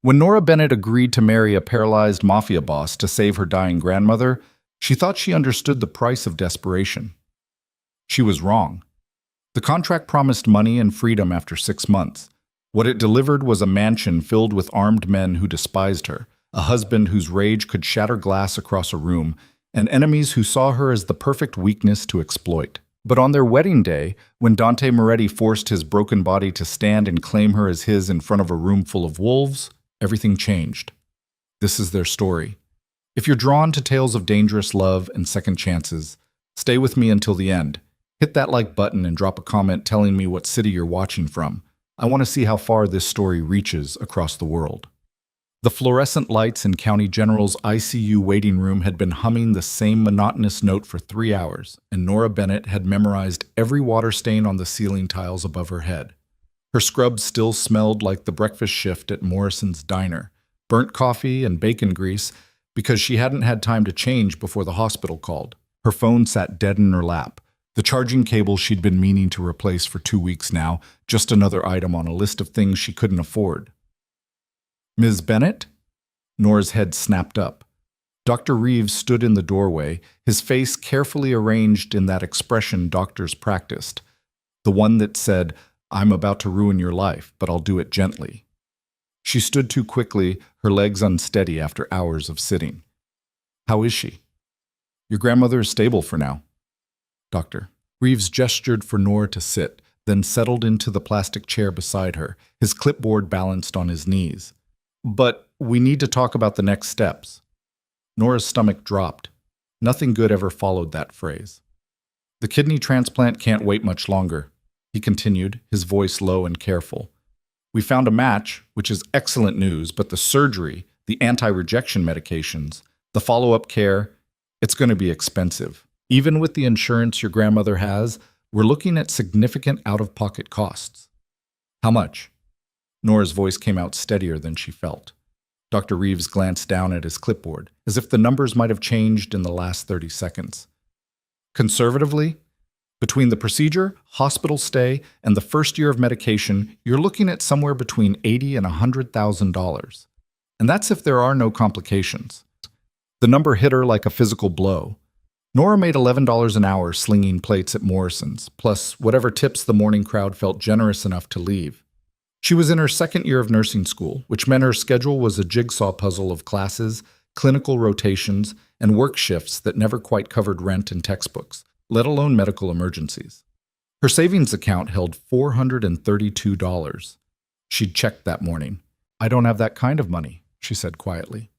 When Nora Bennett agreed to marry a paralyzed mafia boss to save her dying grandmother, she thought she understood the price of desperation. She was wrong. The contract promised money and freedom after 6 months. What it delivered was a mansion filled with armed men who despised her, a husband whose rage could shatter glass across a room, and enemies who saw her as the perfect weakness to exploit. But on their wedding day, when Dante Moretti forced his broken body to stand and claim her as his in front of a room full of wolves, everything changed. This is their story. If you're drawn to tales of dangerous love and second chances, stay with me until the end. Hit that like button and drop a comment telling me what city you're watching from. I want to see how far this story reaches across the world. The fluorescent lights in County General's ICU waiting room had been humming the same monotonous note for 3 hours, and Nora Bennett had memorized every water stain on the ceiling tiles above her head. Her scrub still smelled like the breakfast shift at Morrison's Diner, burnt coffee and bacon grease, because she hadn't had time to change before the hospital called. Her phone sat dead in her lap. The charging cable she'd been meaning to replace for 2 weeks now, just another item on a list of things she couldn't afford. Ms. Bennett? Nora's head snapped up. Dr. Reeves stood in the doorway, his face carefully arranged in that expression doctors practiced, the one that said, "I'm about to ruin your life, but I'll do it gently." She stood too quickly, her legs unsteady after hours of sitting. "How is she?" "Your grandmother is stable for now." "Doctor." Reeves gestured for Nora to sit, then settled into the plastic chair beside her, his clipboard balanced on his knees. "But we need to talk about the next steps." Nora's stomach dropped. Nothing good ever followed that phrase. "The kidney transplant can't wait much longer," he continued, his voice low and careful. "We found a match, which is excellent news, but the surgery, the anti-rejection medications, the follow-up care, it's going to be expensive. Even with the insurance your grandmother has, we're looking at significant out-of-pocket costs." "How much?" Nora's voice came out steadier than she felt. Dr. Reeves glanced down at his clipboard, as if the numbers might have changed in the last 30 seconds. "Conservatively, between the procedure, hospital stay, and the first year of medication, you're looking at somewhere between $80,000 and $100,000. And that's if there are no complications." The number hit her like a physical blow. Nora made $11 an hour slinging plates at Morrison's, plus whatever tips the morning crowd felt generous enough to leave. She was in her second year of nursing school, which meant her schedule was a jigsaw puzzle of classes, clinical rotations, and work shifts that never quite covered rent and textbooks, let alone medical emergencies. Her savings account held $432. She'd checked that morning. "I don't have that kind of money," she said quietly.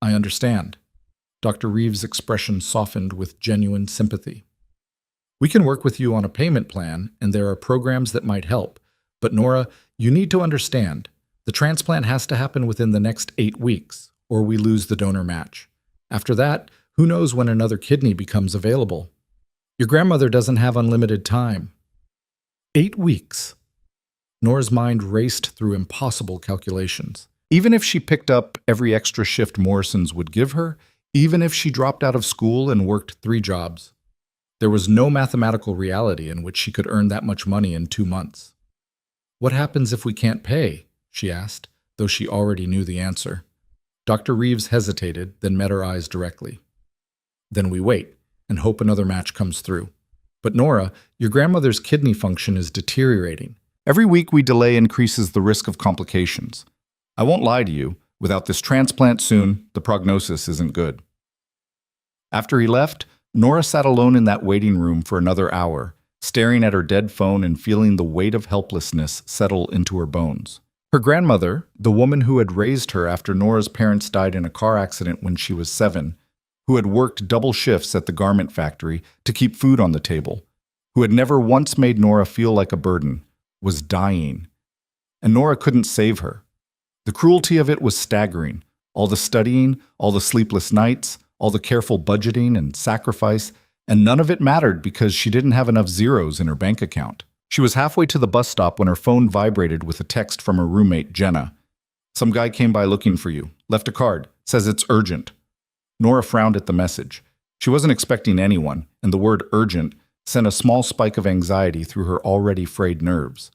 "I understand." Dr. Reeves' expression softened with genuine sympathy. "We can work with you on a payment plan, and there are programs that might help. But Nora, you need to understand, the transplant has to happen within the next 8 weeks, or we lose the donor match. After that, who knows when another kidney becomes available? Your grandmother doesn't have unlimited time." 8 weeks. Nora's mind raced through impossible calculations. Even if she picked up every extra shift Morrison's would give her, even if she dropped out of school and worked 3 jobs, there was no mathematical reality in which she could earn that much money in 2 months. "What happens if we can't pay?" she asked, though she already knew the answer. Dr. Reeves hesitated, then met her eyes directly. "Then we wait, and hope another match comes through. But Nora, your grandmother's kidney function is deteriorating. Every week we delay increases the risk of complications. I won't lie to you, without this transplant soon, the prognosis isn't good." After he left, Nora sat alone in that waiting room for another hour, staring at her dead phone and feeling the weight of helplessness settle into her bones. Her grandmother, the woman who had raised her after Nora's parents died in a car accident when she was 7, who had worked double shifts at the garment factory to keep food on the table, who had never once made Nora feel like a burden, was dying. And Nora couldn't save her. The cruelty of it was staggering. All the studying, all the sleepless nights, all the careful budgeting and sacrifice, and none of it mattered because she didn't have enough zeros in her bank account. She was halfway to the bus stop when her phone vibrated with a text from her roommate, Jenna. "Some guy came by looking for you. Left a card. Says it's urgent." Nora frowned at the message. She wasn't expecting anyone, and the word urgent sent a small spike of anxiety through her already frayed nerves.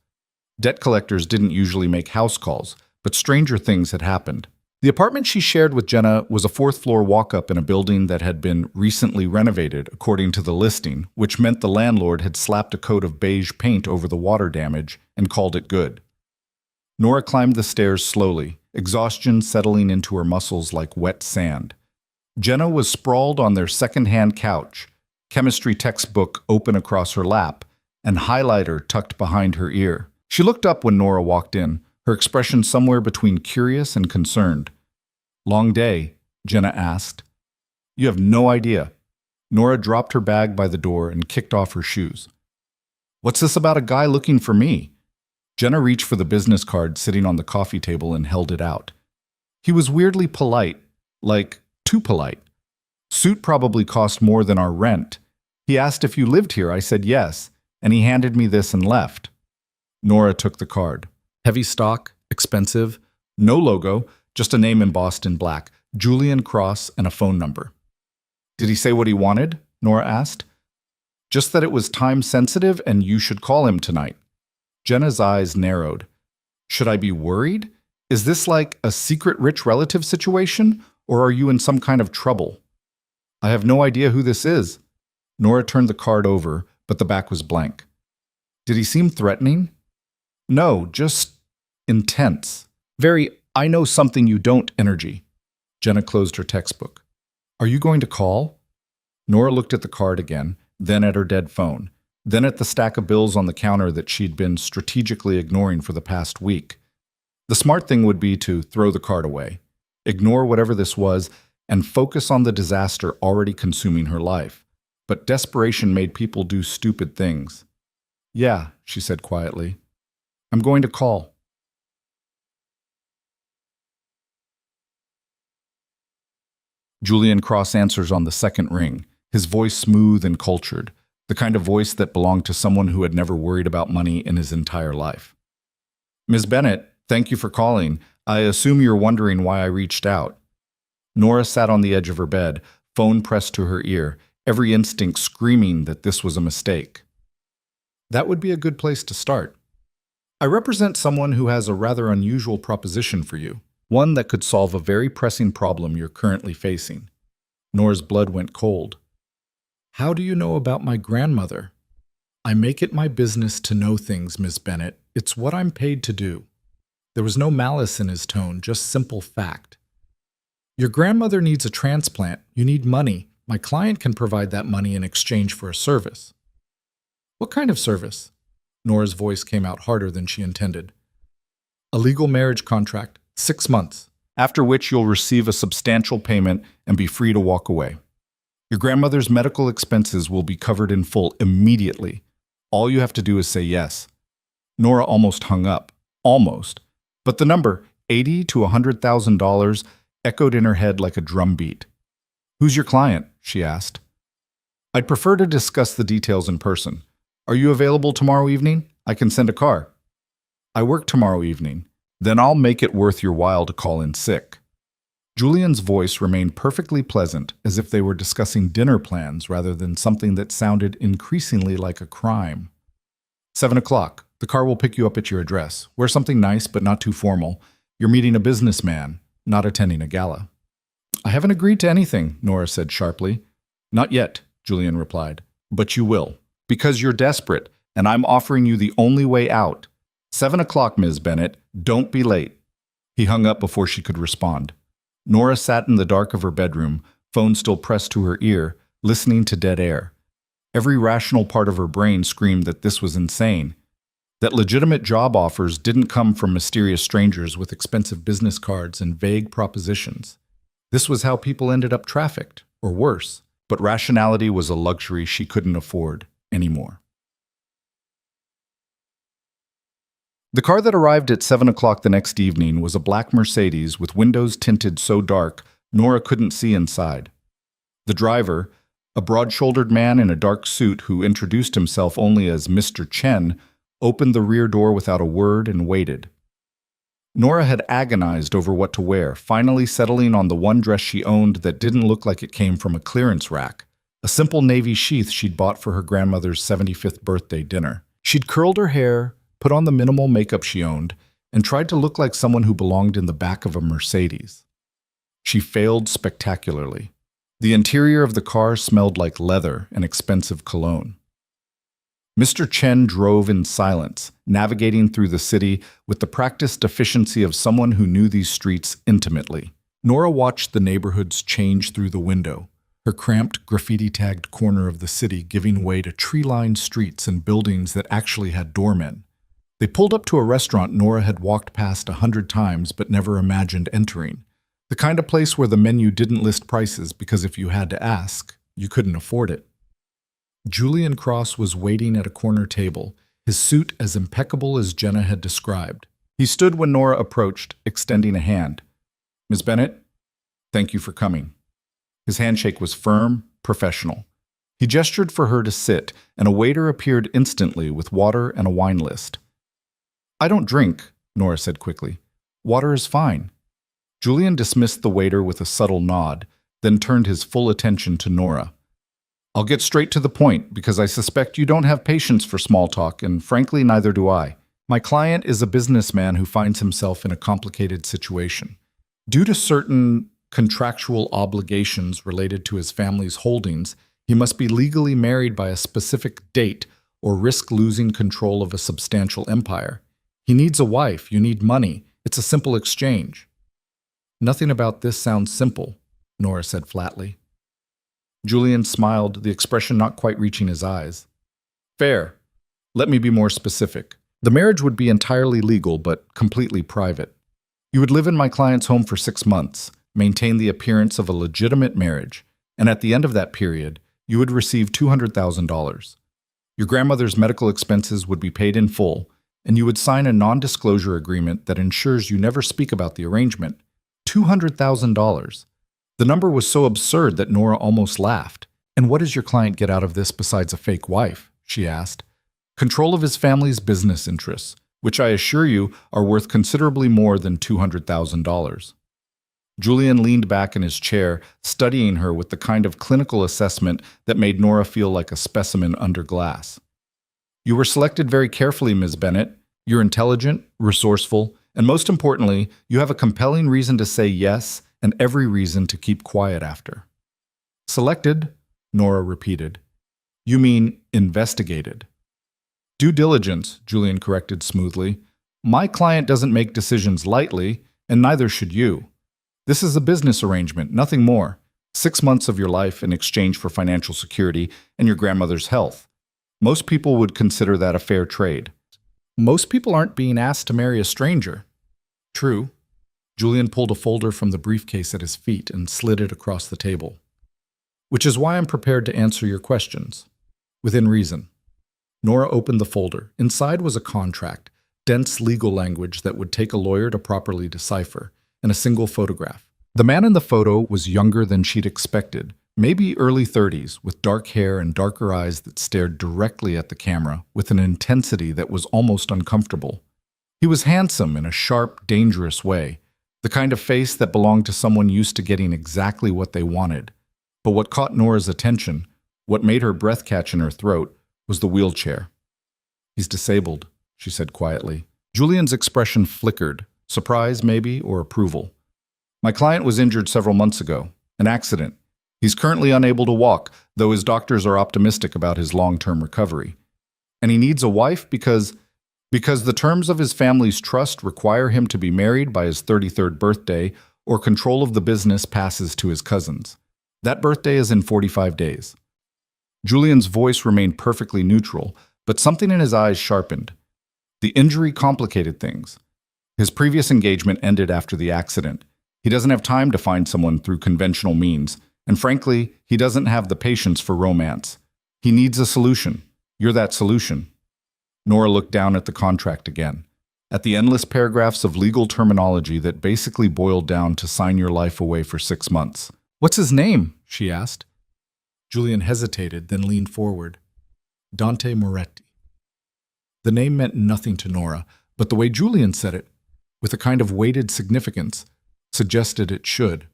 Debt collectors didn't usually make house calls, But stranger things had happened. The apartment she shared with Jenna was a fourth-floor walk-up in a building that had been recently renovated, according to the listing, which meant the landlord had slapped a coat of beige paint over the water damage and called it good. Nora climbed the stairs slowly, exhaustion settling into her muscles like wet sand. Jenna was sprawled on their second-hand couch, chemistry textbook open across her lap, and highlighter tucked behind her ear. She looked up when Nora walked in, her expression somewhere between curious and concerned. "Long day?" Jenna asked. "You have no idea." Nora dropped her bag by the door and kicked off her shoes. "What's this about a guy looking for me?" Jenna reached for the business card sitting on the coffee table and held it out. He was weirdly polite, like too polite. "Suit probably cost more than our rent. He asked if you lived here. I said yes, and he handed me this and left." Nora took the card. Heavy stock, expensive, no logo, just a name embossed in black, Julian Cross, and a phone number. "Did he say what he wanted?" Nora asked. "Just that it was time-sensitive and you should call him tonight." Jenna's eyes narrowed. "Should I be worried? Is this like a secret rich relative situation, or are you in some kind of trouble?" "I have no idea who this is." Nora turned the card over, but the back was blank. "Did he seem threatening?" "No, just intense. Very, I know something you don't energy." Jenna closed her textbook. "Are you going to call?" Nora looked at the card again, then at her dead phone, then at the stack of bills on the counter that she'd been strategically ignoring for the past week. The smart thing would be to throw the card away, ignore whatever this was, and focus on the disaster already consuming her life. But desperation made people do stupid things. "Yeah," she said quietly. "I'm going to call." Julian Cross answers on the second ring, his voice smooth and cultured, the kind of voice that belonged to someone who had never worried about money in his entire life. "Ms. Bennett, thank you for calling. I assume you're wondering why I reached out." Nora sat on the edge of her bed, phone pressed to her ear, every instinct screaming that this was a mistake. That would be a good place to start. "I represent someone who has a rather unusual proposition for you, one that could solve a very pressing problem you're currently facing." Nora's blood went cold. "How do you know about my grandmother?" "I make it my business to know things, Miss Bennett. It's what I'm paid to do." There was no malice in his tone, just simple fact. "Your grandmother needs a transplant. You need money. My client can provide that money in exchange for a service." "What kind of service?" Nora's voice came out harder than she intended. "A legal marriage contract, 6 months, after which you'll receive a substantial payment and be free to walk away. Your grandmother's medical expenses will be covered in full immediately. All you have to do is say yes." Nora almost hung up. Almost. But the number, $80,000 to $100,000, echoed in her head like a drumbeat. "Who's your client?" she asked. "I'd prefer to discuss the details in person. Are you available tomorrow evening? I can send a car." "I work tomorrow evening. Then I'll make it worth your while to call in sick." Julian's voice remained perfectly pleasant, as if they were discussing dinner plans rather than something that sounded increasingly like a crime. 7 o'clock. The car will pick you up at your address. Wear something nice but not too formal. You're meeting a businessman, not attending a gala." "I haven't agreed to anything," Nora said sharply. "Not yet," Julian replied. "But you will. Because you're desperate, and I'm offering you the only way out. 7 o'clock, Ms. Bennett. Don't be late." He hung up before she could respond. Nora sat in the dark of her bedroom, phone still pressed to her ear, listening to dead air. Every rational part of her brain screamed that this was insane, that legitimate job offers didn't come from mysterious strangers with expensive business cards and vague propositions. This was how people ended up trafficked, or worse, but rationality was a luxury she couldn't afford anymore. The car that arrived at 7 o'clock the next evening was a black Mercedes with windows tinted so dark Nora couldn't see inside. The driver, a broad-shouldered man in a dark suit who introduced himself only as Mr. Chen, opened the rear door without a word and waited. Nora had agonized over what to wear, finally settling on the one dress she owned that didn't look like it came from a clearance rack, a simple navy sheath she'd bought for her grandmother's 75th birthday dinner. She'd curled her hair, put on the minimal makeup she owned, and tried to look like someone who belonged in the back of a Mercedes. She failed spectacularly. The interior of the car smelled like leather and expensive cologne. Mr. Chen drove in silence, navigating through the city with the practiced efficiency of someone who knew these streets intimately. Nora watched the neighborhoods change through the window, her cramped, graffiti-tagged corner of the city giving way to tree-lined streets and buildings that actually had doormen. They pulled up to a restaurant Nora had walked past 100 times but never imagined entering. The kind of place where the menu didn't list prices because if you had to ask, you couldn't afford it. Julian Cross was waiting at a corner table, his suit as impeccable as Jenna had described. He stood when Nora approached, extending a hand. "Miss Bennett, thank you for coming." His handshake was firm, professional. He gestured for her to sit, and a waiter appeared instantly with water and a wine list. "I don't drink," Nora said quickly. "Water is fine." Julian dismissed the waiter with a subtle nod, then turned his full attention to Nora. "I'll get straight to the point because I suspect you don't have patience for small talk, and frankly, neither do I. My client is a businessman who finds himself in a complicated situation. Due to certain contractual obligations related to his family's holdings, he must be legally married by a specific date or risk losing control of a substantial empire. He needs a wife, you need money. It's a simple exchange." "Nothing about this sounds simple," Nora said flatly. Julian smiled, the expression not quite reaching his eyes. "Fair. Let me be more specific. The marriage would be entirely legal, but completely private. You would live in my client's home for 6 months, maintain the appearance of a legitimate marriage, and at the end of that period, you would receive $200,000. Your grandmother's medical expenses would be paid in full, and you would sign a non-disclosure agreement that ensures you never speak about the arrangement. $200,000. The number was so absurd that Nora almost laughed. "And what does your client get out of this besides a fake wife?" she asked. "Control of his family's business interests, which I assure you are worth considerably more than $200,000. Julian leaned back in his chair, studying her with the kind of clinical assessment that made Nora feel like a specimen under glass. "You were selected very carefully, Ms. Bennett. You're intelligent, resourceful, and most importantly, you have a compelling reason to say yes and every reason to keep quiet after." "Selected?" Nora repeated. "You mean investigated." "Due diligence," Julian corrected smoothly. "My client doesn't make decisions lightly, and neither should you. This is a business arrangement, nothing more. 6 months of your life in exchange for financial security and your grandmother's health. Most people would consider that a fair trade." "Most people aren't being asked to marry a stranger." "True." Julian pulled a folder from the briefcase at his feet and slid it across the table. "Which is why I'm prepared to answer your questions. Within reason." Nora opened the folder. Inside was a contract, dense legal language that would take a lawyer to properly decipher, and a single photograph. The man in the photo was younger than she'd expected, maybe early 30s, with dark hair and darker eyes that stared directly at the camera with an intensity that was almost uncomfortable. He was handsome in a sharp, dangerous way, the kind of face that belonged to someone used to getting exactly what they wanted. But what caught Nora's attention, what made her breath catch in her throat, was the wheelchair. "He's disabled," she said quietly. Julian's expression flickered, surprise maybe, or approval. "My client was injured several months ago, an accident. He's currently unable to walk, though his doctors are optimistic about his long-term recovery. And he needs a wife because the terms of his family's trust require him to be married by his 33rd birthday or control of the business passes to his cousins. That birthday is in 45 days. Julian's voice remained perfectly neutral, but something in his eyes sharpened. The injury complicated things. His previous engagement ended after the accident. He doesn't have time to find someone through conventional means, and frankly, he doesn't have the patience for romance. He needs a solution. You're that solution." Nora looked down at the contract again, at the endless paragraphs of legal terminology that basically boiled down to sign your life away for 6 months. "What's his name?" she asked. Julian hesitated, then leaned forward. "Dante Moretti." The name meant nothing to Nora, but the way Julian said it, with a kind of weighted significance, suggested it should.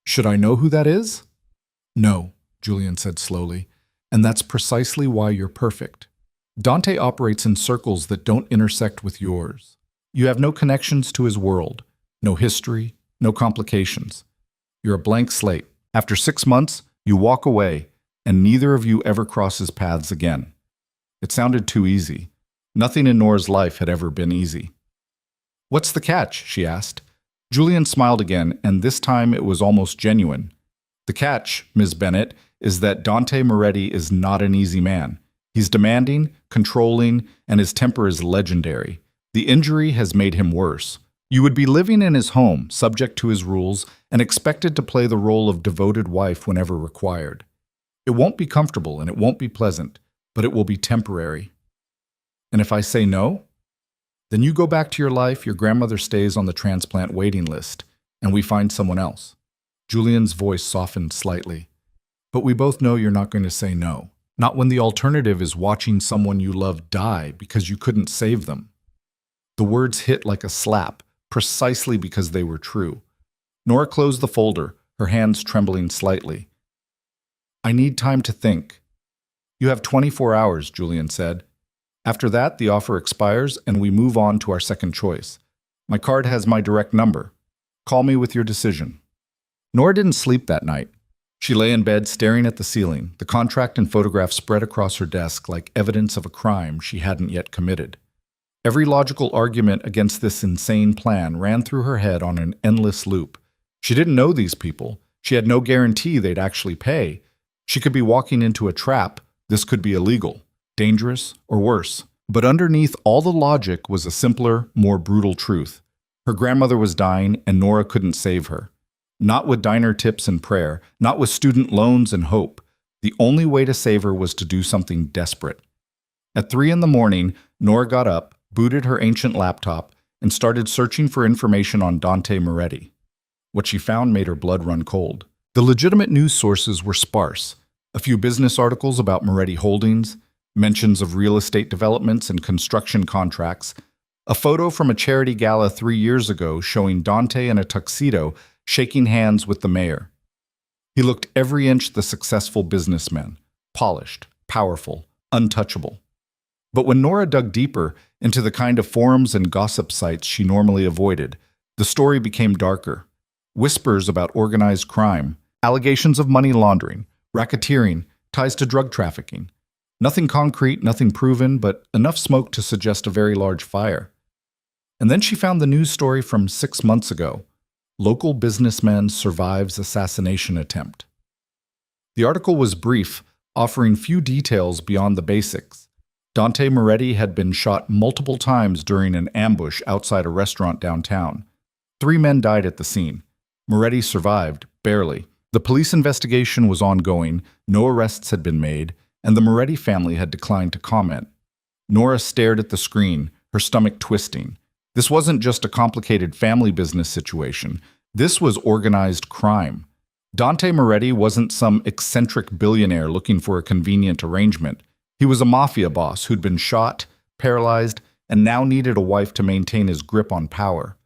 "Should I know who that is?" "No," Julian said slowly, "and that's precisely why you're perfect. Dante operates in circles that don't intersect with yours. You have no connections to his world, no history, no complications. You're a blank slate. After 6 months, you walk away, and neither of you ever crosses paths again. It sounded too easy. Nothing in Nora's life had ever been easy. "What's the catch?" she asked. Julian smiled again, and this time it was almost genuine. "The catch, Ms. Bennett, is that Dante Moretti is not an easy man. He's demanding, controlling, and his temper is legendary. The injury has made him worse. You would be living in his home, subject to his rules, and expected to play the role of devoted wife whenever required. It won't be comfortable and it won't be pleasant, but it will be temporary. And if I say no, then you go back to your life, your grandmother stays on the transplant waiting list, and we find someone else." Julian's voice softened slightly. "But we both know you're not going to say no. Not when the alternative is watching someone you love die because you couldn't save them." The words hit like a slap, precisely because they were true. Nora closed the folder, her hands trembling slightly. "I need time to think." "You have 24 hours, Julian said. "After that, the offer expires and we move on to our second choice. My card has my direct number. Call me with your decision." Nora didn't sleep that night. She lay in bed staring at the ceiling, the contract and photograph spread across her desk like evidence of a crime she hadn't yet committed. Every logical argument against this insane plan ran through her head on an endless loop. She didn't know these people. She had no guarantee they'd actually pay. She could be walking into a trap. This could be illegal, dangerous, or worse. But underneath all the logic was a simpler, more brutal truth. Her grandmother was dying and Nora couldn't save her. Not with diner tips and prayer, not with student loans and hope. The only way to save her was to do something desperate. At 3 a.m, Nora got up, booted her ancient laptop, and started searching for information on Dante Moretti. What she found made her blood run cold. The legitimate news sources were sparse. A few business articles about Moretti Holdings, mentions of real estate developments and construction contracts, a photo from a charity gala 3 years ago showing Dante in a tuxedo shaking hands with the mayor. He looked every inch the successful businessman, polished, powerful, untouchable. But when Nora dug deeper into the kind of forums and gossip sites she normally avoided, the story became darker. Whispers about organized crime, allegations of money laundering, racketeering, ties to drug trafficking. Nothing concrete, nothing proven, but enough smoke to suggest a very large fire. And then she found the news story from 6 months ago. Local businessman survives assassination attempt. The article was brief, offering few details beyond the basics. Dante Moretti had been shot multiple times during an ambush outside a restaurant downtown. 3 men died at the scene. Moretti survived, barely. The police investigation was ongoing, no arrests had been made, and the Moretti family had declined to comment. Nora stared at the screen, her stomach twisting. This wasn't just a complicated family business situation. This was organized crime. Dante Moretti wasn't some eccentric billionaire looking for a convenient arrangement. He was a mafia boss who'd been shot, paralyzed, and now needed a wife to maintain his grip on power.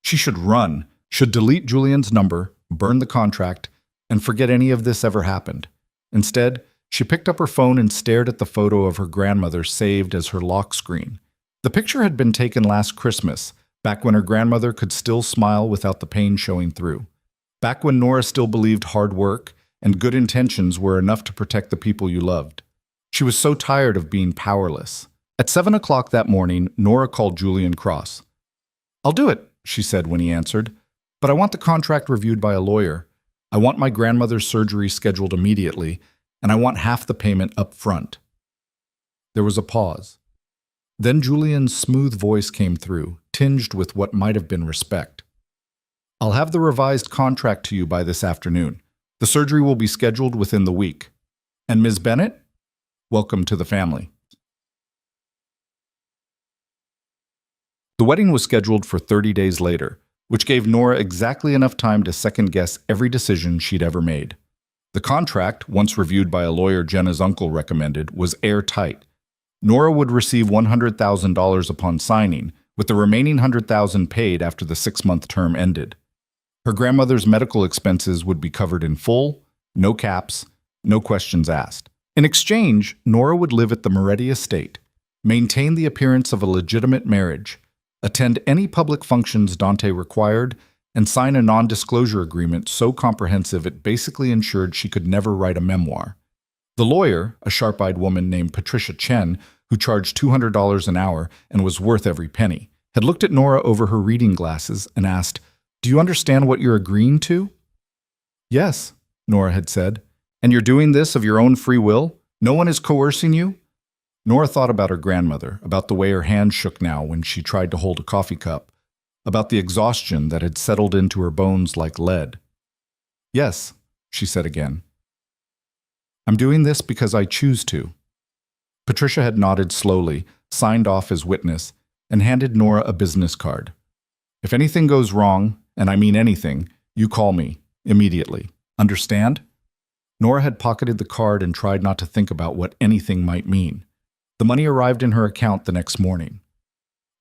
She should run, should delete Julian's number, burn the contract, and forget any of this ever happened. Instead, she picked up her phone and stared at the photo of her grandmother saved as her lock screen. The picture had been taken last Christmas, back when her grandmother could still smile without the pain showing through. Back when Nora still believed hard work and good intentions were enough to protect the people you loved. She was so tired of being powerless. At 7 o'clock that morning, Nora called Julian cross. "I'll do it," she said when he answered, "but I want the contract reviewed by a lawyer. I want my grandmother's surgery scheduled immediately, and I want half the payment up front." There was a pause. Then Julian's smooth voice came through, tinged with what might have been respect. "I'll have the revised contract to you by this afternoon. The surgery will be scheduled within the week. And Ms. Bennett, welcome to the family." The wedding was scheduled for 30 days later, which gave Nora exactly enough time to second-guess every decision she'd ever made. The contract, once reviewed by a lawyer Jenna's uncle recommended, was airtight. Nora would receive $100,000 upon signing, with the remaining $100,000 paid after the 6-month term ended. Her grandmother's medical expenses would be covered in full, no caps, no questions asked. In exchange, Nora would live at the Moretti estate, maintain the appearance of a legitimate marriage, attend any public functions Dante required, and sign a non-disclosure agreement so comprehensive it basically ensured she could never write a memoir. The lawyer, a sharp-eyed woman named Patricia Chen, who charged $200 an hour and was worth every penny, had looked at Nora over her reading glasses and asked, "Do you understand what you're agreeing to?" "Yes," Nora had said. "And you're doing this of your own free will? No one is coercing you?" Nora thought about her grandmother, about the way her hand shook now when she tried to hold a coffee cup, about the exhaustion that had settled into her bones like lead. "Yes," she said again. "I'm doing this because I choose to." Patricia had nodded slowly, signed off as witness, and handed Nora a business card. "If anything goes wrong, and I mean anything, you call me, immediately. Understand?" Nora had pocketed the card and tried not to think about what anything might mean. The money arrived in her account the next morning.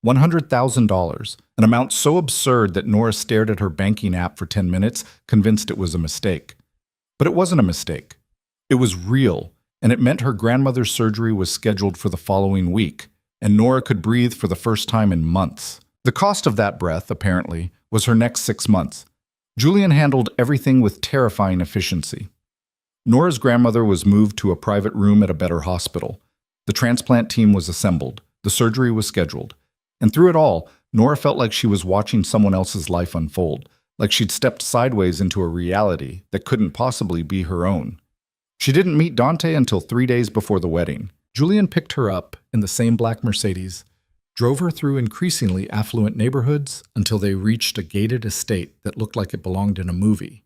$100,000, an amount so absurd that Nora stared at her banking app for 10 minutes, convinced it was a mistake. But it wasn't a mistake. It was real, and it meant her grandmother's surgery was scheduled for the following week, and Nora could breathe for the first time in months. The cost of that breath, apparently, was her next 6 months. Julian handled everything with terrifying efficiency. Nora's grandmother was moved to a private room at a better hospital. The transplant team was assembled. The surgery was scheduled. And through it all, Nora felt like she was watching someone else's life unfold, like she'd stepped sideways into a reality that couldn't possibly be her own. She didn't meet Dante until 3 days before the wedding. Julian picked her up in the same black Mercedes, drove her through increasingly affluent neighborhoods until they reached a gated estate that looked like it belonged in a movie.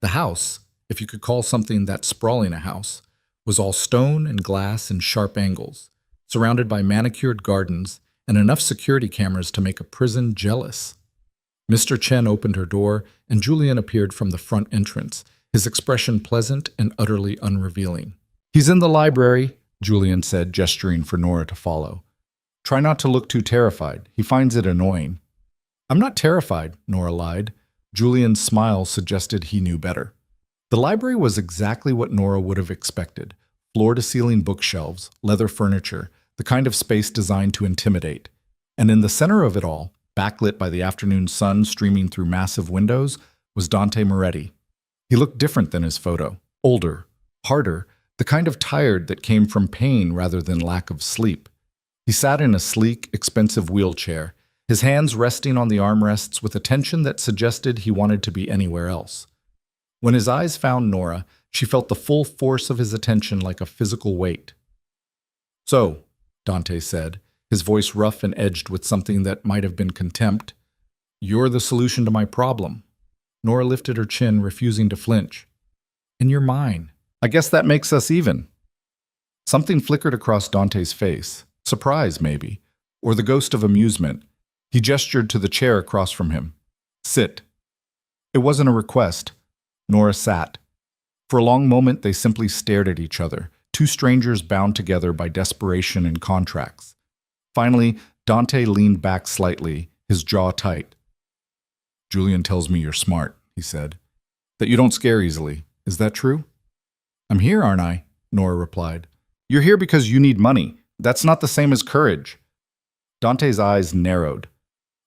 The house, if you could call something that sprawling a house, was all stone and glass and sharp angles, surrounded by manicured gardens and enough security cameras to make a prison jealous. Mr. Chen opened her door, and Julian appeared from the front entrance, his expression pleasant and utterly unrevealing. "He's in the library," Julian said, gesturing for Nora to follow. "Try not to look too terrified. He finds it annoying." "I'm not terrified," Nora lied. Julian's smile suggested he knew better. The library was exactly what Nora would have expected. Floor-to-ceiling bookshelves, leather furniture, the kind of space designed to intimidate. And in the center of it all, backlit by the afternoon sun streaming through massive windows, was Dante Moretti. He looked different than his photo. Older, harder, the kind of tired that came from pain rather than lack of sleep. He sat in a sleek, expensive wheelchair, his hands resting on the armrests with a tension that suggested he wanted to be anywhere else. When his eyes found Nora, she felt the full force of his attention like a physical weight. "So," Dante said, his voice rough and edged with something that might have been contempt, "you're the solution to my problem." Nora lifted her chin, refusing to flinch. "And you're mine. I guess that makes us even." Something flickered across Dante's face. Surprise, maybe, or the ghost of amusement. He gestured to the chair across from him. "Sit." It wasn't a request. Nora sat. For a long moment, they simply stared at each other, two strangers bound together by desperation and contracts. Finally, Dante leaned back slightly, his jaw tight. "Julian tells me you're smart," he said. "That you don't scare easily. Is that true?" "I'm here, aren't I?" Nora replied. "You're here because you need money. That's not the same as courage." Dante's eyes narrowed.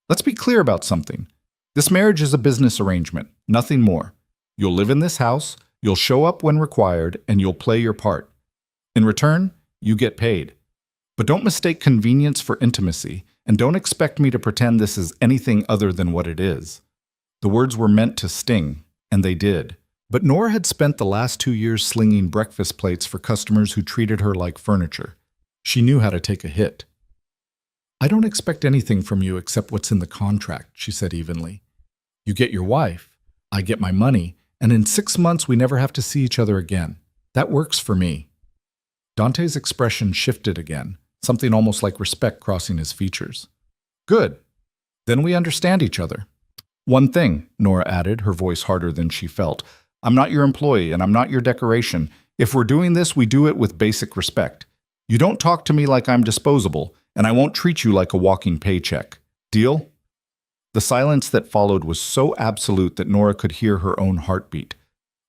"Let's be clear about something. This marriage is a business arrangement, nothing more. You'll live in this house, you'll show up when required, and you'll play your part. In return, you get paid. But don't mistake convenience for intimacy, and don't expect me to pretend this is anything other than what it is." The words were meant to sting, and they did. But Nora had spent the last 2 years slinging breakfast plates for customers who treated her like furniture. She knew how to take a hit. "I don't expect anything from you except what's in the contract," she said evenly. "You get your wife, I get my money, and in 6 months we never have to see each other again. That works for me." Dante's expression shifted again, something almost like respect crossing his features. "Good. Then we understand each other." "One thing," Nora added, her voice harder than she felt. "I'm not your employee, and I'm not your decoration. If we're doing this, we do it with basic respect. You don't talk to me like I'm disposable, and I won't treat you like a walking paycheck. Deal?" The silence that followed was so absolute that Nora could hear her own heartbeat.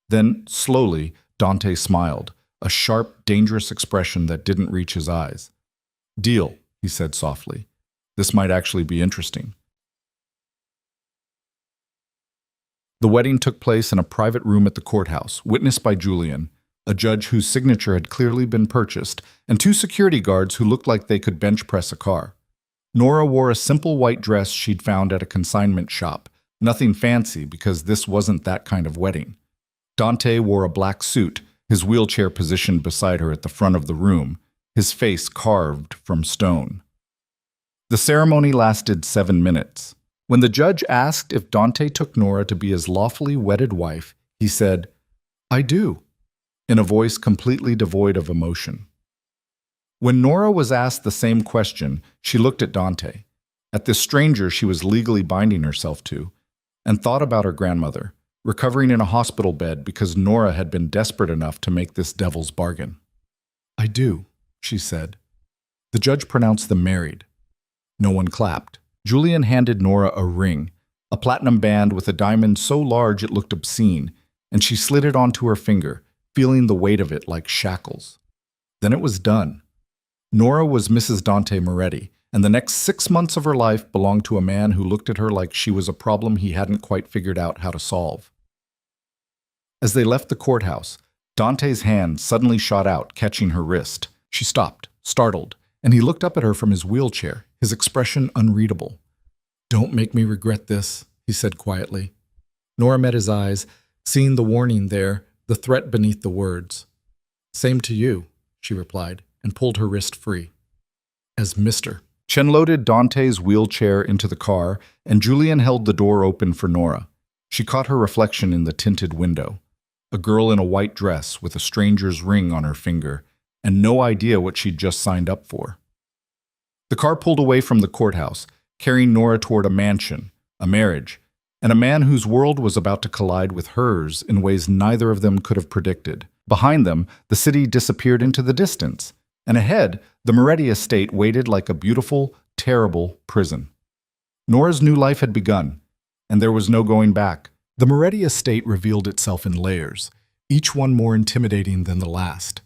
Then, slowly, Dante smiled, a sharp, dangerous expression that didn't reach his eyes. "Deal," he said softly. This might actually be interesting. The wedding took place in a private room at the courthouse, witnessed by Julian, a judge whose signature had clearly been purchased, and two security guards who looked like they could bench press a car. Nora wore a simple white dress she'd found at a consignment shop. Nothing fancy, because this wasn't that kind of wedding. Dante wore a black suit, his wheelchair positioned beside her at the front of the room, his face carved from stone. The ceremony lasted 7 minutes. When the judge asked if Dante took Nora to be his lawfully wedded wife, he said, "I do," in a voice completely devoid of emotion. When Nora was asked the same question, she looked at Dante, at this stranger she was legally binding herself to, and thought about her grandmother, recovering in a hospital bed because Nora had been desperate enough to make this devil's bargain. "I do," she said. The judge pronounced them married. No one clapped. Julian handed Nora a ring, a platinum band with a diamond so large it looked obscene, and she slid it onto her finger, feeling the weight of it like shackles. Then it was done. Nora was Mrs. Dante Moretti, and the next 6 months of her life belonged to a man who looked at her like she was a problem he hadn't quite figured out how to solve. As they left the courthouse, Dante's hand suddenly shot out, catching her wrist. She stopped, startled, and he looked up at her from his wheelchair, his expression unreadable. "Don't make me regret this," he said quietly. Nora met his eyes, seeing the warning there, the threat beneath the words. "Same to you," she replied, and pulled her wrist free. As Mr. Chen loaded Dante's wheelchair into the car, and Julian held the door open for Nora. She caught her reflection in the tinted window. A girl in a white dress with a stranger's ring on her finger, and no idea what she'd just signed up for. The car pulled away from the courthouse, carrying Nora toward a mansion, a marriage, and a man whose world was about to collide with hers in ways neither of them could have predicted. Behind them, the city disappeared into the distance, and ahead, the Moretti estate waited like a beautiful, terrible prison. Nora's new life had begun, and there was no going back. The Moretti estate revealed itself in layers, each one more intimidating than the last.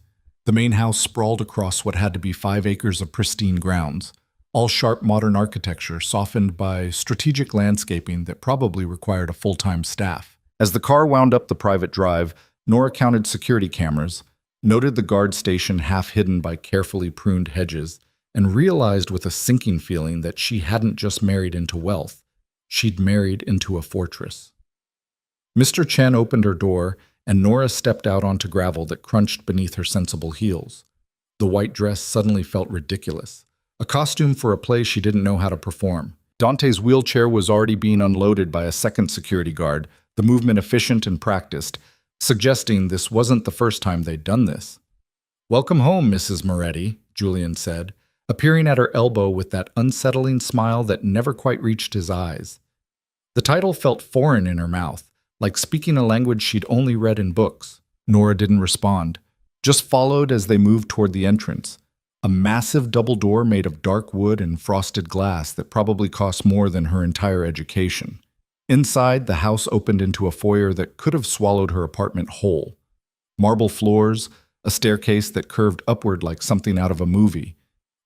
The main house sprawled across what had to be 5 acres of pristine grounds, all sharp modern architecture softened by strategic landscaping that probably required a full-time staff. As the car wound up the private drive, Nora counted security cameras, noted the guard station half hidden by carefully pruned hedges, and realized with a sinking feeling that she hadn't just married into wealth, she'd married into a fortress. Mr. Chen opened her door, and Nora stepped out onto gravel that crunched beneath her sensible heels. The white dress suddenly felt ridiculous, a costume for a play she didn't know how to perform. Dante's wheelchair was already being unloaded by a second security guard, the movement efficient and practiced, suggesting this wasn't the first time they'd done this. "Welcome home, Mrs. Moretti," Julian said, appearing at her elbow with that unsettling smile that never quite reached his eyes. The title felt foreign in her mouth, like speaking a language she'd only read in books. Nora didn't respond, just followed as they moved toward the entrance, a massive double door made of dark wood and frosted glass that probably cost more than her entire education. Inside, the house opened into a foyer that could have swallowed her apartment whole. Marble floors, a staircase that curved upward like something out of a movie,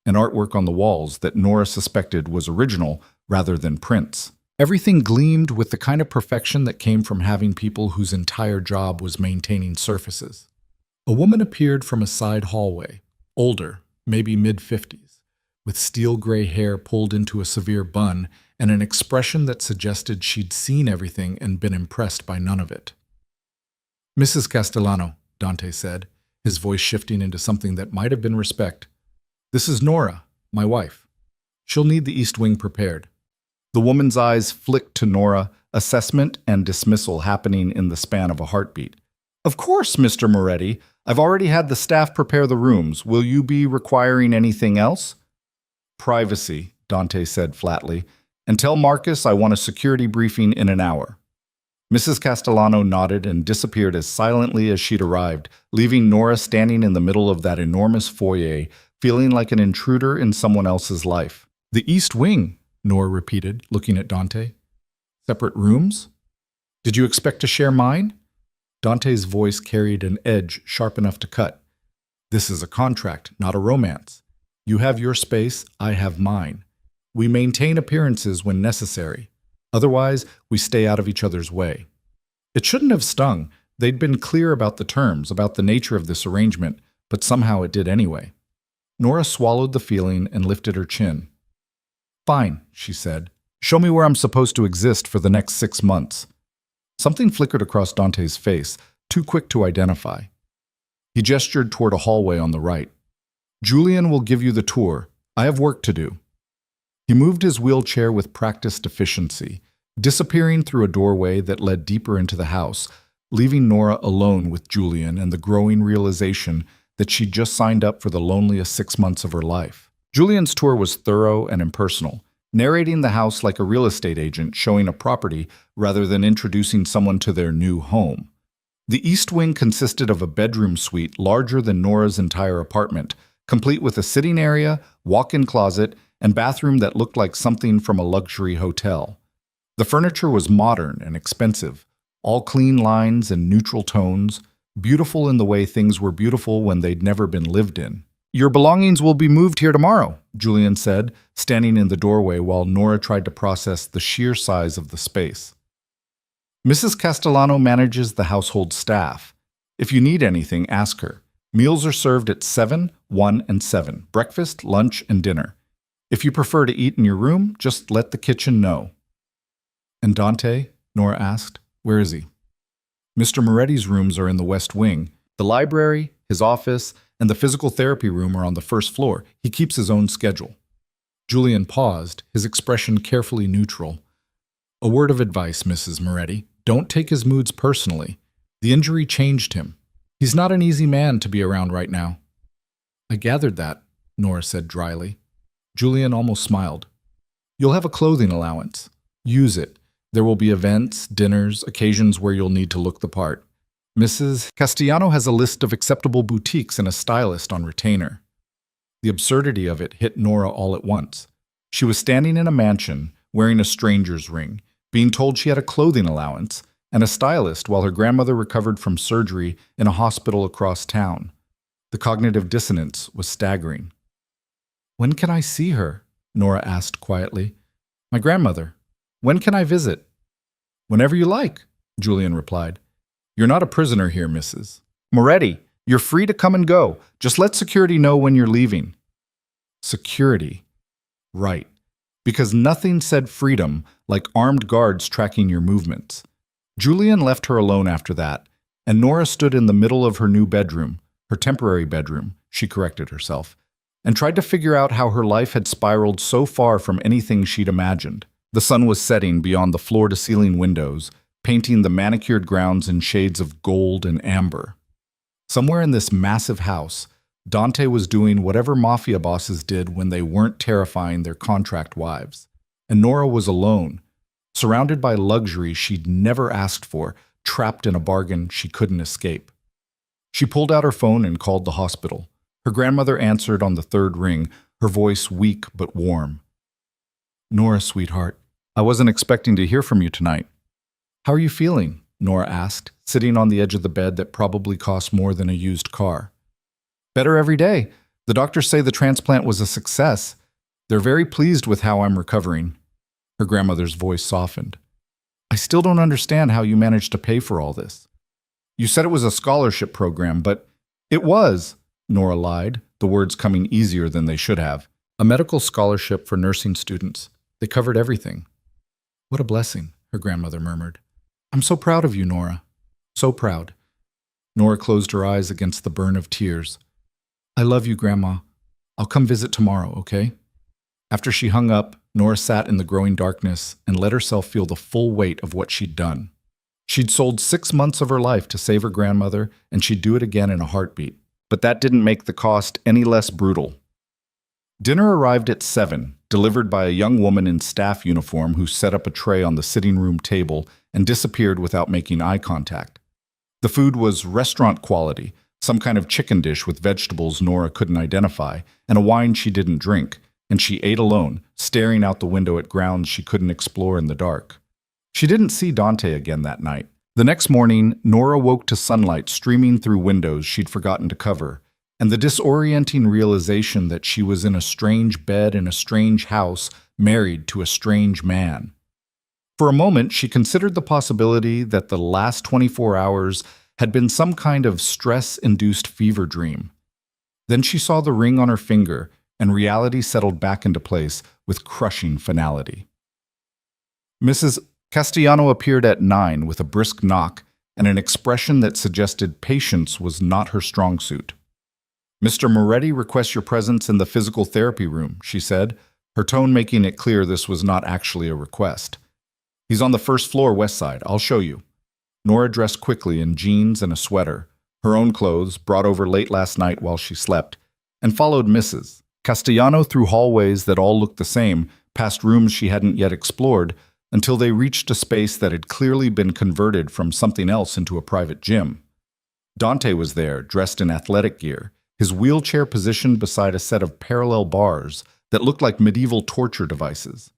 and artwork on the walls that Nora suspected was original rather than prints. Everything gleamed with the kind of perfection that came from having people whose entire job was maintaining surfaces. A woman appeared from a side hallway, older, maybe mid-50s, with steel gray hair pulled into a severe bun and an expression that suggested she'd seen everything and been impressed by none of it. "Mrs. Castellano," Dante said, his voice shifting into something that might have been respect. "This is Nora, my wife. She'll need the East Wing prepared." The woman's eyes flicked to Nora, assessment and dismissal happening in the span of a heartbeat. "Of course, Mr. Moretti. I've already had the staff prepare the rooms. Will you be requiring anything else?" "Privacy," Dante said flatly. "And tell Marcus I want a security briefing in an hour." Mrs. Castellano nodded and disappeared as silently as she'd arrived, leaving Nora standing in the middle of that enormous foyer, feeling like an intruder in someone else's life. "The East Wing," Nora repeated, looking at Dante. "Separate rooms? Did you expect to share mine?" Dante's voice carried an edge sharp enough to cut. "This is a contract, not a romance. You have your space, I have mine. We maintain appearances when necessary. Otherwise, we stay out of each other's way. It shouldn't have stung. They'd been clear about the terms, about the nature of this arrangement, but somehow it did anyway. Nora swallowed the feeling and lifted her chin. "Fine," she said. "Show me where I'm supposed to exist for the next 6 months." Something flickered across Dante's face, too quick to identify. He gestured toward a hallway on the right. "Julian will give you the tour. I have work to do." He moved his wheelchair with practiced efficiency, disappearing through a doorway that led deeper into the house, leaving Nora alone with Julian and the growing realization that she'd just signed up for the loneliest 6 months of her life. Julian's tour was thorough and impersonal, narrating the house like a real estate agent showing a property rather than introducing someone to their new home. The east wing consisted of a bedroom suite larger than Nora's entire apartment, complete with a sitting area, walk-in closet, and bathroom that looked like something from a luxury hotel. The furniture was modern and expensive, all clean lines and neutral tones, beautiful in the way things were beautiful when they'd never been lived in. "Your belongings will be moved here tomorrow," Julian said, standing in the doorway while Nora tried to process the sheer size of the space. "Mrs. Castellano manages the household staff. If you need anything, ask her. Meals are served at 7, 1, and 7, breakfast, lunch, and dinner. If you prefer to eat in your room, just let the kitchen know." "And Dante?" Nora asked. "Where is he?" "Mr. Moretti's rooms are in the west wing. The library, his office, and the physical therapy room are on the first floor. He keeps his own schedule." Julian paused, his expression carefully neutral. "A word of advice, Mrs. Moretti. Don't take his moods personally. The injury changed him. He's not an easy man to be around right now." "I gathered that," Nora said dryly. Julian almost smiled. "You'll have a clothing allowance. Use it. There will be events, dinners, occasions where you'll need to look the part. Mrs. Castellano has a list of acceptable boutiques and a stylist on retainer." The absurdity of it hit Nora all at once. She was standing in a mansion, wearing a stranger's ring, being told she had a clothing allowance, and a stylist while her grandmother recovered from surgery in a hospital across town. The cognitive dissonance was staggering. "When can I see her?" Nora asked quietly. "My grandmother. When can I visit?" "Whenever you like," Julian replied. "You're not a prisoner here, Mrs. Moretti. You're free to come and go. Just let security know when you're leaving." Security. Right. Because nothing said freedom like armed guards tracking your movements. Julian left her alone after that, and Nora stood in the middle of her new bedroom, her temporary bedroom, she corrected herself, and tried to figure out how her life had spiraled so far from anything she'd imagined. The sun was setting beyond the floor-to-ceiling windows, painting the manicured grounds in shades of gold and amber. Somewhere in this massive house, Dante was doing whatever mafia bosses did when they weren't terrifying their contract wives. And Nora was alone, surrounded by luxury she'd never asked for, trapped in a bargain she couldn't escape. She pulled out her phone and called the hospital. Her grandmother answered on the third ring, her voice weak but warm. "Nora, sweetheart, I wasn't expecting to hear from you tonight." "How are you feeling?" Nora asked, sitting on the edge of the bed that probably cost more than a used car. "Better every day. The doctors say the transplant was a success. They're very pleased with how I'm recovering." Her grandmother's voice softened. "I still don't understand how you managed to pay for all this." "You said it was a scholarship program, but—" "It was," Nora lied, the words coming easier than they should have. "A medical scholarship for nursing students. They covered everything." "What a blessing," her grandmother murmured. "I'm so proud of you, Nora. So proud." Nora closed her eyes against the burn of tears. "I love you, Grandma. I'll come visit tomorrow, okay?" After she hung up, Nora sat in the growing darkness and let herself feel the full weight of what she'd done. She'd sold 6 months of her life to save her grandmother, and she'd do it again in a heartbeat. But that didn't make the cost any less brutal. Dinner arrived at 7, delivered by a young woman in staff uniform who set up a tray on the sitting room table and disappeared without making eye contact. The food was restaurant quality, some kind of chicken dish with vegetables Nora couldn't identify, and a wine she didn't drink, and she ate alone, staring out the window at grounds she couldn't explore in the dark. She didn't see Dante again that night. The next morning, Nora woke to sunlight streaming through windows she'd forgotten to cover, and the disorienting realization that she was in a strange bed in a strange house, married to a strange man. For a moment, she considered the possibility that the last 24 hours had been some kind of stress-induced fever dream. Then she saw the ring on her finger, and reality settled back into place with crushing finality. Mrs. Castellano appeared at 9 with a brisk knock and an expression that suggested patience was not her strong suit. "Mr. Moretti requests your presence in the physical therapy room," she said, her tone making it clear this was not actually a request. "He's on the first floor west side. I'll show you." Nora dressed quickly in jeans and a sweater, her own clothes, brought over late last night while she slept, and followed Mrs. Castellano through hallways that all looked the same, past rooms she hadn't yet explored, until they reached a space that had clearly been converted from something else into a private gym. Dante was there, dressed in athletic gear, his wheelchair positioned beside a set of parallel bars that looked like medieval torture devices.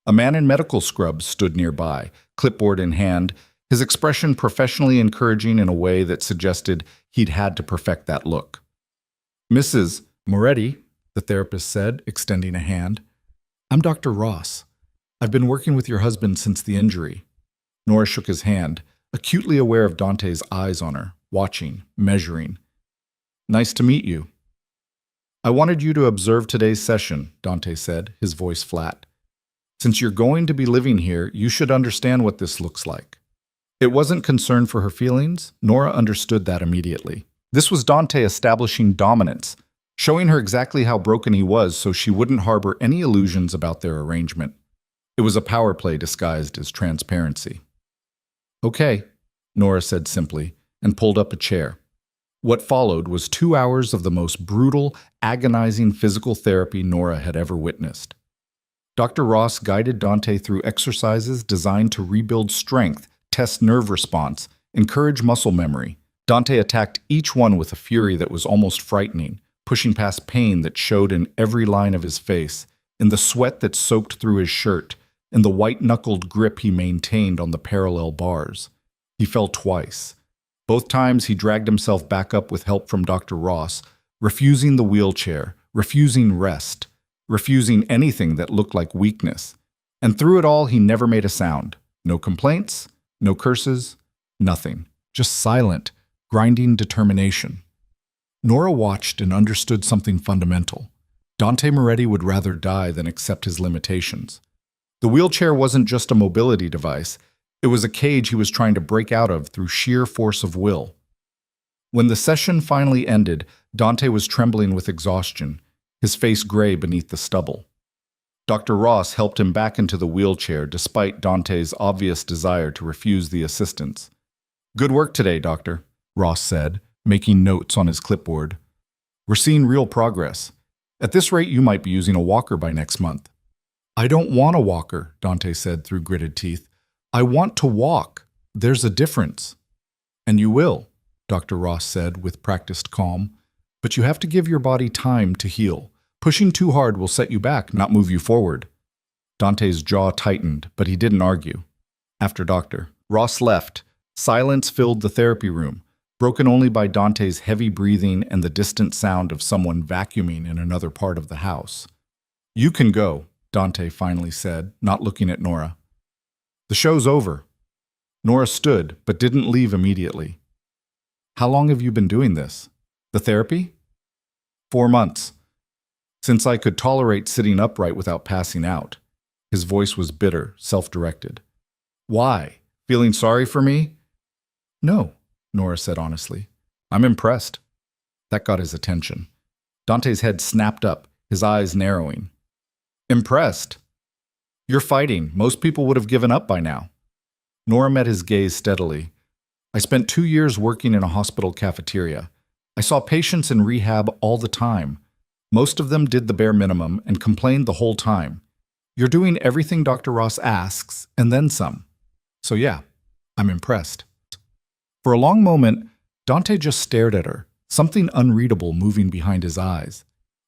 A man in medical scrubs stood nearby, clipboard in hand, his expression professionally encouraging in a way that suggested he'd had to perfect that look. "Mrs. Moretti," the therapist said, extending a hand. "I'm Dr. Ross. I've been working with your husband since the injury." Nora shook his hand, acutely aware of Dante's eyes on her, watching, measuring. "Nice to meet you." "I wanted you to observe today's session," Dante said, his voice flat. "Since you're going to be living here, you should understand what this looks like." It wasn't concern for her feelings. Nora understood that immediately. This was Dante establishing dominance, showing her exactly how broken he was so she wouldn't harbor any illusions about their arrangement. It was a power play disguised as transparency. "Okay," Nora said simply, and pulled up a chair. What followed was 2 hours of the most brutal, agonizing physical therapy Nora had ever witnessed. Dr. Ross guided Dante through exercises designed to rebuild strength, test nerve response, encourage muscle memory. Dante attacked each one with a fury that was almost frightening, pushing past pain that showed in every line of his face, in the sweat that soaked through his shirt, in the white-knuckled grip he maintained on the parallel bars. He fell twice. Both times he dragged himself back up with help from Dr. Ross, refusing the wheelchair, refusing rest, refusing anything that looked like weakness. And through it all, he never made a sound. No complaints, no curses, nothing. Just silent, grinding determination. Nora watched and understood something fundamental. Dante Moretti would rather die than accept his limitations. The wheelchair wasn't just a mobility device. It was a cage he was trying to break out of through sheer force of will. When the session finally ended, Dante was trembling with exhaustion, his face gray beneath the stubble. Dr. Ross helped him back into the wheelchair despite Dante's obvious desire to refuse the assistance. "Good work today, Doctor," Ross said, making notes on his clipboard. "We're seeing real progress. At this rate, you might be using a walker by next month." "I don't want a walker," Dante said through gritted teeth. "I want to walk. There's a difference." "And you will," Dr. Ross said with practiced calm. "But you have to give your body time to heal. Pushing too hard will set you back, not move you forward." Dante's jaw tightened, but he didn't argue. After Dr. Ross left, silence filled the therapy room, broken only by Dante's heavy breathing and the distant sound of someone vacuuming in another part of the house. "You can go," Dante finally said, not looking at Nora. "The show's over." Nora stood, but didn't leave immediately. "How long have you been doing this? The therapy?" 4 months. Since I could tolerate sitting upright without passing out." His voice was bitter, self-directed. "Why? Feeling sorry for me?" "No," Nora said honestly. "I'm impressed." That got his attention. Dante's head snapped up, his eyes narrowing. "Impressed? You're fighting. Most people would have given up by now." Nora met his gaze steadily. "I spent 2 years working in a hospital cafeteria. I saw patients in rehab all the time. Most of them did the bare minimum and complained the whole time. You're doing everything Dr. Ross asks, and then some. So yeah, I'm impressed." For a long moment, Dante just stared at her, something unreadable moving behind his eyes.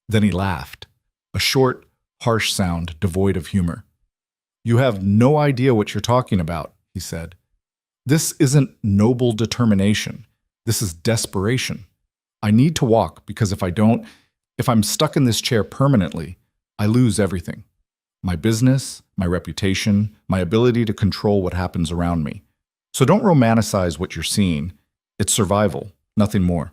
Then he laughed, a short, harsh sound devoid of humor. "You have no idea what you're talking about," he said. "This isn't noble determination. This is desperation. I need to walk because if I don't, if I'm stuck in this chair permanently, I lose everything. My business, my reputation, my ability to control what happens around me. So don't romanticize what you're seeing. It's survival, nothing more.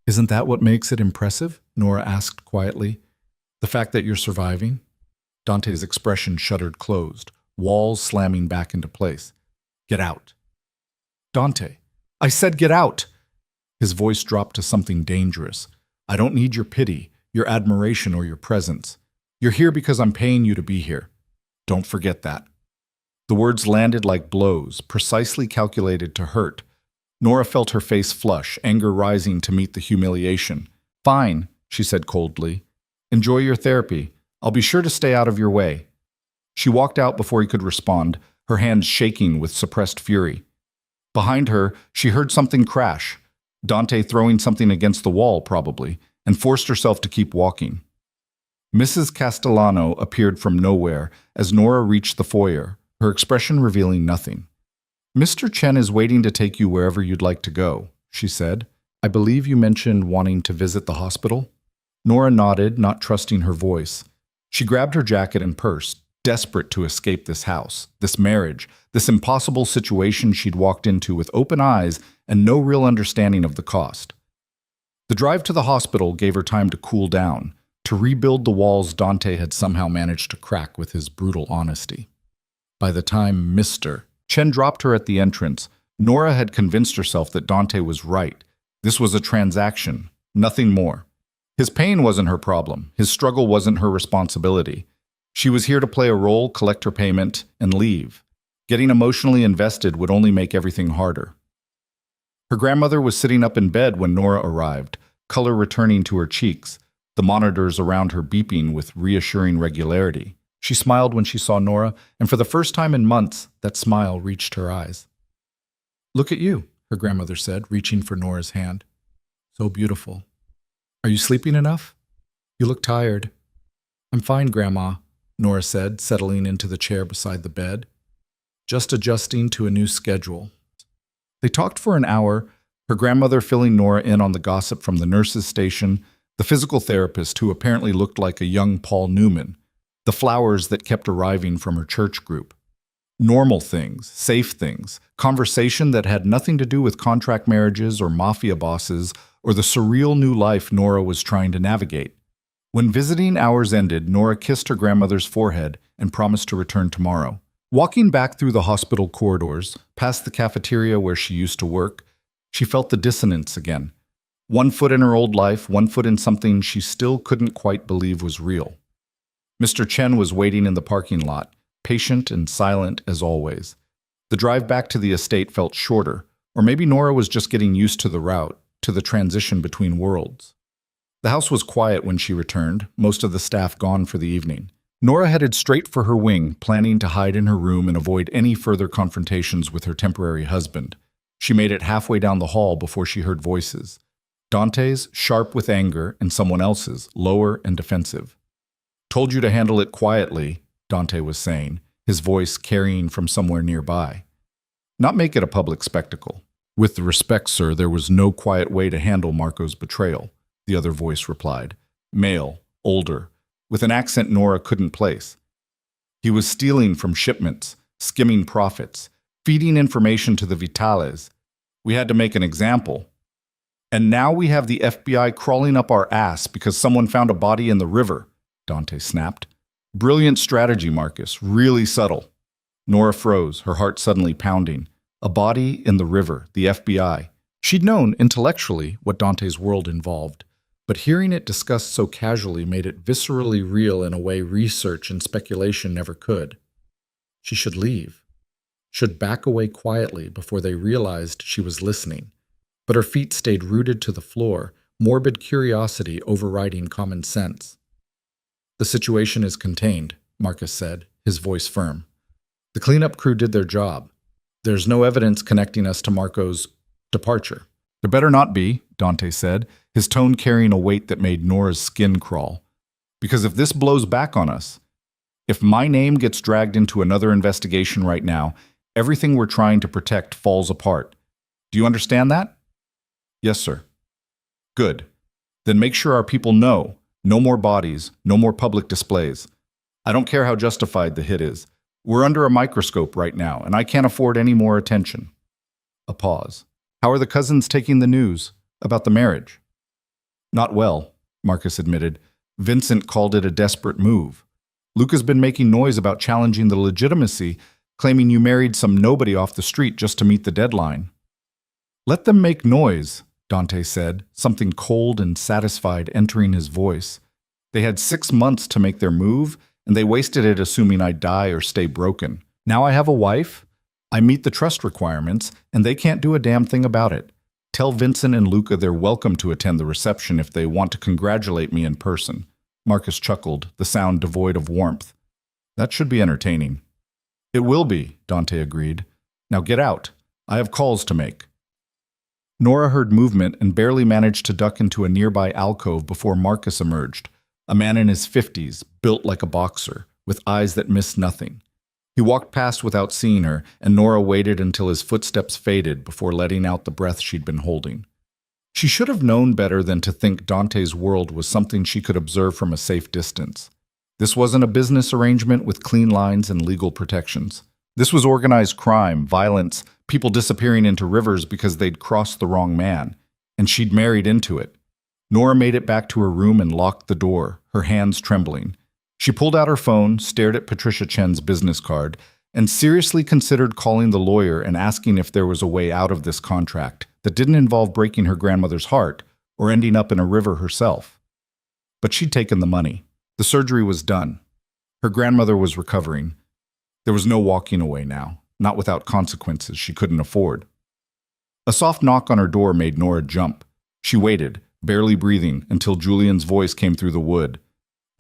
Isn't that what makes it impressive? Nora asked quietly. The fact that you're surviving? Dante's expression shuttered closed, walls slamming back into place. Get out. Dante, I said get out. His voice dropped to something dangerous. I don't need your pity, your admiration, or your presence. You're here because I'm paying you to be here. Don't forget that. The words landed like blows, precisely calculated to hurt. Nora felt her face flush, anger rising to meet the humiliation. Fine, she said coldly. Enjoy your therapy. I'll be sure to stay out of your way. She walked out before he could respond, her hands shaking with suppressed fury. Behind her, she heard something crash. Dante throwing something against the wall, probably, and forced herself to keep walking. Mrs. Castellano appeared from nowhere as Nora reached the foyer, her expression revealing nothing. Mr. Chen is waiting to take you wherever you'd like to go, she said. I believe you mentioned wanting to visit the hospital? Nora nodded, not trusting her voice. She grabbed her jacket and purse, desperate to escape this house, this marriage, this impossible situation she'd walked into with open eyes and no real understanding of the cost. The drive to the hospital gave her time to cool down, to rebuild the walls Dante had somehow managed to crack with his brutal honesty. By the time Mr. Chen dropped her at the entrance, Nora had convinced herself that Dante was right. This was a transaction, nothing more. His pain wasn't her problem. His struggle wasn't her responsibility. She was here to play a role, collect her payment, and leave. Getting emotionally invested would only make everything harder. Her grandmother was sitting up in bed when Nora arrived, color returning to her cheeks, the monitors around her beeping with reassuring regularity. She smiled when she saw Nora, and for the first time in months, that smile reached her eyes. Look at you, her grandmother said, reaching for Nora's hand. So beautiful. Are you sleeping enough? You look tired. I'm fine, Grandma, Nora said, settling into the chair beside the bed. Just adjusting to a new schedule. They talked for an hour, her grandmother filling Nora in on the gossip from the nurse's station, the physical therapist who apparently looked like a young Paul Newman, the flowers that kept arriving from her church group. Normal things, safe things, conversation that had nothing to do with contract marriages or mafia bosses or the surreal new life Nora was trying to navigate. When visiting hours ended, Nora kissed her grandmother's forehead and promised to return tomorrow. Walking back through the hospital corridors, past the cafeteria where she used to work, she felt the dissonance again. One foot in her old life, one foot in something she still couldn't quite believe was real. Mr. Chen was waiting in the parking lot, patient and silent as always. The drive back to the estate felt shorter, or maybe Nora was just getting used to the route, to the transition between worlds. The house was quiet when she returned, most of the staff gone for the evening. Nora headed straight for her wing, planning to hide in her room and avoid any further confrontations with her temporary husband. She made it halfway down the hall before she heard voices. Dante's, sharp with anger, and someone else's, lower and defensive. Told you to handle it quietly, Dante was saying, his voice carrying from somewhere nearby. Not make it a public spectacle. With respect, sir, there was no quiet way to handle Marco's betrayal, the other voice replied. Male, older, with an accent Nora couldn't place. He was stealing from shipments, skimming profits, feeding information to the Vitales. We had to make an example. And now we have the FBI crawling up our ass because someone found a body in the river, Dante snapped. Brilliant strategy, Marcus, really subtle. Nora froze, her heart suddenly pounding. A body in the river, the FBI. She'd known intellectually what Dante's world involved, but hearing it discussed so casually made it viscerally real in a way research and speculation never could. She should leave. Should back away quietly before they realized she was listening. But her feet stayed rooted to the floor, morbid curiosity overriding common sense. The situation is contained, Marcus said, his voice firm. The cleanup crew did their job. There's no evidence connecting us to Marco's departure. There better not be, Dante said, his tone carrying a weight that made Nora's skin crawl. Because if this blows back on us, if my name gets dragged into another investigation right now, everything we're trying to protect falls apart. Do you understand that? Yes, sir. Good. Then make sure our people know. No more bodies, no more public displays. I don't care how justified the hit is. We're under a microscope right now, and I can't afford any more attention. A pause. How are the cousins taking the news about the marriage? Not well, Marcus admitted. Vincent called it a desperate move. Luca's been making noise about challenging the legitimacy, claiming you married some nobody off the street just to meet the deadline. Let them make noise, Dante said, something cold and satisfied entering his voice. They had 6 months to make their move, and they wasted it assuming I'd die or stay broken. Now I have a wife, I meet the trust requirements, and they can't do a damn thing about it. Tell Vincent and Luca they're welcome to attend the reception if they want to congratulate me in person. Marcus chuckled, the sound devoid of warmth. That should be entertaining. It will be, Dante agreed. Now get out. I have calls to make. Nora heard movement and barely managed to duck into a nearby alcove before Marcus emerged, a man in his 50s, built like a boxer, with eyes that missed nothing. He walked past without seeing her, and Nora waited until his footsteps faded before letting out the breath she'd been holding. She should have known better than to think Dante's world was something she could observe from a safe distance. This wasn't a business arrangement with clean lines and legal protections. This was organized crime, violence, people disappearing into rivers because they'd crossed the wrong man, and she'd married into it. Nora made it back to her room and locked the door, her hands trembling. She pulled out her phone, stared at Patricia Chen's business card, and seriously considered calling the lawyer and asking if there was a way out of this contract that didn't involve breaking her grandmother's heart or ending up in a river herself. But she'd taken the money. The surgery was done. Her grandmother was recovering. There was no walking away now, not without consequences she couldn't afford. A soft knock on her door made Nora jump. She waited, barely breathing, until Julian's voice came through the wood.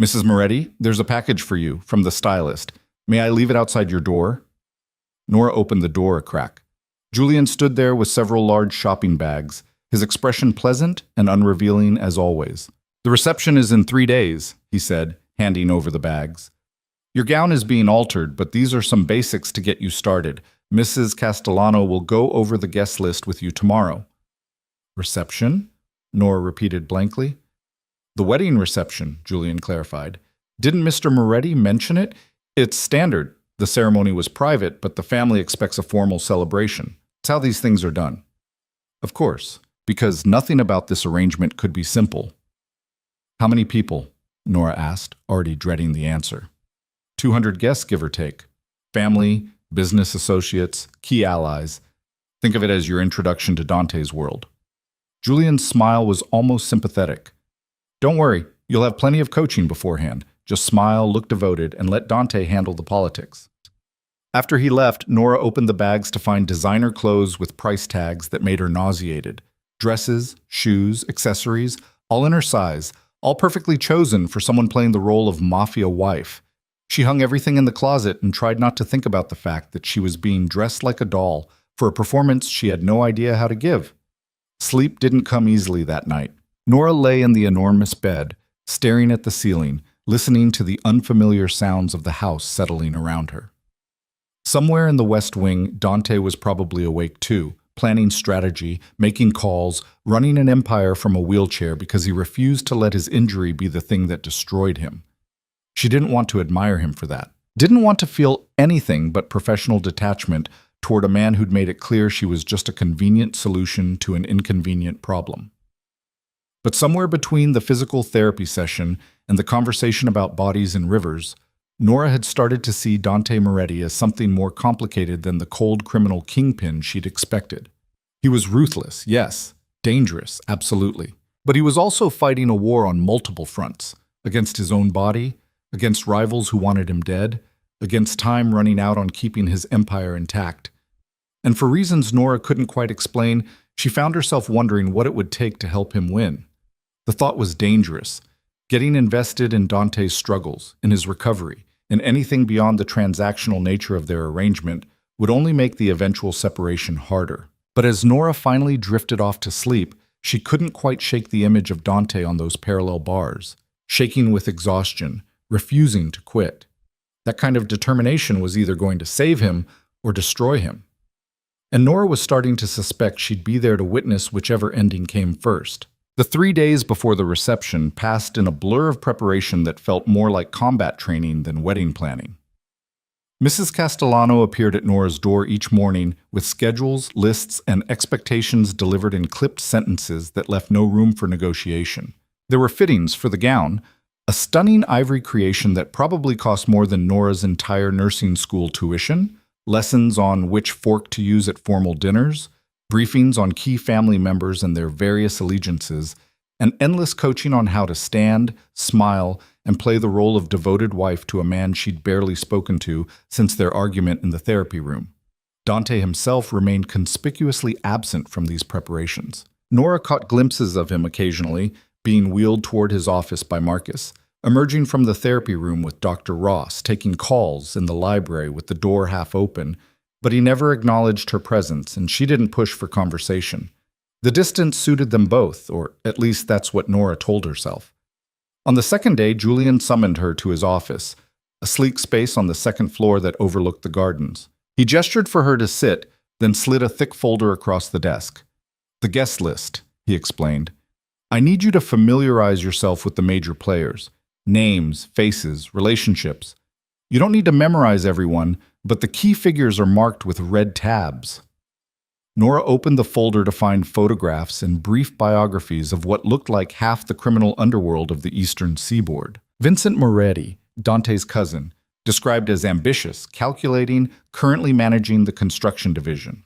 Mrs. Moretti, there's a package for you, from the stylist. May I leave it outside your door? Nora opened the door a crack. Julian stood there with several large shopping bags, his expression pleasant and unrevealing as always. The reception is in 3 days, he said, handing over the bags. Your gown is being altered, but these are some basics to get you started. Mrs. Castellano will go over the guest list with you tomorrow. Reception? Nora repeated blankly. The wedding reception, Julian clarified. Didn't Mr. Moretti mention it? It's standard. The ceremony was private, but the family expects a formal celebration. It's how these things are done. Of course, because nothing about this arrangement could be simple. How many people? Nora asked, already dreading the answer. 200 guests, give or take. Family, business associates, key allies. Think of it as your introduction to Dante's world. Julian's smile was almost sympathetic. Don't worry, you'll have plenty of coaching beforehand. Just smile, look devoted, and let Dante handle the politics. After he left, Nora opened the bags to find designer clothes with price tags that made her nauseated. Dresses, shoes, accessories, all in her size, all perfectly chosen for someone playing the role of mafia wife. She hung everything in the closet and tried not to think about the fact that she was being dressed like a doll for a performance she had no idea how to give. Sleep didn't come easily that night. Nora lay in the enormous bed, staring at the ceiling, listening to the unfamiliar sounds of the house settling around her. Somewhere in the West Wing, Dante was probably awake too, planning strategy, making calls, running an empire from a wheelchair because he refused to let his injury be the thing that destroyed him. She didn't want to admire him for that. Didn't want to feel anything but professional detachment toward a man who'd made it clear she was just a convenient solution to an inconvenient problem. But somewhere between the physical therapy session and the conversation about bodies and rivers, Nora had started to see Dante Moretti as something more complicated than the cold criminal kingpin she'd expected. He was ruthless, yes, dangerous, absolutely. But he was also fighting a war on multiple fronts, against his own body, against rivals who wanted him dead, against time running out on keeping his empire intact. And for reasons Nora couldn't quite explain, she found herself wondering what it would take to help him win. The thought was dangerous. Getting invested in Dante's struggles, in his recovery, in anything beyond the transactional nature of their arrangement would only make the eventual separation harder. But as Nora finally drifted off to sleep, she couldn't quite shake the image of Dante on those parallel bars, shaking with exhaustion, refusing to quit. That kind of determination was either going to save him or destroy him. And Nora was starting to suspect she'd be there to witness whichever ending came first. The 3 days before the reception passed in a blur of preparation that felt more like combat training than wedding planning. Mrs. Castellano appeared at Nora's door each morning with schedules, lists, and expectations delivered in clipped sentences that left no room for negotiation. There were fittings for the gown, a stunning ivory creation that probably cost more than Nora's entire nursing school tuition, lessons on which fork to use at formal dinners, briefings on key family members and their various allegiances, and endless coaching on how to stand, smile, and play the role of devoted wife to a man she'd barely spoken to since their argument in the therapy room. Dante himself remained conspicuously absent from these preparations. Nora caught glimpses of him occasionally, being wheeled toward his office by Marcus, emerging from the therapy room with Dr. Ross, taking calls in the library with the door half open, but he never acknowledged her presence, and she didn't push for conversation. The distance suited them both, or at least that's what Nora told herself. On the second day, Julian summoned her to his office, a sleek space on the second floor that overlooked the gardens. He gestured for her to sit, then slid a thick folder across the desk. "The guest list," he explained. "I need you to familiarize yourself with the major players. Names, faces, relationships. You don't need to memorize everyone, but the key figures are marked with red tabs." Nora opened the folder to find photographs and brief biographies of what looked like half the criminal underworld of the Eastern Seaboard. Vincent Moretti, Dante's cousin, described as ambitious, calculating, currently managing the construction division.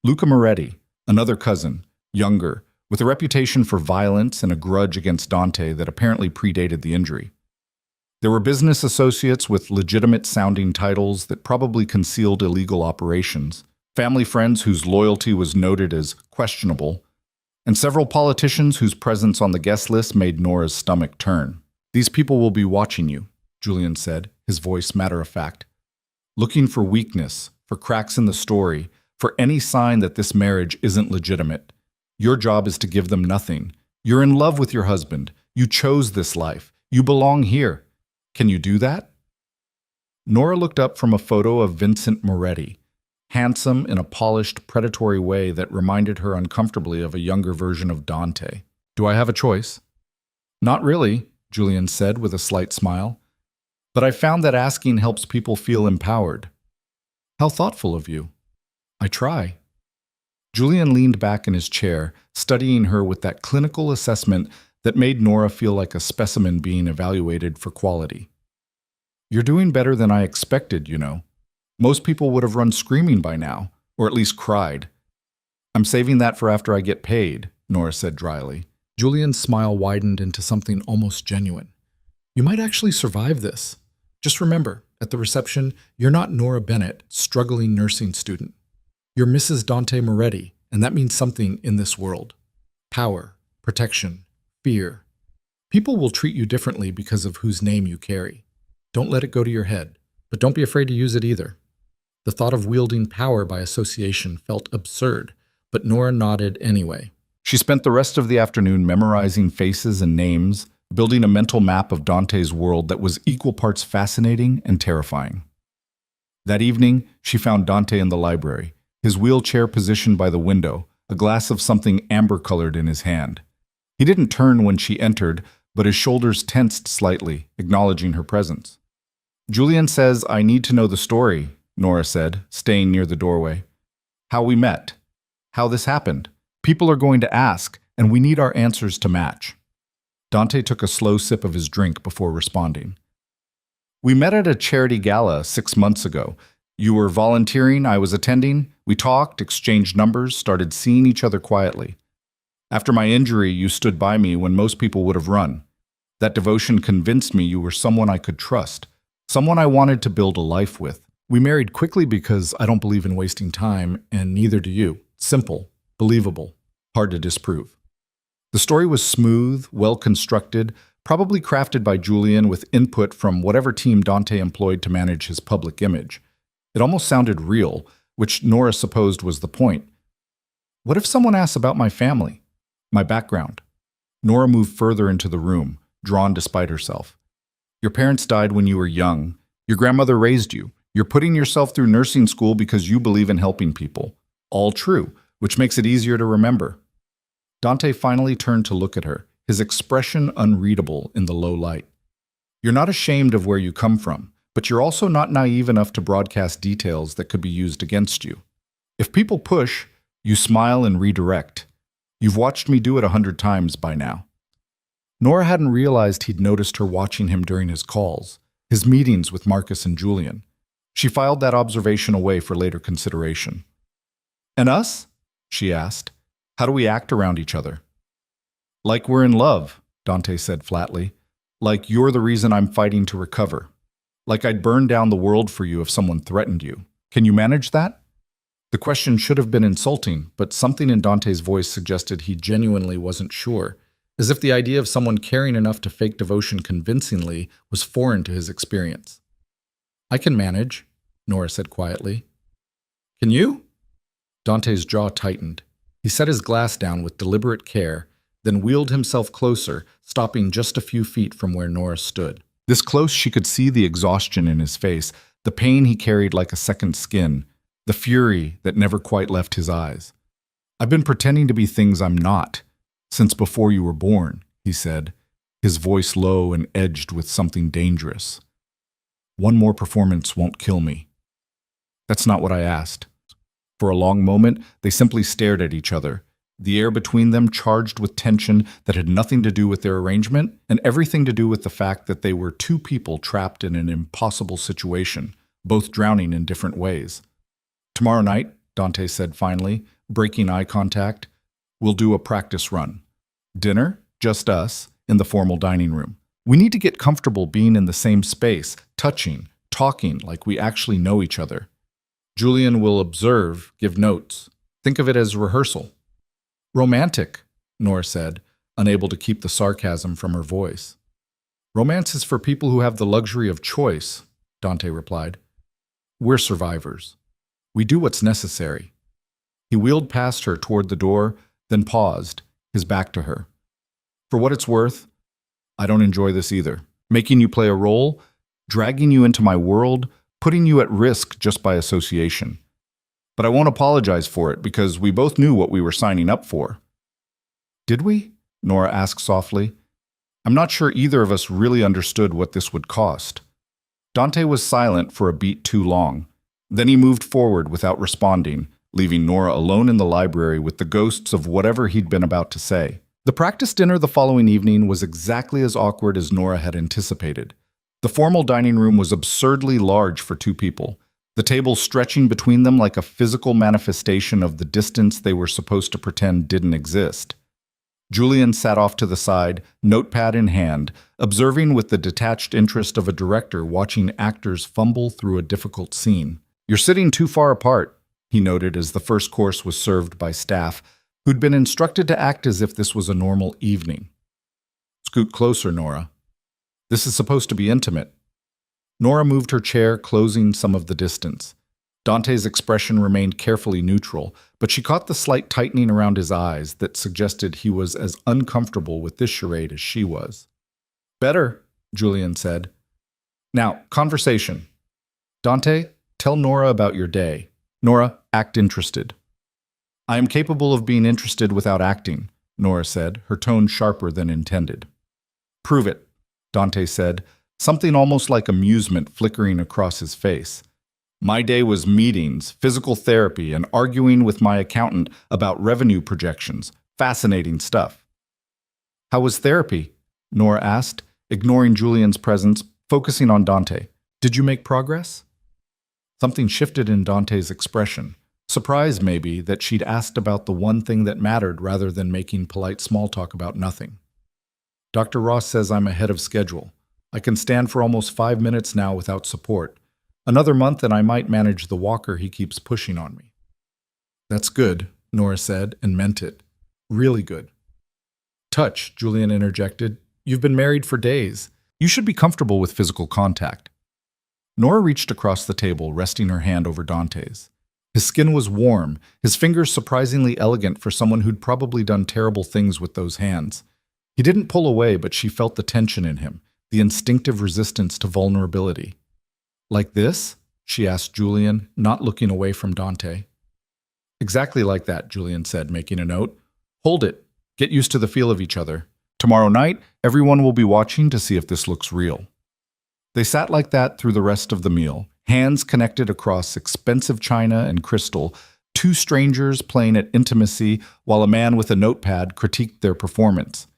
Luca Moretti, another cousin, younger, with a reputation for violence and a grudge against Dante that apparently predated the injury. There were business associates with legitimate-sounding titles that probably concealed illegal operations, family friends whose loyalty was noted as questionable, and several politicians whose presence on the guest list made Nora's stomach turn. "These people will be watching you," Julian said, his voice matter-of-fact. "Looking for weakness, for cracks in the story, for any sign that this marriage isn't legitimate. Your job is to give them nothing. You're in love with your husband. You chose this life. You belong here. Can you do that?" Nora looked up from a photo of Vincent Moretti, handsome in a polished, predatory way that reminded her uncomfortably of a younger version of Dante. "Do I have a choice?" "Not really," Julian said with a slight smile. "But I found that asking helps people feel empowered." "How thoughtful of you." "I try." Julian leaned back in his chair, studying her with that clinical assessment that made Nora feel like a specimen being evaluated for quality. "You're doing better than I expected, you know. Most people would have run screaming by now, or at least cried." "I'm saving that for after I get paid," Nora said dryly. Julian's smile widened into something almost genuine. "You might actually survive this. Just remember, at the reception, you're not Nora Bennett, struggling nursing student. You're Mrs. Dante Moretti, and that means something in this world. Power, protection, fear. People will treat you differently because of whose name you carry. Don't let it go to your head, but don't be afraid to use it either." The thought of wielding power by association felt absurd, but Nora nodded anyway. She spent the rest of the afternoon memorizing faces and names, building a mental map of Dante's world that was equal parts fascinating and terrifying. That evening, she found Dante in the library, his wheelchair positioned by the window, a glass of something amber-colored in his hand. He didn't turn when she entered, but his shoulders tensed slightly, acknowledging her presence. "Julian says I need to know the story," Nora said, staying near the doorway. "How we met. How this happened. People are going to ask, and we need our answers to match." Dante took a slow sip of his drink before responding. "We met at a charity gala 6 months ago. You were volunteering, I was attending. We talked, exchanged numbers, started seeing each other quietly. After my injury, you stood by me when most people would have run. That devotion convinced me you were someone I could trust, someone I wanted to build a life with. We married quickly because I don't believe in wasting time, and neither do you. Simple, believable, hard to disprove." The story was smooth, well-constructed, probably crafted by Julian with input from whatever team Dante employed to manage his public image. It almost sounded real, which Nora supposed was the point. "What if someone asks about my family? My background?" Nora moved further into the room, drawn despite herself. "Your parents died when you were young. Your grandmother raised you. You're putting yourself through nursing school because you believe in helping people. All true, which makes it easier to remember." Dante finally turned to look at her, his expression unreadable in the low light. You're not ashamed of where you come from, but you're also not naive enough to broadcast details that could be used against you. If people push, you smile and redirect. You've watched me do it 100 times by now. Nora hadn't realized he'd noticed her watching him during his calls, his meetings with Marcus and Julian. She filed that observation away for later consideration. And us? She asked. How do we act around each other? Like we're in love, Dante said flatly. Like you're the reason I'm fighting to recover. Like I'd burn down the world for you if someone threatened you. Can you manage that? The question should have been insulting, but something in Dante's voice suggested he genuinely wasn't sure, as if the idea of someone caring enough to fake devotion convincingly was foreign to his experience. I can manage, Nora said quietly. Can you? Dante's jaw tightened. He set his glass down with deliberate care, then wheeled himself closer, stopping just a few feet from where Nora stood. This close, she could see the exhaustion in his face, the pain he carried like a second skin, the fury that never quite left his eyes. I've been pretending to be things I'm not, since before you were born, he said, his voice low and edged with something dangerous. One more performance won't kill me. That's not what I asked. For a long moment, they simply stared at each other, the air between them charged with tension that had nothing to do with their arrangement and everything to do with the fact that they were two people trapped in an impossible situation, both drowning in different ways. Tomorrow night, Dante said finally, breaking eye contact, we'll do a practice run. Dinner, just us, in the formal dining room. We need to get comfortable being in the same space, touching, talking like we actually know each other. Julian will observe, give notes. Think of it as rehearsal. Romantic, Nora said, unable to keep the sarcasm from her voice. Romance is for people who have the luxury of choice, Dante replied. We're survivors. We do what's necessary. He wheeled past her toward the door, then paused, his back to her. For what it's worth, I don't enjoy this either. Making you play a role, dragging you into my world, putting you at risk just by association. But I won't apologize for it because we both knew what we were signing up for. Did we? Nora asked softly. I'm not sure either of us really understood what this would cost. Dante was silent for a beat too long. Then he moved forward without responding, leaving Nora alone in the library with the ghosts of whatever he'd been about to say. The practice dinner the following evening was exactly as awkward as Nora had anticipated. The formal dining room was absurdly large for two people, the table stretching between them like a physical manifestation of the distance they were supposed to pretend didn't exist. Julian sat off to the side, notepad in hand, observing with the detached interest of a director watching actors fumble through a difficult scene. You're sitting too far apart, he noted as the first course was served by staff, who'd been instructed to act as if this was a normal evening. Scoot closer, Nora. This is supposed to be intimate. Nora moved her chair, closing some of the distance. Dante's expression remained carefully neutral, but she caught the slight tightening around his eyes that suggested he was as uncomfortable with this charade as she was. Better, Julian said. Now, conversation. Dante, tell Nora about your day. Nora, act interested. I am capable of being interested without acting, Nora said, her tone sharper than intended. Prove it, Dante said, something almost like amusement flickering across his face. My day was meetings, physical therapy, and arguing with my accountant about revenue projections. Fascinating stuff. How was therapy? Nora asked, ignoring Julian's presence, focusing on Dante. Did you make progress? Something shifted in Dante's expression. Surprised, maybe, that she'd asked about the one thing that mattered rather than making polite small talk about nothing. Dr. Ross says I'm ahead of schedule. I can stand for almost 5 minutes now without support. Another month and I might manage the walker he keeps pushing on me. That's good, Nora said, and meant it. Really good. Touch, Julian interjected. You've been married for days. You should be comfortable with physical contact. Nora reached across the table, resting her hand over Dante's. His skin was warm, his fingers surprisingly elegant for someone who'd probably done terrible things with those hands. He didn't pull away, but she felt the tension in him, the instinctive resistance to vulnerability. Like this? She asked Julian, not looking away from Dante. Exactly like that, Julian said, making a note. Hold it, Get used to the feel of each other. Tomorrow night, everyone will be watching to see if this looks real." They sat like that through the rest of the meal, hands connected across expensive china and crystal, two strangers playing at intimacy while a man with a notepad critiqued their performance.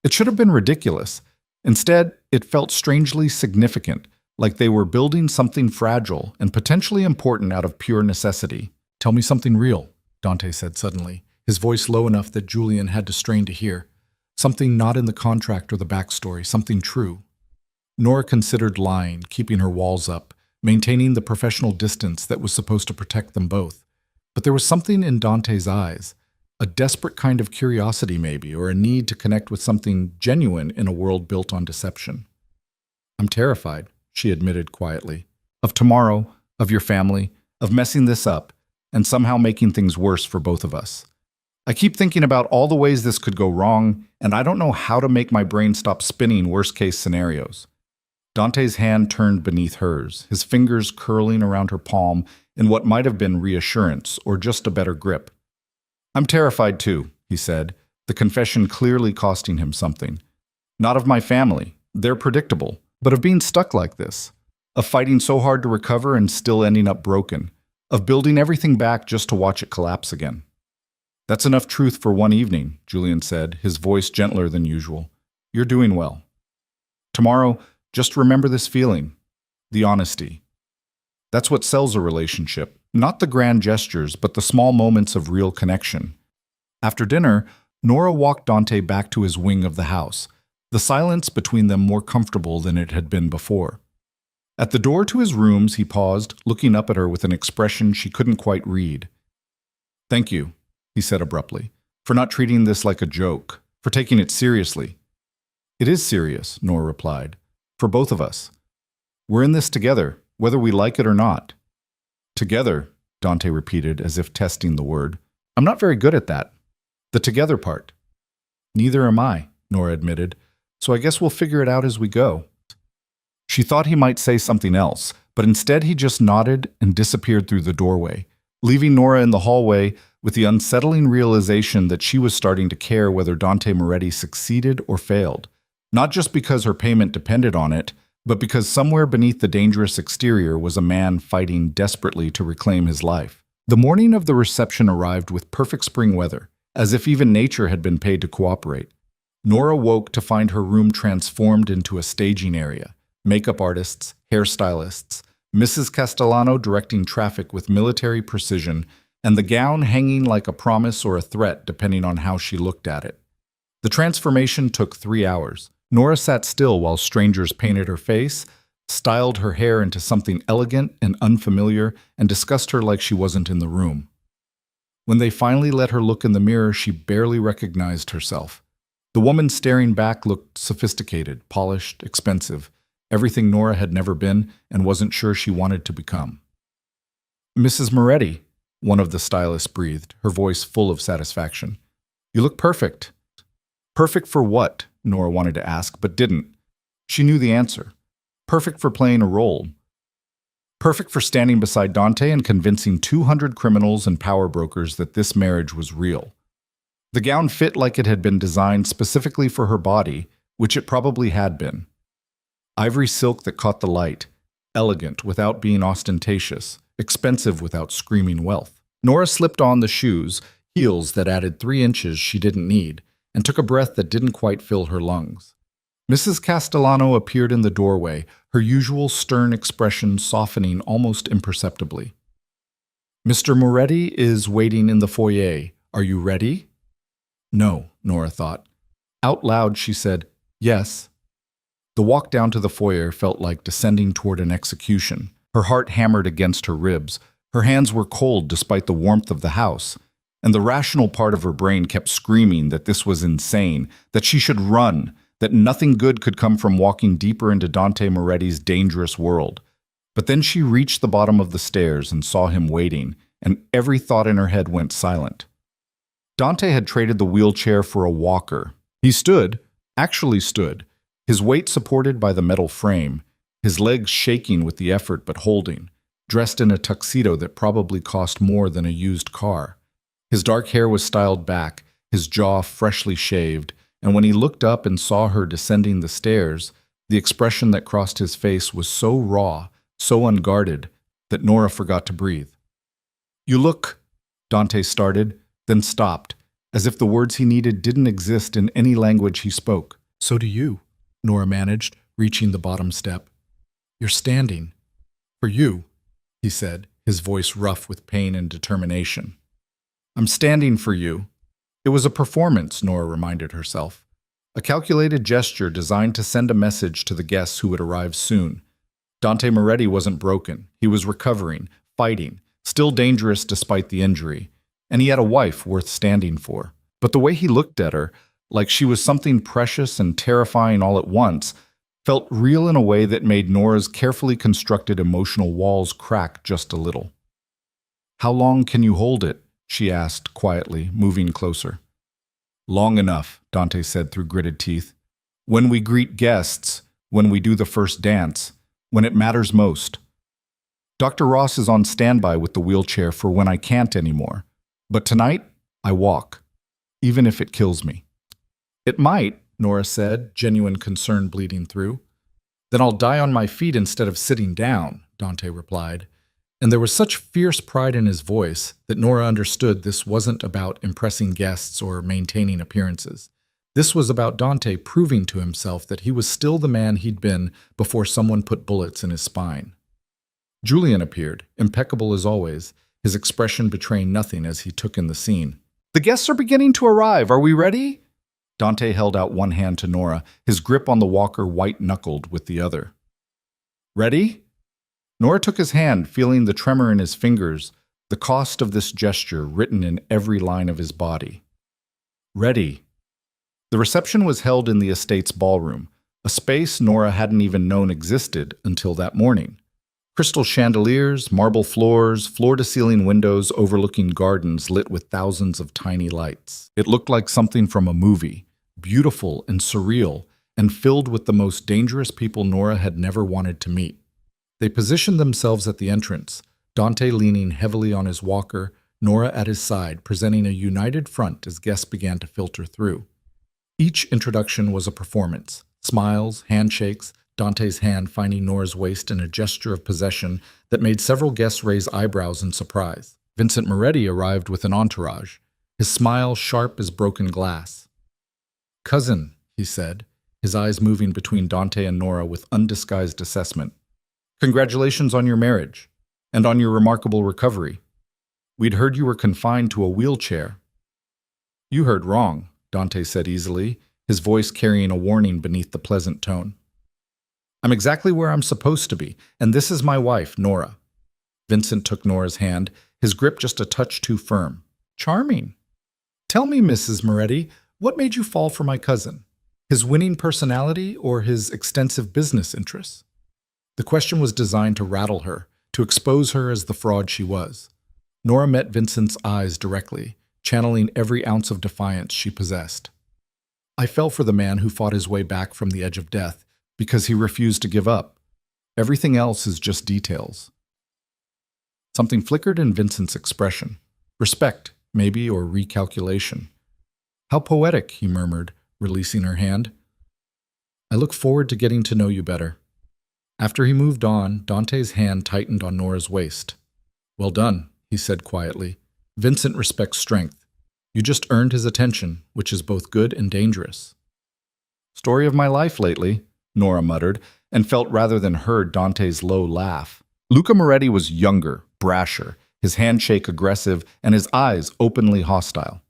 It should have been ridiculous. Instead, it felt strangely significant, like they were building something fragile and potentially important out of pure necessity. "Tell me something real," Dante said suddenly, his voice low enough that Julian had to strain to hear. Something not in the contract or the backstory, something true. Nora considered lying, keeping her walls up, maintaining the professional distance that was supposed to protect them both. But there was something in Dante's eyes, a desperate kind of curiosity maybe, or a need to connect with something genuine in a world built on deception. "I'm terrified," she admitted quietly. "Of tomorrow, of your family, of messing this up, and somehow making things worse for both of us. I keep thinking about all the ways this could go wrong, and I don't know how to make my brain stop spinning worst-case scenarios." Dante's hand turned beneath hers, his fingers curling around her palm in what might have been reassurance or just a better grip. "I'm terrified too," he said, the confession clearly costing him something. "Not of my family, they're predictable, but of being stuck like this, of fighting so hard to recover and still ending up broken, of building everything back just to watch it collapse again." "That's enough truth for one evening," Julian said, his voice gentler than usual. "You're doing well. Tomorrow, just remember this feeling, the honesty. That's what sells a relationship, not the grand gestures, but the small moments of real connection." After dinner, Nora walked Dante back to his wing of the house, the silence between them more comfortable than it had been before. At the door to his rooms, he paused, looking up at her with an expression she couldn't quite read. "Thank you," he said abruptly, "for not treating this like a joke, for taking it seriously." "It is serious," Nora replied. "For both of us. We're in this together, whether we like it or not." "Together," Dante repeated, as if testing the word. "I'm not very good at that. The together part." "Neither am I," Nora admitted, "so I guess we'll figure it out as we go." She thought he might say something else, but instead he just nodded and disappeared through the doorway, leaving Nora in the hallway with the unsettling realization that she was starting to care whether Dante Moretti succeeded or failed. Not just because her payment depended on it, but because somewhere beneath the dangerous exterior was a man fighting desperately to reclaim his life. The morning of the reception arrived with perfect spring weather, as if even nature had been paid to cooperate. Nora woke to find her room transformed into a staging area. Makeup artists, hairstylists, Mrs. Castellano directing traffic with military precision, and the gown hanging like a promise or a threat depending on how she looked at it. The transformation took 3 hours. Nora sat still while strangers painted her face, styled her hair into something elegant and unfamiliar, and discussed her like she wasn't in the room. When they finally let her look in the mirror, she barely recognized herself. The woman staring back looked sophisticated, polished, expensive, everything Nora had never been and wasn't sure she wanted to become. "Mrs. Moretti," one of the stylists breathed, her voice full of satisfaction. "You look perfect." "Perfect for what?" Nora wanted to ask, but didn't. She knew the answer. Perfect for playing a role. Perfect for standing beside Dante and convincing 200 criminals and power brokers that this marriage was real. The gown fit like it had been designed specifically for her body, which it probably had been. Ivory silk that caught the light, elegant without being ostentatious, expensive without screaming wealth. Nora slipped on the shoes, heels that added 3 inches she didn't need, and took a breath that didn't quite fill her lungs. Mrs. Castellano appeared in the doorway, her usual stern expression softening almost imperceptibly. "Mr. Moretti is waiting in the foyer. Are you ready?" "No," Nora thought. Out loud she said, "Yes." The walk down to the foyer felt like descending toward an execution. Her heart hammered against her ribs. Her hands were cold despite the warmth of the house. And the rational part of her brain kept screaming that this was insane, that she should run, that nothing good could come from walking deeper into Dante Moretti's dangerous world. But then she reached the bottom of the stairs and saw him waiting, and every thought in her head went silent. Dante had traded the wheelchair for a walker. He actually stood, his weight supported by the metal frame, his legs shaking with the effort but holding, dressed in a tuxedo that probably cost more than a used car. His dark hair was styled back, his jaw freshly shaved, and when he looked up and saw her descending the stairs, the expression that crossed his face was so raw, so unguarded, that Nora forgot to breathe. "You look," Dante started, then stopped, as if the words he needed didn't exist in any language he spoke. "So do you," Nora managed, reaching the bottom step. "You're standing. For you," he said, his voice rough with pain and determination. "I'm standing for you." It was a performance, Nora reminded herself. A calculated gesture designed to send a message to the guests who would arrive soon. Dante Moretti wasn't broken. He was recovering, fighting, still dangerous despite the injury. And he had a wife worth standing for. But the way he looked at her, like she was something precious and terrifying all at once, felt real in a way that made Nora's carefully constructed emotional walls crack just a little. "How long can you hold it?" she asked quietly, moving closer. "Long enough," Dante said through gritted teeth. "When we greet guests, when we do the first dance, when it matters most. Dr. Ross is on standby with the wheelchair for when I can't anymore. But tonight, I walk, even if it kills me." "It might," Nora said, genuine concern bleeding through. "Then I'll die on my feet instead of sitting down," Dante replied. And there was such fierce pride in his voice that Nora understood this wasn't about impressing guests or maintaining appearances. This was about Dante proving to himself that he was still the man he'd been before someone put bullets in his spine. Julian appeared, impeccable as always, his expression betraying nothing as he took in the scene. "The guests are beginning to arrive. Are we ready?" Dante held out one hand to Nora, his grip on the walker white-knuckled with the other. "Ready?" Nora took his hand, feeling the tremor in his fingers, the cost of this gesture written in every line of his body. "Ready." The reception was held in the estate's ballroom, a space Nora hadn't even known existed until that morning. Crystal chandeliers, marble floors, floor-to-ceiling windows overlooking gardens lit with thousands of tiny lights. It looked like something from a movie, beautiful and surreal, and filled with the most dangerous people Nora had never wanted to meet. They positioned themselves at the entrance, Dante leaning heavily on his walker, Nora at his side, presenting a united front as guests began to filter through. Each introduction was a performance. Smiles, handshakes, Dante's hand finding Nora's waist in a gesture of possession that made several guests raise eyebrows in surprise. Vincent Moretti arrived with an entourage, his smile sharp as broken glass. "Cousin," he said, his eyes moving between Dante and Nora with undisguised assessment. "Congratulations on your marriage, and on your remarkable recovery. We'd heard you were confined to a wheelchair." "You heard wrong," Dante said easily, his voice carrying a warning beneath the pleasant tone. "I'm exactly where I'm supposed to be, and this is my wife, Nora." Vincent took Nora's hand, his grip just a touch too firm. "Charming. Tell me, Mrs. Moretti, what made you fall for my cousin? His winning personality or his extensive business interests?" The question was designed to rattle her, to expose her as the fraud she was. Nora met Vincent's eyes directly, channeling every ounce of defiance she possessed. "I fell for the man who fought his way back from the edge of death because he refused to give up. Everything else is just details." Something flickered in Vincent's expression. Respect, maybe, or recalculation. "How poetic," he murmured, releasing her hand. "I look forward to getting to know you better." After he moved on, Dante's hand tightened on Nora's waist. "Well done," he said quietly. "Vincent respects strength. You just earned his attention, which is both good and dangerous." "Story of my life lately," Nora muttered, and felt rather than heard Dante's low laugh. Luca Moretti was younger, brasher, his handshake aggressive, and his eyes openly hostile.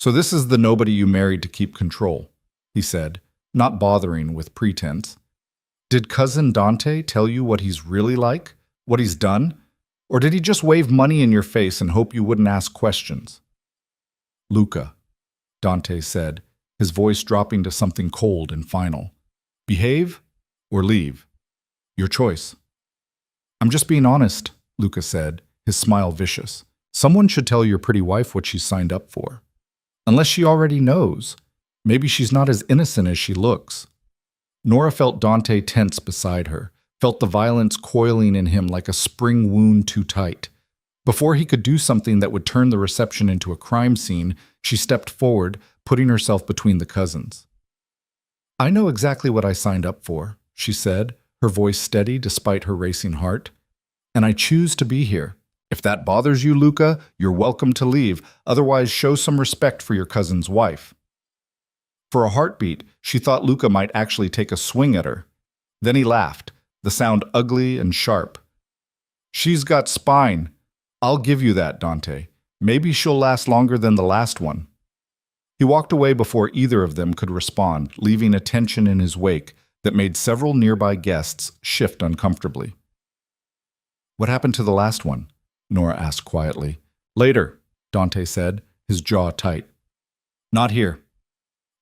"So this is the nobody you married to keep control," he said, not bothering with pretense. "Did cousin Dante tell you what he's really like? What he's done? Or did he just wave money in your face and hope you wouldn't ask questions?" "Luca," Dante said, his voice dropping to something cold and final. "Behave or leave. Your choice." "I'm just being honest," Luca said, his smile vicious. "Someone should tell your pretty wife what she's signed up for. Unless she already knows. Maybe she's not as innocent as she looks." Nora felt Dante tense beside her, felt the violence coiling in him like a spring wound too tight. Before he could do something that would turn the reception into a crime scene, she stepped forward, putting herself between the cousins. "I know exactly what I signed up for," she said, her voice steady despite her racing heart. "And I choose to be here. If that bothers you, Luca, you're welcome to leave. Otherwise, show some respect for your cousin's wife." For a heartbeat, she thought Luca might actually take a swing at her. Then he laughed, the sound ugly and sharp. "She's got spine. I'll give you that, Dante. Maybe she'll last longer than the last one." He walked away before either of them could respond, leaving a tension in his wake that made several nearby guests shift uncomfortably. "What happened to the last one?" Nora asked quietly. "Later," Dante said, his jaw tight. "Not here."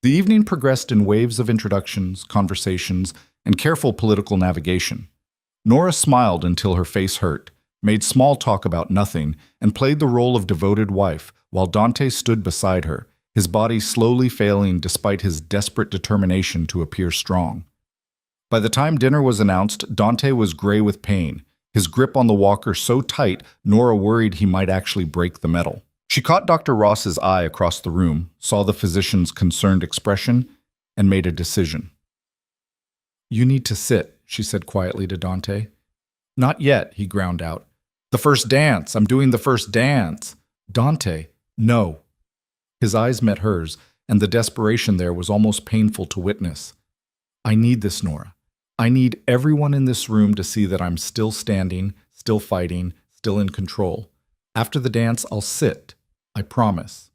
The evening progressed in waves of introductions, conversations, and careful political navigation. Nora smiled until her face hurt, made small talk about nothing, and played the role of devoted wife while Dante stood beside her, his body slowly failing despite his desperate determination to appear strong. By the time dinner was announced, Dante was gray with pain, his grip on the walker so tight Nora worried he might actually break the metal. She caught Dr. Ross's eye across the room, saw the physician's concerned expression, and made a decision. "You need to sit," she said quietly to Dante. "Not yet," he ground out. "The first dance! I'm doing the first dance!" "Dante, no." His eyes met hers, and the desperation there was almost painful to witness. "I need this, Nora. I need everyone in this room to see that I'm still standing, still fighting, still in control. After the dance, I'll sit. I promise."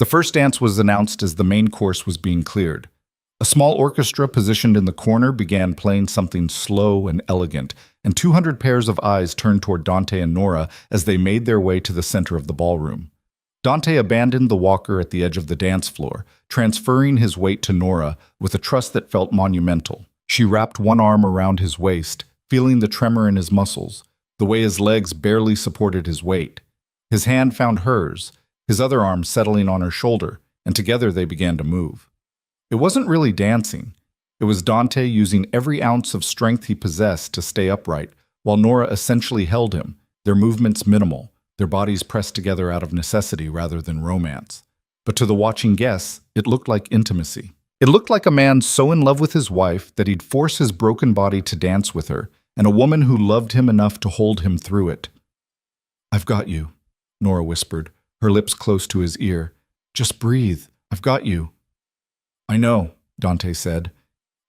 The first dance was announced as the main course was being cleared. A small orchestra positioned in the corner began playing something slow and elegant, and 200 pairs of eyes turned toward Dante and Nora as they made their way to the center of the ballroom. Dante abandoned the walker at the edge of the dance floor, transferring his weight to Nora with a trust that felt monumental. She wrapped one arm around his waist, feeling the tremor in his muscles, the way his legs barely supported his weight. His hand found hers, his other arm settling on her shoulder, and together they began to move. It wasn't really dancing. It was Dante using every ounce of strength he possessed to stay upright, while Nora essentially held him, their movements minimal, their bodies pressed together out of necessity rather than romance. But to the watching guests, it looked like intimacy. It looked like a man so in love with his wife that he'd force his broken body to dance with her, and a woman who loved him enough to hold him through it. "I've got you," Nora whispered, her lips close to his ear. "Just breathe. I've got you." "I know," Dante said,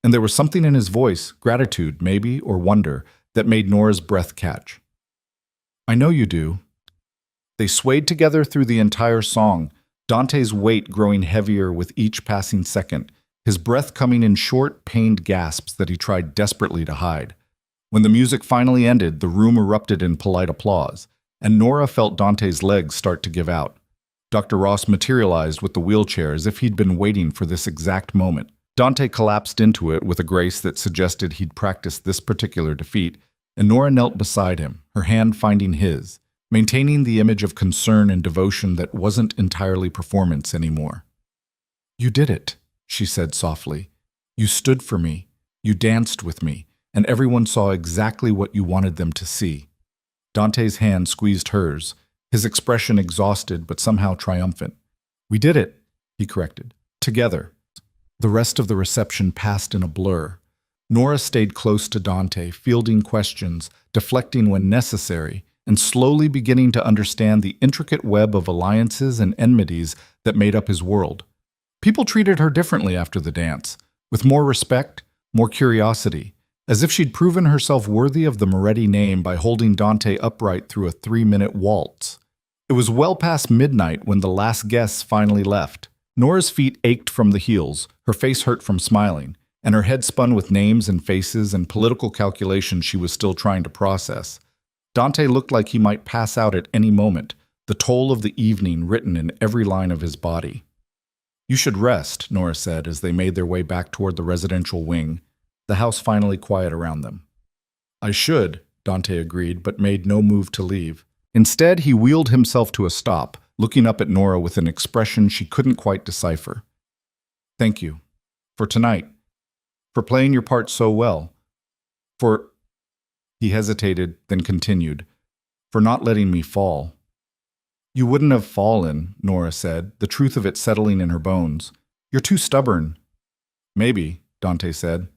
and there was something in his voice, gratitude maybe, or wonder, that made Nora's breath catch. "I know you do." They swayed together through the entire song, Dante's weight growing heavier with each passing second, his breath coming in short, pained gasps that he tried desperately to hide. When the music finally ended, the room erupted in polite applause, and Nora felt Dante's legs start to give out. Dr. Ross materialized with the wheelchair as if he'd been waiting for this exact moment. Dante collapsed into it with a grace that suggested he'd practiced this particular defeat, and Nora knelt beside him, her hand finding his, maintaining the image of concern and devotion that wasn't entirely performance anymore. "You did it," she said softly. "You stood for me, you danced with me, and everyone saw exactly what you wanted them to see." Dante's hand squeezed hers, his expression exhausted but somehow triumphant. "We did it," he corrected. "Together." The rest of the reception passed in a blur. Nora stayed close to Dante, fielding questions, deflecting when necessary, and slowly beginning to understand the intricate web of alliances and enmities that made up his world. People treated her differently after the dance, with more respect, more curiosity, as if she'd proven herself worthy of the Moretti name by holding Dante upright through a 3-minute waltz. It was well past midnight when the last guests finally left. Nora's feet ached from the heels, her face hurt from smiling, and her head spun with names and faces and political calculations she was still trying to process. Dante looked like he might pass out at any moment, the toll of the evening written in every line of his body. "You should rest," Nora said as they made their way back toward the residential wing, the house finally quiet around them. "I should," Dante agreed, but made no move to leave. Instead, he wheeled himself to a stop, looking up at Nora with an expression she couldn't quite decipher. "Thank you. For tonight. For playing your part so well. For—" He hesitated, then continued. For not letting me fall. You wouldn't have fallen, Nora said, the truth of it settling in her bones. You're too stubborn. Maybe, Dante said.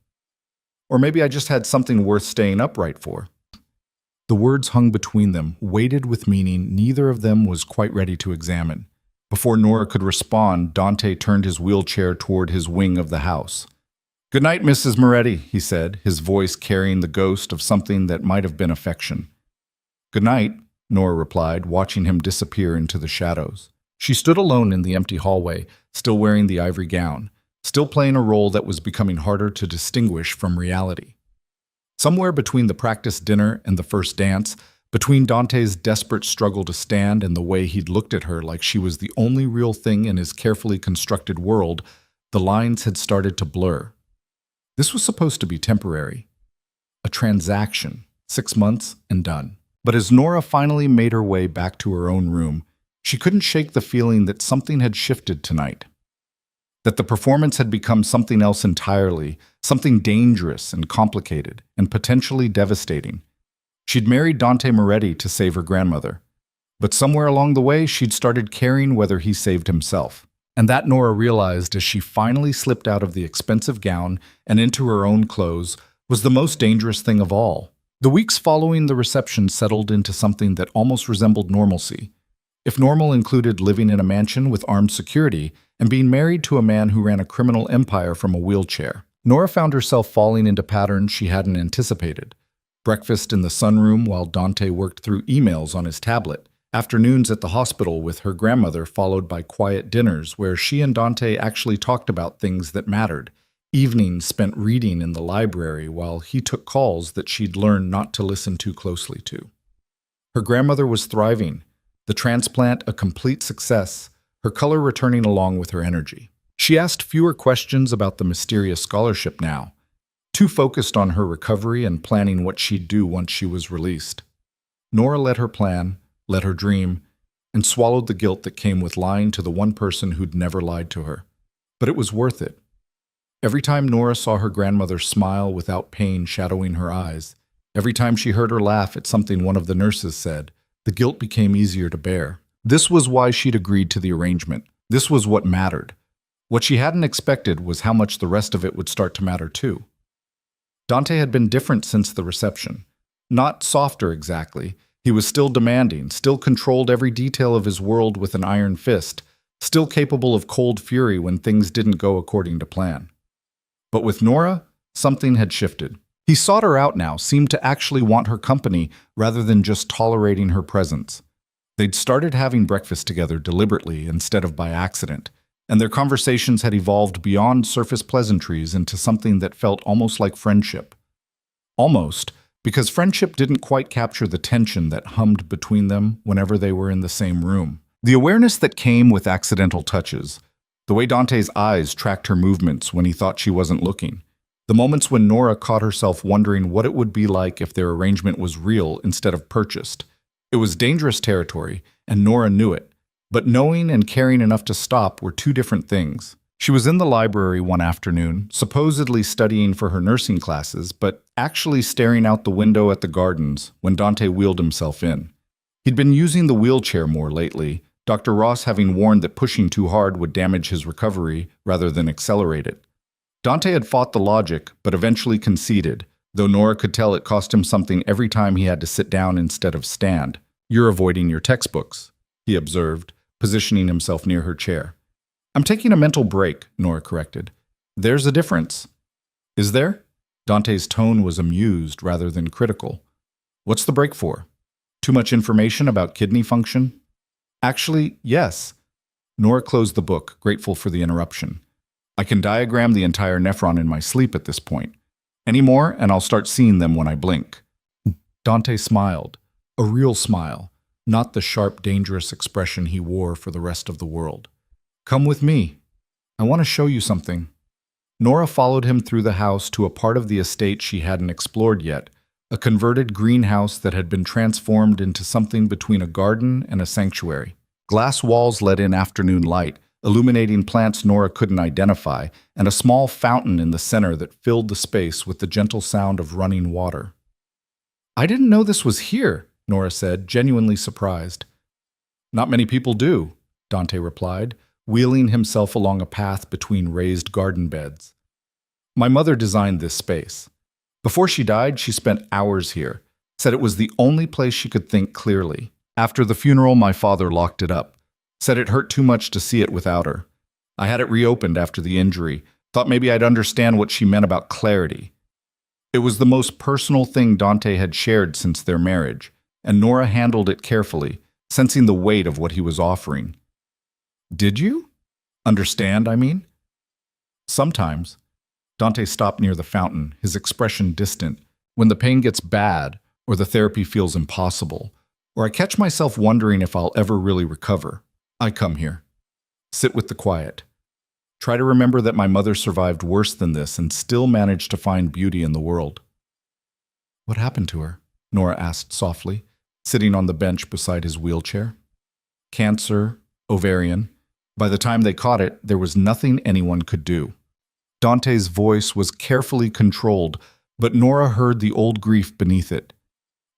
Or maybe I just had something worth staying upright for. The words hung between them, weighted with meaning neither of them was quite ready to examine. Before Nora could respond, Dante turned his wheelchair toward his wing of the house. "Good night, Mrs. Moretti," he said, his voice carrying the ghost of something that might have been affection. "Good night," Nora replied, watching him disappear into the shadows. She stood alone in the empty hallway, still wearing the ivory gown, still playing a role that was becoming harder to distinguish from reality. Somewhere between the practice dinner and the first dance, between Dante's desperate struggle to stand and the way he'd looked at her like she was the only real thing in his carefully constructed world, the lines had started to blur. This was supposed to be temporary. A transaction, 6 months and done. But as Nora finally made her way back to her own room, she couldn't shake the feeling that something had shifted tonight. That the performance had become something else entirely, something dangerous and complicated and potentially devastating. She'd married Dante Moretti to save her grandmother. But somewhere along the way, she'd started caring whether he saved himself. And that Nora realized as she finally slipped out of the expensive gown and into her own clothes was the most dangerous thing of all. The weeks following the reception settled into something that almost resembled normalcy. If normal included living in a mansion with armed security and being married to a man who ran a criminal empire from a wheelchair, Nora found herself falling into patterns she hadn't anticipated. Breakfast in the sunroom while Dante worked through emails on his tablet. Afternoons at the hospital with her grandmother followed by quiet dinners where she and Dante actually talked about things that mattered. Evenings spent reading in the library while he took calls that she'd learned not to listen too closely to. Her grandmother was thriving, the transplant a complete success, her color returning along with her energy. She asked fewer questions about the mysterious scholarship now, too focused on her recovery and planning what she'd do once she was released. Nora let her plan, let her dream, and swallowed the guilt that came with lying to the one person who'd never lied to her. But it was worth it. Every time Nora saw her grandmother smile without pain shadowing her eyes, every time she heard her laugh at something one of the nurses said, the guilt became easier to bear. This was why she'd agreed to the arrangement. This was what mattered. What she hadn't expected was how much the rest of it would start to matter too. Dante had been different since the reception. Not softer exactly. He was still demanding, still controlled every detail of his world with an iron fist, still capable of cold fury when things didn't go according to plan. But with Nora, something had shifted. He sought her out now, seemed to actually want her company rather than just tolerating her presence. They'd started having breakfast together deliberately instead of by accident, and their conversations had evolved beyond surface pleasantries into something that felt almost like friendship. Almost, because friendship didn't quite capture the tension that hummed between them whenever they were in the same room. The awareness that came with accidental touches, the way Dante's eyes tracked her movements when he thought she wasn't looking, the moments when Nora caught herself wondering what it would be like if their arrangement was real instead of purchased. It was dangerous territory, and Nora knew it, but knowing and caring enough to stop were two different things. She was in the library one afternoon, supposedly studying for her nursing classes, but actually staring out the window at the gardens when Dante wheeled himself in. He'd been using the wheelchair more lately, Dr. Ross having warned that pushing too hard would damage his recovery rather than accelerate it. Dante had fought the logic, but eventually conceded, though Nora could tell it cost him something every time he had to sit down instead of stand. "You're avoiding your textbooks," he observed, positioning himself near her chair. "I'm taking a mental break," Nora corrected. "There's a difference." "Is there?" Dante's tone was amused rather than critical. "What's the break for? Too much information about kidney function?" "Actually, yes." Nora closed the book, grateful for the interruption. "I can diagram the entire nephron in my sleep at this point. Any more, and I'll start seeing them when I blink." Dante smiled, a real smile, not the sharp, dangerous expression he wore for the rest of the world. "Come with me. I want to show you something." Nora followed him through the house to a part of the estate she hadn't explored yet, a converted greenhouse that had been transformed into something between a garden and a sanctuary. Glass walls let in afternoon light, illuminating plants Nora couldn't identify, and a small fountain in the center that filled the space with the gentle sound of running water. "I didn't know this was here," Nora said, genuinely surprised. Not many people do, Dante replied, wheeling himself along a path between raised garden beds. My mother designed this space. Before she died, she spent hours here, said it was the only place she could think clearly. After the funeral, my father locked it up, said it hurt too much to see it without her. I had it reopened after the injury, thought maybe I'd understand what she meant about clarity. It was the most personal thing Dante had shared since their marriage, and Nora handled it carefully, sensing the weight of what he was offering. Did you? Understand, I mean? Sometimes. Dante stopped near the fountain, his expression distant. When the pain gets bad, or the therapy feels impossible, or I catch myself wondering if I'll ever really recover, I come here. Sit with the quiet. Try to remember that my mother survived worse than this and still managed to find beauty in the world. What happened to her? Nora asked softly, sitting on the bench beside his wheelchair. Cancer, ovarian. By the time they caught it, there was nothing anyone could do. Dante's voice was carefully controlled, but Nora heard the old grief beneath it.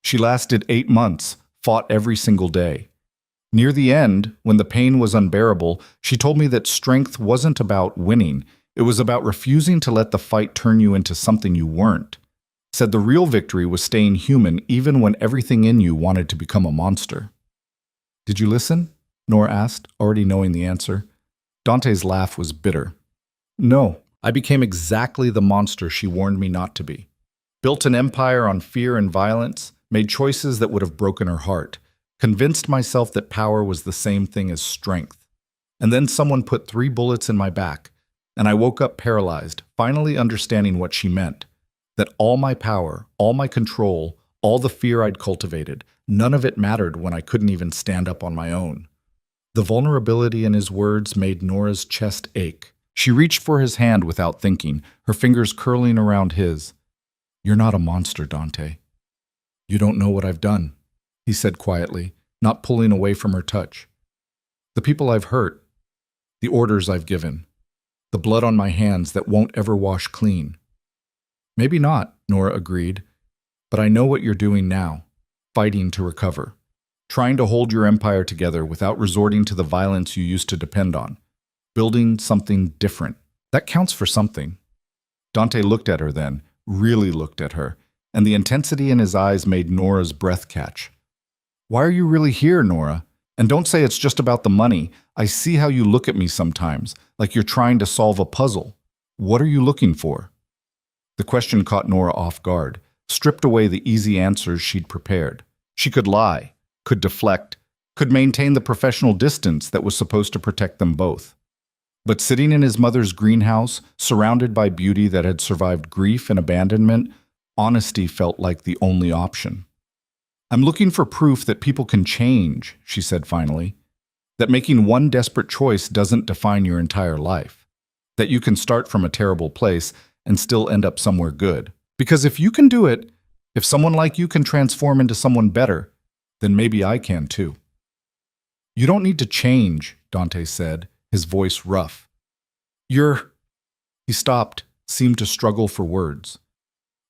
She lasted 8 months, fought every single day. Near the end, when the pain was unbearable, she told me that strength wasn't about winning. It was about refusing to let the fight turn you into something you weren't. Said the real victory was staying human even when everything in you wanted to become a monster. Did you listen? Nora asked, already knowing the answer. Dante's laugh was bitter. No, I became exactly the monster she warned me not to be. Built an empire on fear and violence, made choices that would have broken her heart, convinced myself that power was the same thing as strength. And then someone put 3 bullets in my back, and I woke up paralyzed, finally understanding what she meant. That all my power, all my control, all the fear I'd cultivated, none of it mattered when I couldn't even stand up on my own. The vulnerability in his words made Nora's chest ache. She reached for his hand without thinking, her fingers curling around his. You're not a monster, Dante. You don't know what I've done, he said quietly, not pulling away from her touch. The people I've hurt, the orders I've given, the blood on my hands that won't ever wash clean. Maybe not, Nora agreed, but I know what you're doing now, fighting to recover, trying to hold your empire together without resorting to the violence you used to depend on, building something different. That counts for something. Dante looked at her then, really looked at her, and the intensity in his eyes made Nora's breath catch. Why are you really here, Nora? And don't say it's just about the money. I see how you look at me sometimes, like you're trying to solve a puzzle. What are you looking for? The question caught Nora off guard, stripped away the easy answers she'd prepared. She could lie, could deflect, could maintain the professional distance that was supposed to protect them both. But sitting in his mother's greenhouse, surrounded by beauty that had survived grief and abandonment, honesty felt like the only option. I'm looking for proof that people can change, she said finally. That making one desperate choice doesn't define your entire life. That you can start from a terrible place and still end up somewhere good. Because if you can do it, if someone like you can transform into someone better, then maybe I can too. You don't need to change, Dante said, his voice rough. He stopped, seemed to struggle for words.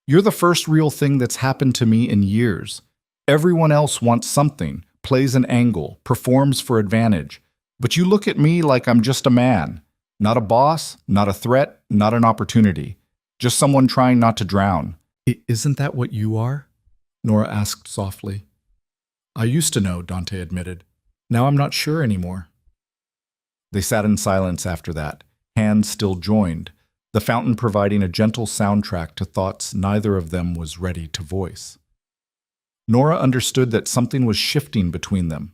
You're the first real thing that's happened to me in years. Everyone else wants something, plays an angle, performs for advantage. But you look at me like I'm just a man. Not a boss, not a threat, not an opportunity. Just someone trying not to drown. Isn't that what you are? Nora asked softly. I used to know, Dante admitted. Now I'm not sure anymore. They sat in silence after that, hands still joined, the fountain providing a gentle soundtrack to thoughts neither of them was ready to voice. Nora understood that something was shifting between them,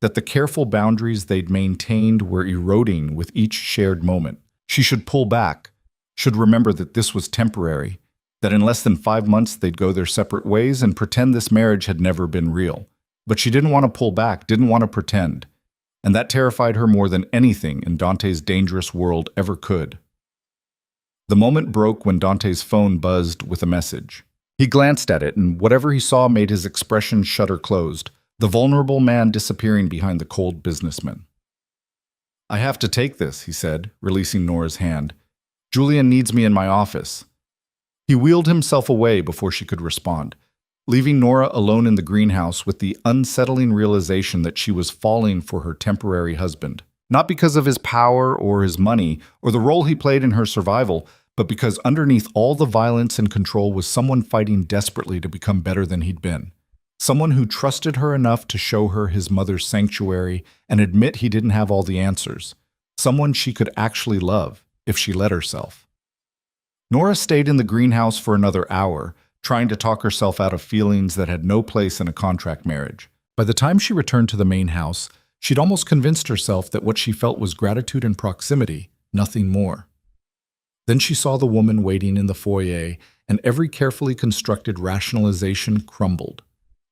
that the careful boundaries they'd maintained were eroding with each shared moment. She should pull back, should remember that this was temporary, that in less than 5 months they'd go their separate ways and pretend this marriage had never been real. But she didn't want to pull back, didn't want to pretend. And that terrified her more than anything in Dante's dangerous world ever could. The moment broke when Dante's phone buzzed with a message. He glanced at it, and whatever he saw made his expression shutter closed, the vulnerable man disappearing behind the cold businessman. I have to take this, he said, releasing Nora's hand. Julian needs me in my office. He wheeled himself away before she could respond. leaving Nora alone in the greenhouse with the unsettling realization that she was falling for her temporary husband. Not because of his power or his money or the role he played in her survival, but because underneath all the violence and control was someone fighting desperately to become better than he'd been. Someone who trusted her enough to show her his mother's sanctuary and admit he didn't have all the answers. Someone she could actually love if she let herself. Nora stayed in the greenhouse for another hour, trying to talk herself out of feelings that had no place in a contract marriage. By the time she returned to the main house, she'd almost convinced herself that what she felt was gratitude and proximity, nothing more. Then she saw the woman waiting in the foyer, and every carefully constructed rationalization crumbled.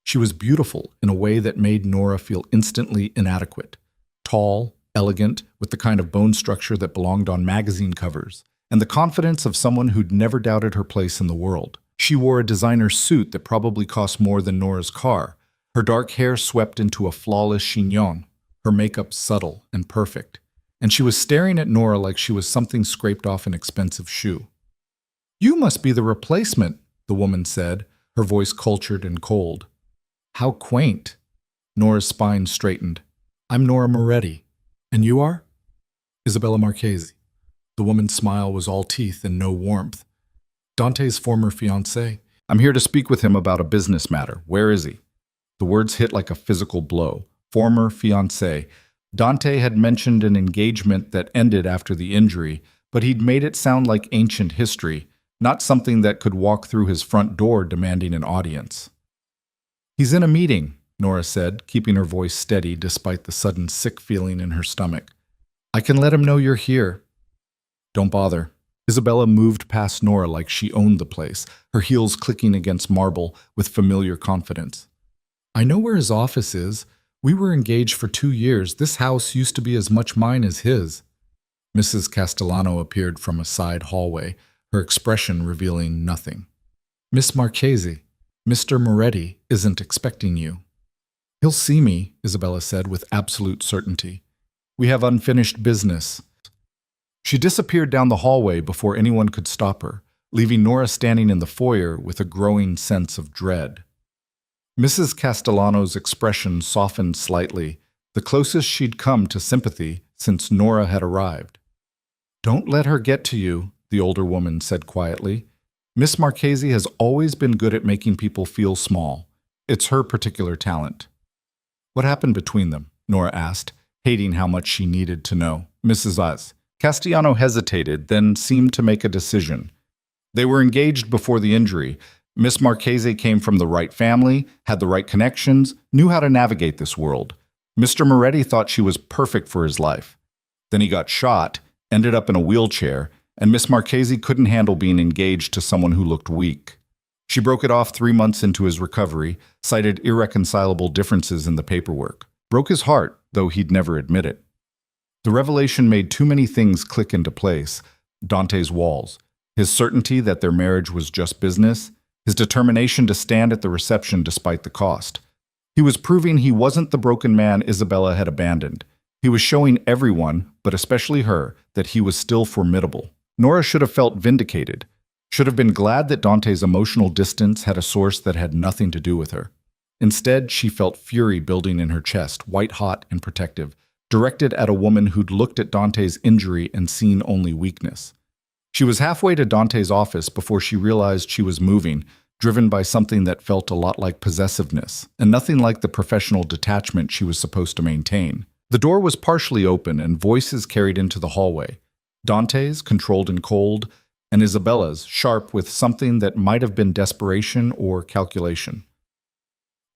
She was beautiful in a way that made Nora feel instantly inadequate. Tall, elegant, with the kind of bone structure that belonged on magazine covers, and the confidence of someone who'd never doubted her place in the world. She wore a designer suit that probably cost more than Nora's car, her dark hair swept into a flawless chignon, her makeup subtle and perfect, and she was staring at Nora like she was something scraped off an expensive shoe. "You must be the replacement," the woman said, her voice cultured and cold. "How quaint." Nora's spine straightened. "I'm Nora Moretti. And you are?" "Isabella Marchese." The woman's smile was all teeth and no warmth. "Dante's former fiancé." "I'm here to speak with him about a business matter. Where is he?" The words hit like a physical blow. Former fiancé. Dante had mentioned an engagement that ended after the injury, but he'd made it sound like ancient history, not something that could walk through his front door demanding an audience. "He's in a meeting," Nora said, keeping her voice steady despite the sudden sick feeling in her stomach. "I can let him know you're here." "Don't bother." Isabella moved past Nora like she owned the place, her heels clicking against marble with familiar confidence. "I know where his office is. We were engaged for 2 years. This house used to be as much mine as his." Mrs. Castellano appeared from a side hallway, her expression revealing nothing. "Miss Marchese, Mr. Moretti isn't expecting you." "He'll see me," Isabella said with absolute certainty. "We have unfinished business." She disappeared down the hallway before anyone could stop her, leaving Nora standing in the foyer with a growing sense of dread. Mrs. Castellano's expression softened slightly, the closest she'd come to sympathy since Nora had arrived. "Don't let her get to you," the older woman said quietly. "Miss Marchese has always been good at making people feel small. It's her particular talent." "What happened between them?" Nora asked, hating how much she needed to know. Mrs. Castellano hesitated, then seemed to make a decision. "They were engaged before the injury. Miss Marchese came from the right family, had the right connections, knew how to navigate this world. Mr. Moretti thought she was perfect for his life. Then he got shot, ended up in a wheelchair, and Miss Marchese couldn't handle being engaged to someone who looked weak. She broke it off 3 months into his recovery, cited irreconcilable differences in the paperwork. Broke his heart, though he'd never admit it. The revelation made too many things click into place. Dante's walls, his certainty that their marriage was just business, his determination to stand at the reception despite the cost. He was proving he wasn't the broken man Isabella had abandoned. He was showing everyone, but especially her, that he was still formidable. Nora should have felt vindicated, should have been glad that Dante's emotional distance had a source that had nothing to do with her. Instead, she felt fury building in her chest, white-hot and protective, directed at a woman who'd looked at Dante's injury and seen only weakness. She was halfway to Dante's office before she realized she was moving, driven by something that felt a lot like possessiveness, and nothing like the professional detachment she was supposed to maintain. The door was partially open and voices carried into the hallway. Dante's, controlled and cold, and Isabella's, sharp with something that might have been desperation or calculation.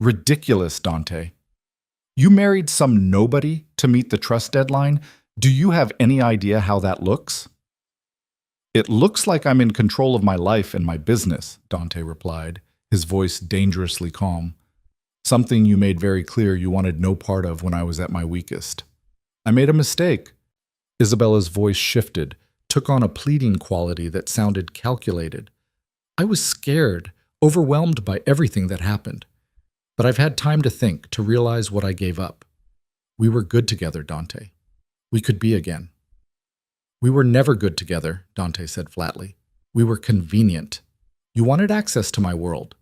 "Ridiculous, Dante. You married some nobody to meet the trust deadline? Do you have any idea how that looks?" "It looks like I'm in control of my life and my business," Dante replied, his voice dangerously calm. "Something you made very clear you wanted no part of when I was at my weakest." "I made a mistake." Isabella's voice shifted, took on a pleading quality that sounded calculated. "I was scared, overwhelmed by everything that happened. But I've had time to think, to realize what I gave up. We were good together, Dante. We could be again." "We were never good together," Dante said flatly. "We were convenient. You wanted access to my world.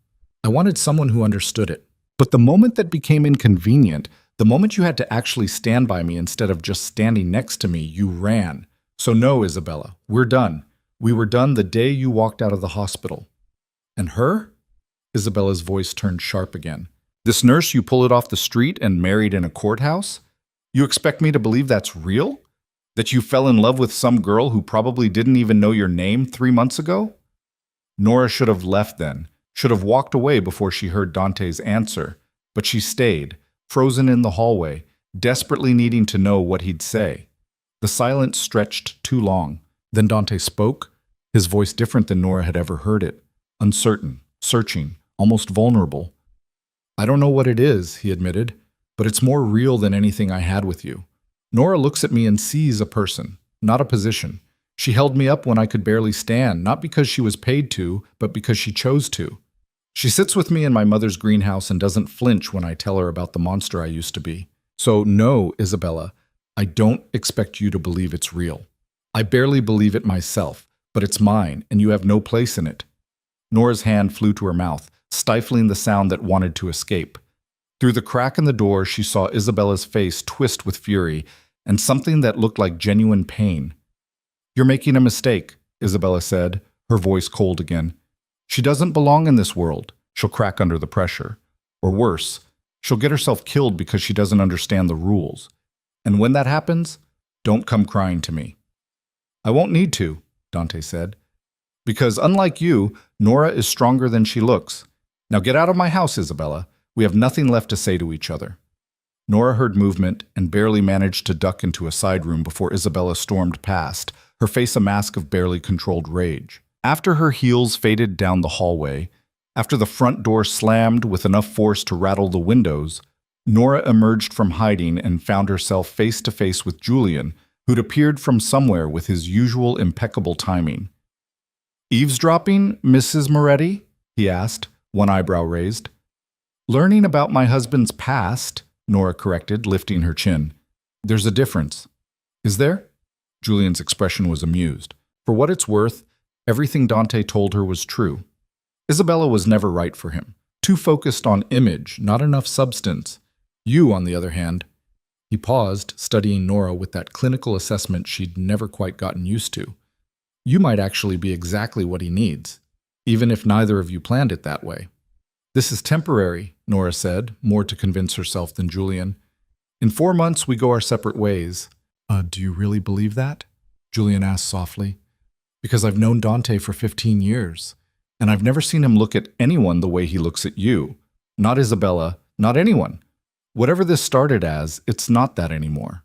I wanted someone who understood it. But the moment that became inconvenient, the moment you had to actually stand by me instead of just standing next to me, you ran. So no, Isabella, we're done. We were done the day you walked out of the hospital. And her? Isabella's voice turned sharp again. This nurse you pulled off the street and married in a courthouse? You expect me to believe that's real? That you fell in love with some girl who probably didn't even know your name 3 months ago? Nora should have left then, should have walked away before she heard Dante's answer, but she stayed, frozen in the hallway, desperately needing to know what he'd say. The silence stretched too long. Then Dante spoke, his voice different than Nora had ever heard it, uncertain, searching, almost vulnerable. I don't know what it is, he admitted, but it's more real than anything I had with you. Nora looks at me and sees a person, not a position. She held me up when I could barely stand, not because she was paid to, but because she chose to. She sits with me in my mother's greenhouse and doesn't flinch when I tell her about the monster I used to be. So no, Isabella, I don't expect you to believe it's real. I barely believe it myself, but it's mine, and you have no place in it. Nora's hand flew to her mouth, stifling the sound that wanted to escape. Through the crack in the door, she saw Isabella's face twist with fury, and something that looked like genuine pain. You're making a mistake, Isabella said, her voice cold again. She doesn't belong in this world. She'll crack under the pressure. Or worse, she'll get herself killed because she doesn't understand the rules. And when that happens, don't come crying to me. I won't need to, Dante said. Because unlike you, Nora is stronger than she looks. Now get out of my house, Isabella. We have nothing left to say to each other. Nora heard movement and barely managed to duck into a side room before Isabella stormed past, her face a mask of barely controlled rage. After her heels faded down the hallway, after the front door slammed with enough force to rattle the windows, Nora emerged from hiding and found herself face to face with Julian, who'd appeared from somewhere with his usual impeccable timing. Eavesdropping, Mrs. Moretti? He asked, one eyebrow raised. Learning about my husband's past, Nora corrected, lifting her chin. There's a difference. Is there? Julian's expression was amused. For what it's worth, everything Dante told her was true. Isabella was never right for him. Too focused on image, not enough substance. You, on the other hand. He paused, studying Nora with that clinical assessment she'd never quite gotten used to. You might actually be exactly what he needs, even if neither of you planned it that way. This is temporary, Nora said, more to convince herself than Julian. In 4 months, we go our separate ways. Do you really believe that? Julian asked softly. Because I've known Dante for 15 years, and I've never seen him look at anyone the way he looks at you. Not Isabella, not anyone. Whatever this started as, it's not that anymore.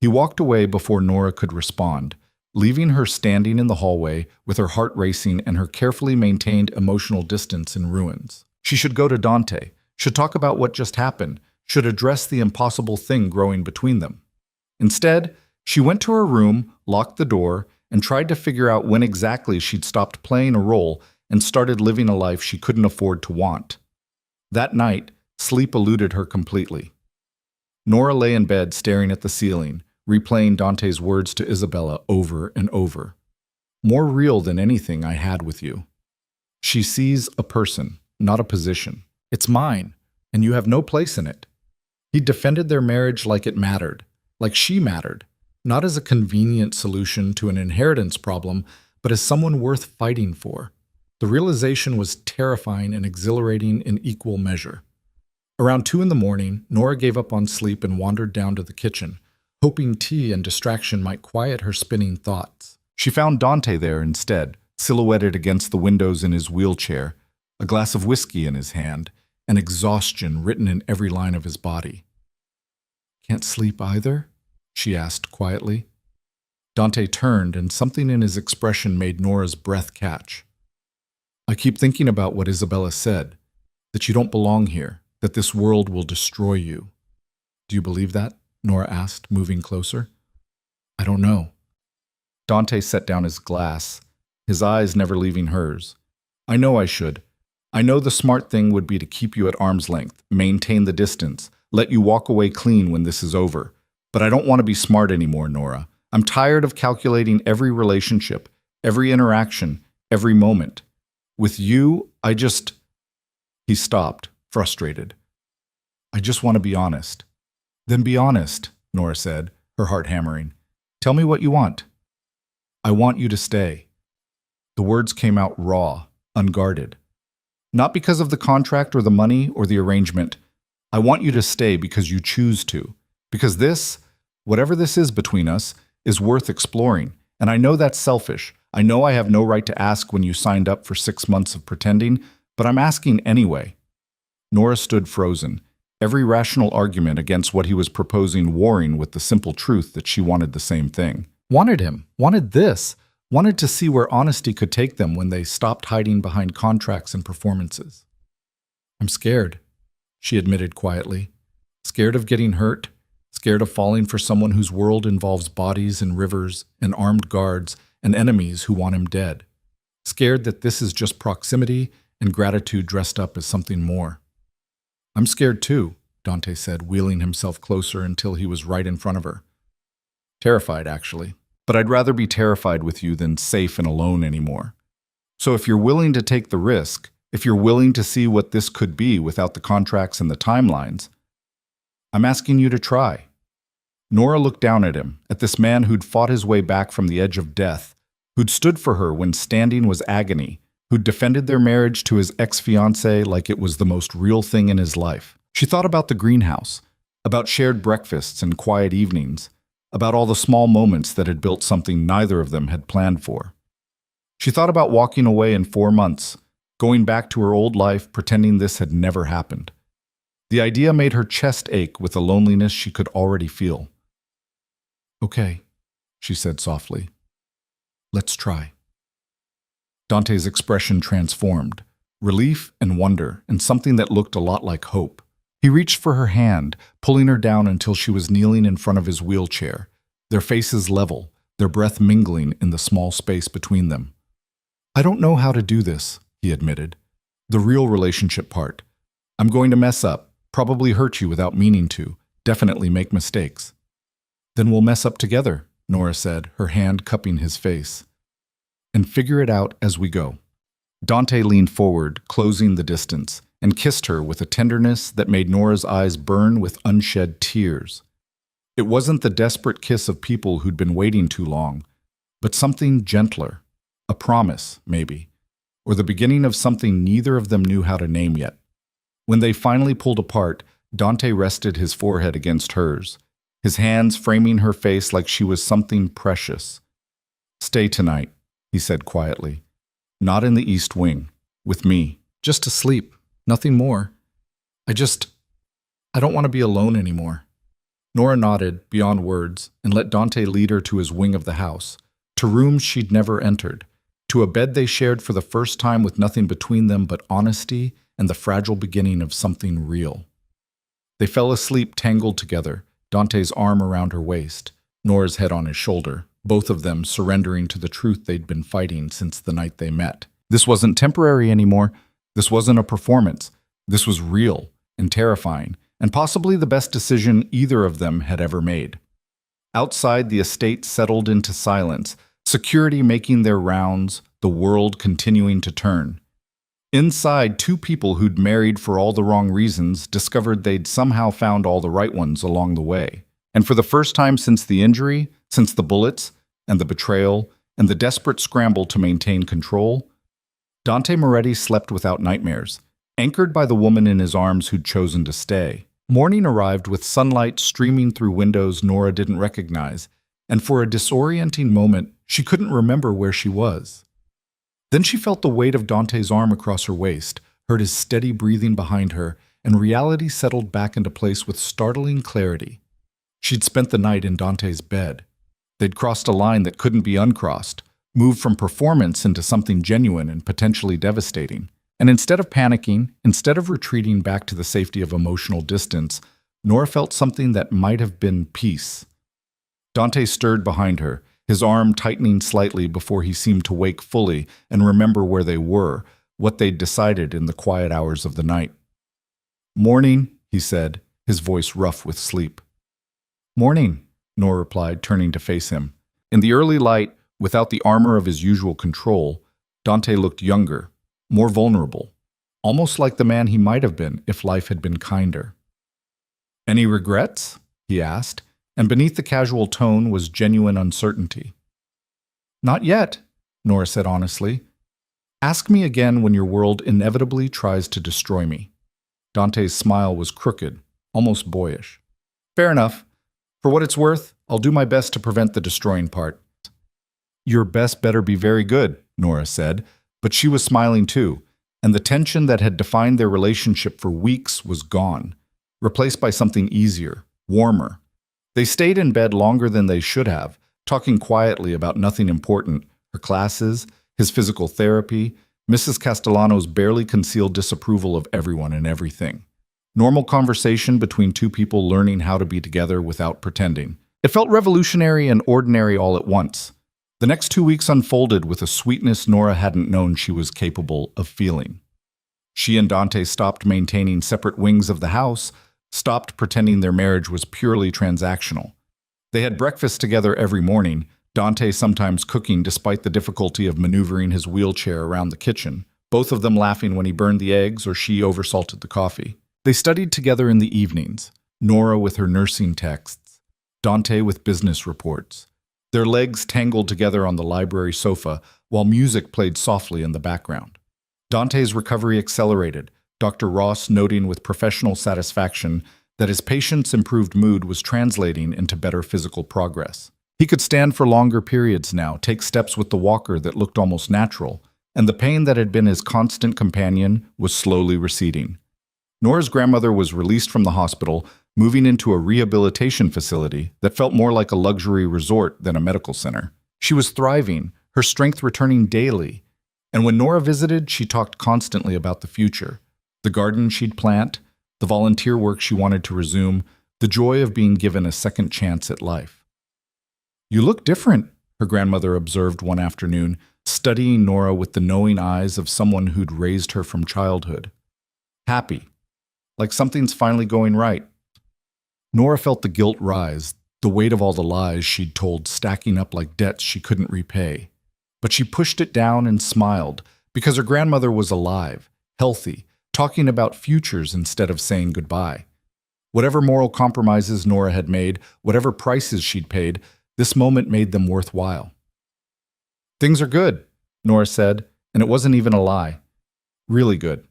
He walked away before Nora could respond, leaving her standing in the hallway with her heart racing and her carefully maintained emotional distance in ruins. She should go to Dante, should talk about what just happened, should address the impossible thing growing between them. Instead, she went to her room, locked the door, and tried to figure out when exactly she'd stopped playing a role and started living a life she couldn't afford to want. That night, sleep eluded her completely. Nora lay in bed staring at the ceiling, replaying Dante's words to Isabella over and over. More real than anything I had with you. She sees a person, not a position. It's mine, and you have no place in it. He defended their marriage like it mattered, like she mattered, not as a convenient solution to an inheritance problem, but as someone worth fighting for. The realization was terrifying and exhilarating in equal measure. Around 2 a.m, Nora gave up on sleep and wandered down to the kitchen, hoping tea and distraction might quiet her spinning thoughts. She found Dante there instead, silhouetted against the windows in his wheelchair, a glass of whiskey in his hand, and exhaustion written in every line of his body. Can't sleep either? She asked quietly. Dante turned, and something in his expression made Nora's breath catch. I keep thinking about what Isabella said, that you don't belong here, that this world will destroy you. Do you believe that? Nora asked, moving closer. I don't know. Dante set down his glass, his eyes never leaving hers. I know I should. I know the smart thing would be to keep you at arm's length, maintain the distance, let you walk away clean when this is over. But I don't want to be smart anymore, Nora. I'm tired of calculating every relationship, every interaction, every moment. With you, I just... He stopped, frustrated. I just want to be honest. Then be honest, Nora said, her heart hammering. Tell me what you want. I want you to stay. The words came out raw, unguarded. Not because of the contract or the money or the arrangement. I want you to stay because you choose to. Because this, whatever this is between us, is worth exploring. And I know that's selfish. I know I have no right to ask when you signed up for 6 months of pretending, but I'm asking anyway. Nora stood frozen, every rational argument against what he was proposing warring with the simple truth that she wanted the same thing. Wanted him, wanted this, wanted to see where honesty could take them when they stopped hiding behind contracts and performances. I'm scared, she admitted quietly. Scared of getting hurt, scared of falling for someone whose world involves bodies and rivers and armed guards and enemies who want him dead. Scared that this is just proximity and gratitude dressed up as something more. I'm scared too, Dante said, wheeling himself closer until he was right in front of her. Terrified, actually. But I'd rather be terrified with you than safe and alone anymore. So if you're willing to take the risk, if you're willing to see what this could be without the contracts and the timelines, I'm asking you to try. Nora looked down at him, at this man who'd fought his way back from the edge of death, who'd stood for her when standing was agony, who'd defended their marriage to his ex-fiancée like it was the most real thing in his life. She thought about the greenhouse, about shared breakfasts and quiet evenings, about all the small moments that had built something neither of them had planned for. She thought about walking away in 4 months, going back to her old life pretending this had never happened. The idea made her chest ache with a loneliness she could already feel. Okay, she said softly. Let's try. Dante's expression transformed, relief and wonder, and something that looked a lot like hope. He reached for her hand, pulling her down until she was kneeling in front of his wheelchair, their faces level, their breath mingling in the small space between them. I don't know how to do this, he admitted. The real relationship part. I'm going to mess up, probably hurt you without meaning to, definitely make mistakes. Then we'll mess up together, Nora said, her hand cupping his face. And figure it out as we go. Dante leaned forward, closing the distance, and kissed her with a tenderness that made Nora's eyes burn with unshed tears. It wasn't the desperate kiss of people who'd been waiting too long, but something gentler, a promise, maybe, or the beginning of something neither of them knew how to name yet. When they finally pulled apart, Dante rested his forehead against hers, his hands framing her face like she was something precious. Stay tonight, he said quietly. Not in the East Wing, with me, just to sleep, nothing more. I don't want to be alone anymore. Nora nodded, beyond words, and let Dante lead her to his wing of the house, to rooms she'd never entered, to a bed they shared for the first time with nothing between them but honesty and the fragile beginning of something real. They fell asleep tangled together, Dante's arm around her waist, Nora's head on his shoulder, both of them surrendering to the truth they'd been fighting since the night they met. This wasn't temporary anymore. This wasn't a performance. This was real and terrifying, and possibly the best decision either of them had ever made. Outside, the estate settled into silence, security making their rounds, the world continuing to turn. Inside, two people who'd married for all the wrong reasons discovered they'd somehow found all the right ones along the way. And for the first time since the injury, since the bullets, and the betrayal, and the desperate scramble to maintain control, Dante Moretti slept without nightmares, anchored by the woman in his arms who'd chosen to stay. Morning arrived with sunlight streaming through windows Nora didn't recognize, and for a disorienting moment, she couldn't remember where she was. Then she felt the weight of Dante's arm across her waist, heard his steady breathing behind her, and reality settled back into place with startling clarity. She'd spent the night in Dante's bed. They'd crossed a line that couldn't be uncrossed, moved from performance into something genuine and potentially devastating. And instead of panicking, instead of retreating back to the safety of emotional distance, Nora felt something that might have been peace. Dante stirred behind her, his arm tightening slightly before he seemed to wake fully and remember where they were, what they'd decided in the quiet hours of the night. Morning, he said, his voice rough with sleep. Morning, Nora replied, turning to face him. In the early light, without the armor of his usual control, Dante looked younger, more vulnerable, almost like the man he might have been if life had been kinder. "Any regrets?" he asked, and beneath the casual tone was genuine uncertainty. "Not yet," Nora said honestly. "Ask me again when your world inevitably tries to destroy me." Dante's smile was crooked, almost boyish. "Fair enough. For what it's worth, I'll do my best to prevent the destroying part." "Your best better be very good," Nora said, but she was smiling too, and the tension that had defined their relationship for weeks was gone, replaced by something easier, warmer. They stayed in bed longer than they should have, talking quietly about nothing important, her classes, his physical therapy, Mrs. Castellano's barely concealed disapproval of everyone and everything. Normal conversation between two people learning how to be together without pretending. It felt revolutionary and ordinary all at once. The next 2 weeks unfolded with a sweetness Nora hadn't known she was capable of feeling. She and Dante stopped maintaining separate wings of the house, stopped pretending their marriage was purely transactional. They had breakfast together every morning, Dante sometimes cooking despite the difficulty of maneuvering his wheelchair around the kitchen, both of them laughing when he burned the eggs or she oversalted the coffee. They studied together in the evenings, Nora with her nursing texts, Dante with business reports. Their legs tangled together on the library sofa while music played softly in the background. Dante's recovery accelerated, Dr. Ross noting with professional satisfaction that his patient's improved mood was translating into better physical progress. He could stand for longer periods now, take steps with the walker that looked almost natural, and the pain that had been his constant companion was slowly receding. Nora's grandmother was released from the hospital, moving into a rehabilitation facility that felt more like a luxury resort than a medical center. She was thriving, her strength returning daily, and when Nora visited, she talked constantly about the future. The garden she'd plant, the volunteer work she wanted to resume, the joy of being given a second chance at life. "You look different," her grandmother observed one afternoon, studying Nora with the knowing eyes of someone who'd raised her from childhood. "Happy, like something's finally going right." Nora felt the guilt rise, the weight of all the lies she'd told stacking up like debts she couldn't repay. But she pushed it down and smiled, because her grandmother was alive, healthy, talking about futures instead of saying goodbye. Whatever moral compromises Nora had made, whatever prices she'd paid, this moment made them worthwhile. "Things are good," Nora said, and it wasn't even a lie. Really good.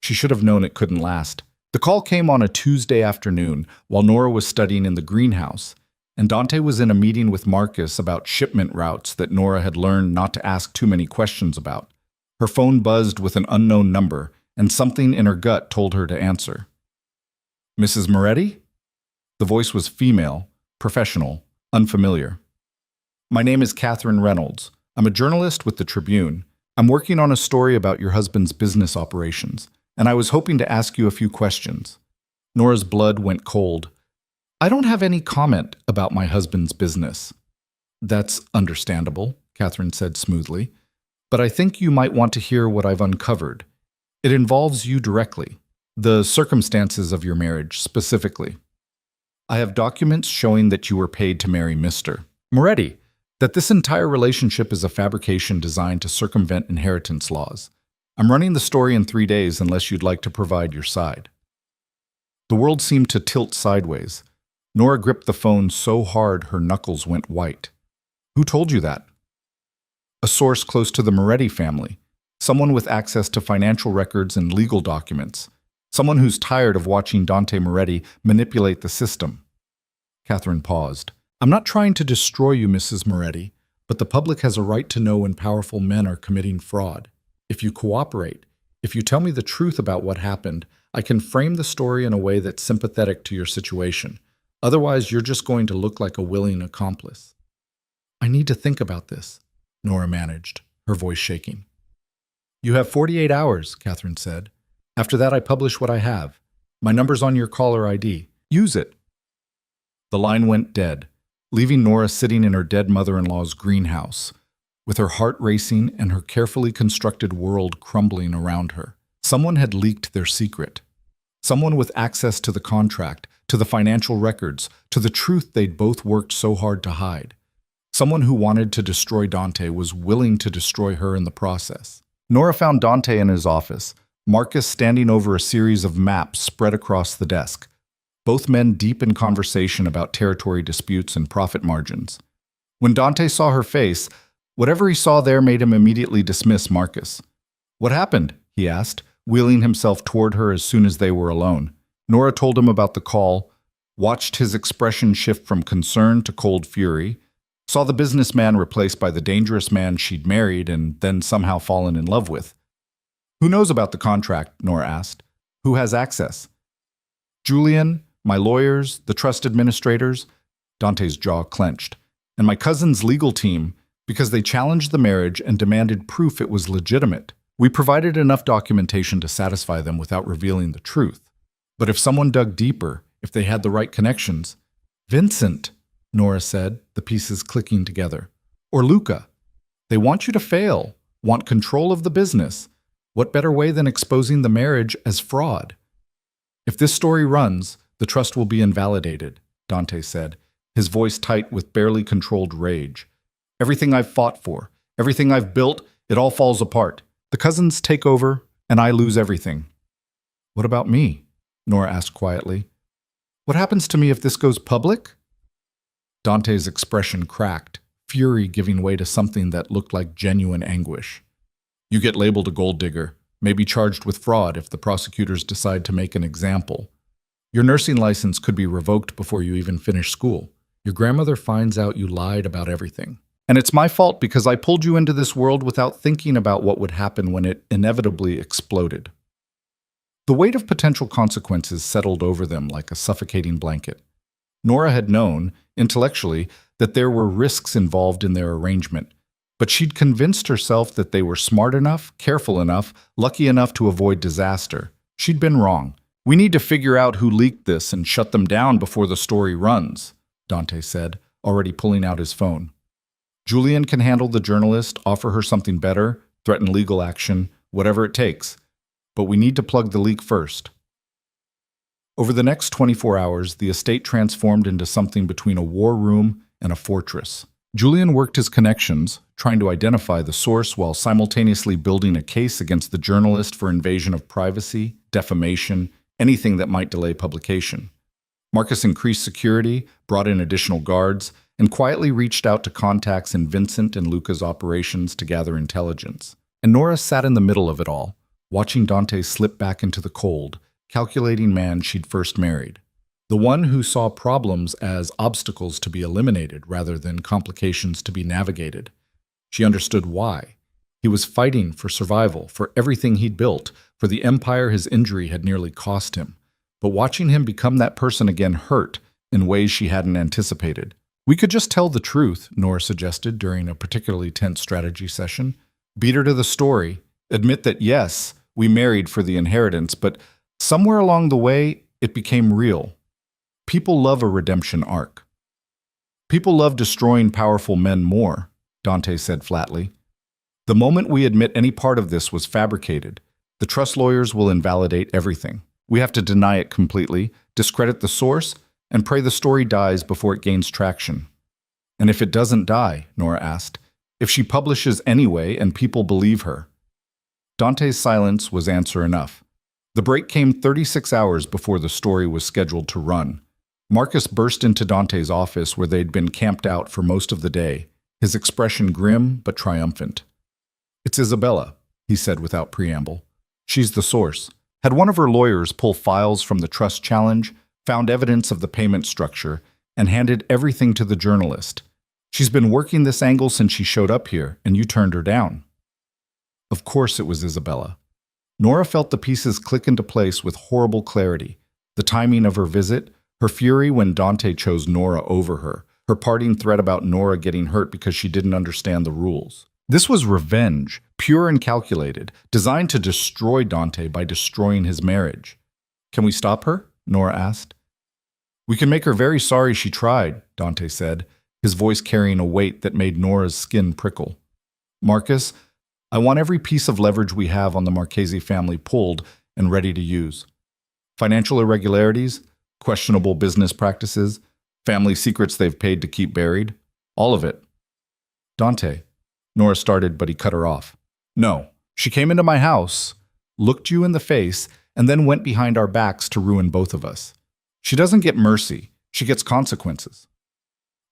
She should have known it couldn't last. The call came on a Tuesday afternoon while Nora was studying in the greenhouse, and Dante was in a meeting with Marcus about shipment routes that Nora had learned not to ask too many questions about. Her phone buzzed with an unknown number, and something in her gut told her to answer. "Mrs. Moretti?" The voice was female, professional, unfamiliar. "My name is Catherine Reynolds. I'm a journalist with the Tribune. I'm working on a story about your husband's business operations, and I was hoping to ask you a few questions." Nora's blood went cold. "I don't have any comment about my husband's business." "That's understandable," Catherine said smoothly. "But I think you might want to hear what I've uncovered. It involves you directly, the circumstances of your marriage specifically. I have documents showing that you were paid to marry Mr. Moretti, that this entire relationship is a fabrication designed to circumvent inheritance laws. I'm running the story in 3 days unless you'd like to provide your side." The world seemed to tilt sideways. Nora gripped the phone so hard her knuckles went white. "Who told you that?" "A source close to the Moretti family. Someone with access to financial records and legal documents. Someone who's tired of watching Dante Moretti manipulate the system." Catherine paused. "I'm not trying to destroy you, Mrs. Moretti, but the public has a right to know when powerful men are committing fraud. If you cooperate, if you tell me the truth about what happened, I can frame the story in a way that's sympathetic to your situation. Otherwise, you're just going to look like a willing accomplice." "I need to think about this," Nora managed, her voice shaking. "You have 48 hours, Catherine said. After that, I publish what I have. My number's on your caller ID. Use it." The line went dead, leaving Nora sitting in her dead mother-in-law's greenhouse, with her heart racing and her carefully constructed world crumbling around her. Someone had leaked their secret. Someone with access to the contract, to the financial records, to the truth they'd both worked so hard to hide. Someone who wanted to destroy Dante was willing to destroy her in the process. Nora found Dante in his office, Marcus standing over a series of maps spread across the desk, both men deep in conversation about territory disputes and profit margins. When Dante saw her face, whatever he saw there made him immediately dismiss Marcus. "What happened?" he asked, wheeling himself toward her as soon as they were alone. Nora told him about the call, watched his expression shift from concern to cold fury, saw the businessman replaced by the dangerous man she'd married and then somehow fallen in love with. "Who knows about the contract?" Nora asked. "Who has access?" "Julian, my lawyers, the trust administrators." Dante's jaw clenched. "And my cousin's legal team, because they challenged the marriage and demanded proof it was legitimate. We provided enough documentation to satisfy them without revealing the truth. But if someone dug deeper, if they had the right connections—" "Vincent," Nora said, the pieces clicking together. "Or Luca. They want you to fail, want control of the business. What better way than exposing the marriage as fraud?" "If this story runs, the trust will be invalidated," Dante said, his voice tight with barely controlled rage. "Everything I've fought for, everything I've built, it all falls apart. The cousins take over, and I lose everything." "What about me?" Nora asked quietly. "What happens to me if this goes public?" Dante's expression cracked, fury giving way to something that looked like genuine anguish. "You get labeled a gold digger, maybe charged with fraud if the prosecutors decide to make an example. Your nursing license could be revoked before you even finish school. Your grandmother finds out you lied about everything. And it's my fault because I pulled you into this world without thinking about what would happen when it inevitably exploded." The weight of potential consequences settled over them like a suffocating blanket. Nora had known, intellectually, that there were risks involved in their arrangement, but she'd convinced herself that they were smart enough, careful enough, lucky enough to avoid disaster. She'd been wrong. "We need to figure out who leaked this and shut them down before the story runs," Dante said, already pulling out his phone. "Julian can handle the journalist, offer her something better, threaten legal action, whatever it takes. But we need to plug the leak first." Over the next 24 hours, the estate transformed into something between a war room and a fortress. Julian worked his connections, trying to identify the source while simultaneously building a case against the journalist for invasion of privacy, defamation, anything that might delay publication. Marcus increased security, brought in additional guards, and quietly reached out to contacts in Vincent and Luca's operations to gather intelligence. And Nora sat in the middle of it all, watching Dante slip back into the cold, calculating man she'd first married. The one who saw problems as obstacles to be eliminated rather than complications to be navigated. She understood why. He was fighting for survival, for everything he'd built, for the empire his injury had nearly cost him. But watching him become that person again hurt in ways she hadn't anticipated. "We could just tell the truth," Nora suggested during a particularly tense strategy session. "Beat her to the story. Admit that, yes, we married for the inheritance, but somewhere along the way, it became real. People love a redemption arc." "People love destroying powerful men more," Dante said flatly. "The moment we admit any part of this was fabricated, the trust lawyers will invalidate everything. We have to deny it completely, discredit the source, and pray the story dies before it gains traction." "And if it doesn't die," Nora asked, "if she publishes anyway and people believe her?" Dante's silence was answer enough. The break came 36 hours before the story was scheduled to run. Marcus burst into Dante's office where they'd been camped out for most of the day, his expression grim but triumphant. "It's Isabella," he said without preamble. "She's the source. Had one of her lawyers pull files from the trust challenge, found evidence of the payment structure, and handed everything to the journalist. She's been working this angle since she showed up here, and you turned her down." Of course it was Isabella. Nora felt the pieces click into place with horrible clarity. The timing of her visit, her fury when Dante chose Nora over her parting threat about Nora getting hurt because she didn't understand the rules. This was revenge, pure and calculated, designed to destroy Dante by destroying his marriage. "Can we stop her?" Nora asked. "We can make her very sorry she tried," Dante said, his voice carrying a weight that made Nora's skin prickle. "Marcus, I want every piece of leverage we have on the Marchese family pulled and ready to use. Financial irregularities, questionable business practices, family secrets they've paid to keep buried, all of it." "Dante," Nora started, but he cut her off. "No, she came into my house. looked you in the face, and then went behind our backs to ruin both of us. She doesn't get mercy, she gets consequences."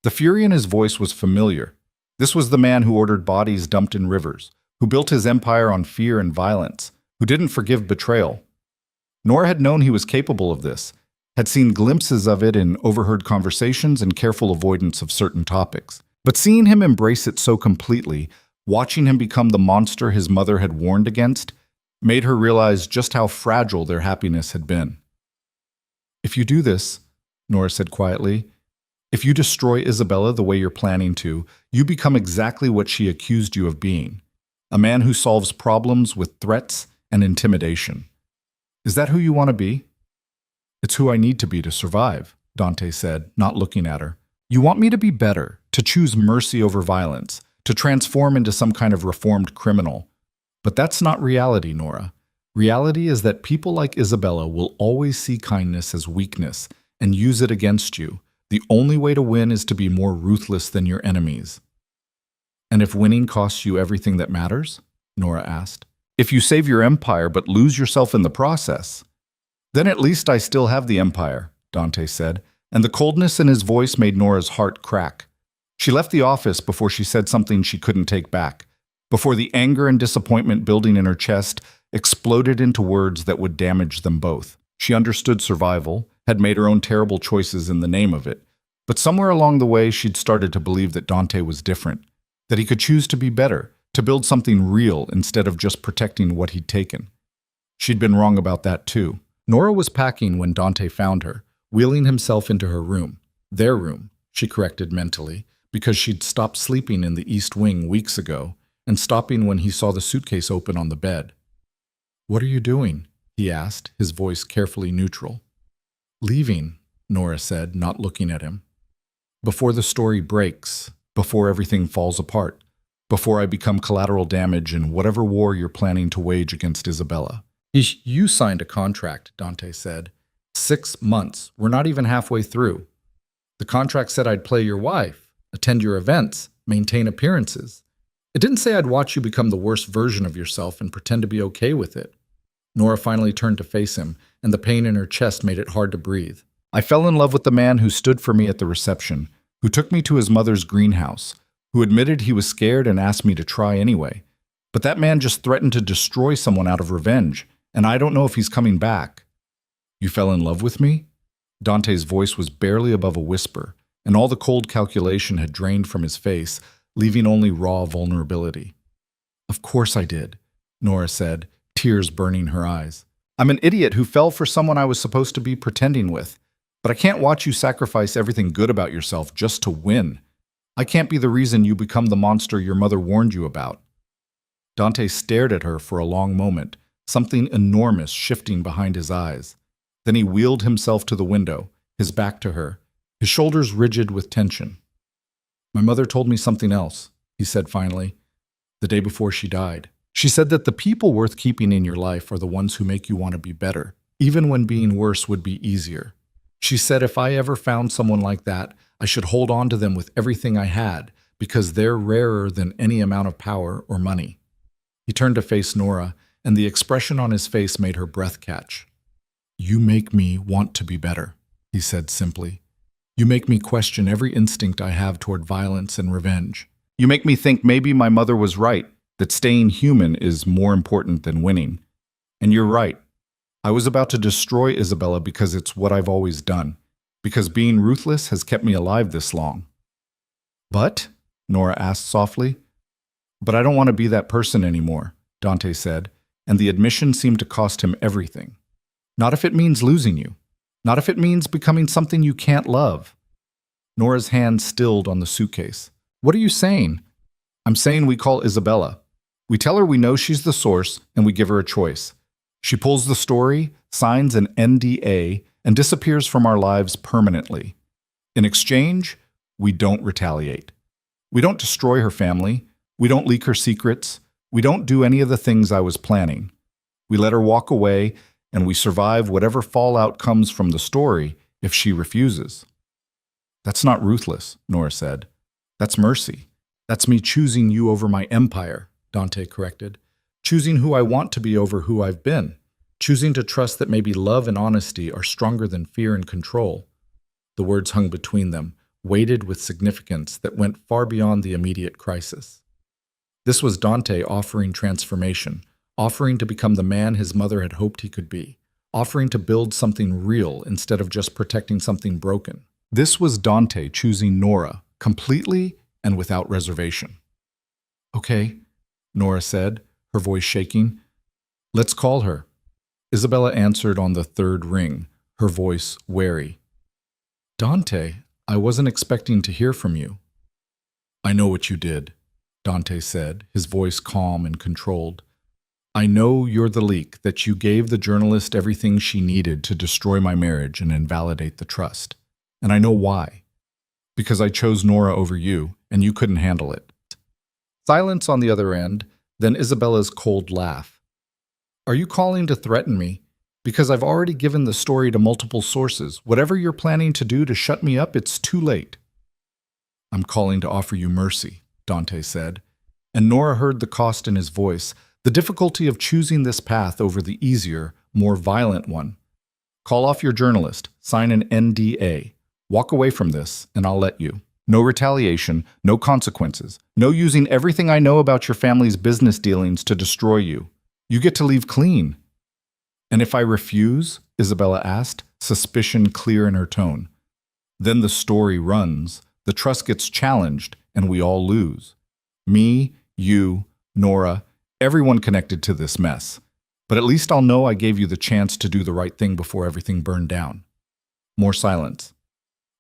The fury in his voice was familiar. This was the man who ordered bodies dumped in rivers, who built his empire on fear and violence, who didn't forgive betrayal. Nora had known he was capable of this, had seen glimpses of it in overheard conversations and careful avoidance of certain topics. But seeing him embrace it so completely, watching him become the monster his mother had warned against, made her realize just how fragile their happiness had been. "If you do this," Nora said quietly, "if you destroy Isabella the way you're planning to, you become exactly what she accused you of being, a man who solves problems with threats and intimidation. Is that who you want to be?" "It's who I need to be to survive," Dante said, not looking at her. "You want me to be better, to choose mercy over violence, to transform into some kind of reformed criminal. But that's not reality, Nora. Reality is that people like Isabella will always see kindness as weakness and use it against you. The only way to win is to be more ruthless than your enemies." "And if winning costs you everything that matters?" Nora asked. "If you save your empire but lose yourself in the process?" "Then at least I still have the empire," Dante said, and the coldness in his voice made Nora's heart crack. She left the office before she said something she couldn't take back, before the anger and disappointment building in her chest exploded into words that would damage them both. She understood survival, had made her own terrible choices in the name of it, but somewhere along the way she'd started to believe that Dante was different, that he could choose to be better, to build something real instead of just protecting what he'd taken. She'd been wrong about that too. Nora was packing when Dante found her, wheeling himself into her room. Their room, she corrected mentally, because she'd stopped sleeping in the East Wing weeks ago, and stopping when he saw the suitcase open on the bed. "What are you doing?" he asked, his voice carefully neutral. "Leaving," Nora said, not looking at him. "Before the story breaks, before everything falls apart, before I become collateral damage in whatever war you're planning to wage against Isabella." "You signed a contract," Dante said. 6 months. We're not even halfway through. The contract said I'd play your wife, attend your events, maintain appearances. It didn't say I'd watch you become the worst version of yourself and pretend to be okay with it." Nora finally turned to face him, and the pain in her chest made it hard to breathe. "I fell in love with the man who stood for me at the reception, who took me to his mother's greenhouse, who admitted he was scared and asked me to try anyway. But that man just threatened to destroy someone out of revenge, and I don't know if he's coming back." "You fell in love with me?" Dante's voice was barely above a whisper, and all the cold calculation had drained from his face, leaving only raw vulnerability. "Of course I did," Nora said, tears burning her eyes. "I'm an idiot who fell for someone I was supposed to be pretending with. But I can't watch you sacrifice everything good about yourself just to win. I can't be the reason you become the monster your mother warned you about." Dante stared at her for a long moment, something enormous shifting behind his eyes. Then he wheeled himself to the window, his back to her, his shoulders rigid with tension. "My mother told me something else," he said finally, "the day before she died. She said that the people worth keeping in your life are the ones who make you want to be better, even when being worse would be easier. She said if I ever found someone like that, I should hold on to them with everything I had, because they're rarer than any amount of power or money." He turned to face Nora, and the expression on his face made her breath catch. "You make me want to be better," he said simply. "You make me question every instinct I have toward violence and revenge. You make me think maybe my mother was right, that staying human is more important than winning. And you're right. I was about to destroy Isabella because it's what I've always done, because being ruthless has kept me alive this long." "But?" Nora asked softly. "But I don't want to be that person anymore," Dante said, and the admission seemed to cost him everything. "Not if it means losing you. Not if it means becoming something you can't love." Nora's hand stilled on the suitcase. "What are you saying?" "I'm saying we call Isabella. We tell her we know she's the source, and we give her a choice. She pulls the story, signs an NDA, and disappears from our lives permanently. In exchange, we don't retaliate. We don't destroy her family. We don't leak her secrets. We don't do any of the things I was planning. We let her walk away, and we survive whatever fallout comes from the story if she refuses." "That's not ruthless," Nora said. "That's mercy. That's me choosing you over my empire," Dante corrected. choosing who I want to be over who I've been, choosing to trust that maybe love and honesty are stronger than fear and control. The words hung between them, weighted with significance that went far beyond the immediate crisis. This was Dante offering transformation, offering to become the man his mother had hoped he could be, offering to build something real instead of just protecting something broken. This was Dante choosing Nora, completely and without reservation. "Okay," Nora said, her voice shaking. "Let's call her." Isabella answered on the third ring, her voice wary. "Dante, I wasn't expecting to hear from you." "I know what you did," Dante said, his voice calm and controlled. "I know you're the leak, that you gave the journalist everything she needed to destroy my marriage and invalidate the trust. And I know why. Because I chose Nora over you, and you couldn't handle it." Silence on the other end, then Isabella's cold laugh. "Are you calling to threaten me? Because I've already given the story to multiple sources. Whatever you're planning to do to shut me up, it's too late." "I'm calling to offer you mercy," Dante said, and Nora heard the cost in his voice, the difficulty of choosing this path over the easier, more violent one. "Call off your journalist, sign an NDA, walk away from this, and I'll let you. No retaliation, no consequences, no using everything I know about your family's business dealings to destroy you. You get to leave clean." "And if I refuse?" Isabella asked, suspicion clear in her tone. "Then the story runs, the trust gets challenged, and we all lose. Me, you, Nora, everyone connected to this mess. But at least I'll know I gave you the chance to do the right thing before everything burned down." More silence.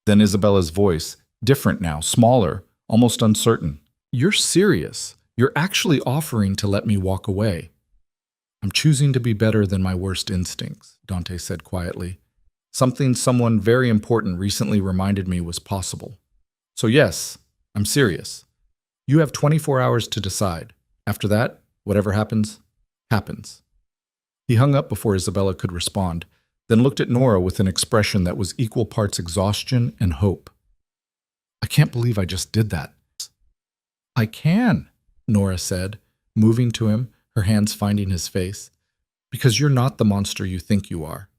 Then Isabella's voice, different now, smaller, almost uncertain. "You're serious. You're actually offering to let me walk away." "I'm choosing to be better than my worst instincts," Dante said quietly. "Something someone very important recently reminded me was possible. So yes, I'm serious. You have 24 hours to decide. After that, whatever happens, happens." He hung up before Isabella could respond, then looked at Nora with an expression that was equal parts exhaustion and hope. "I can't believe I just did that." "I can," Nora said, moving to him, her hands finding his face. "Because you're not the monster you think you are.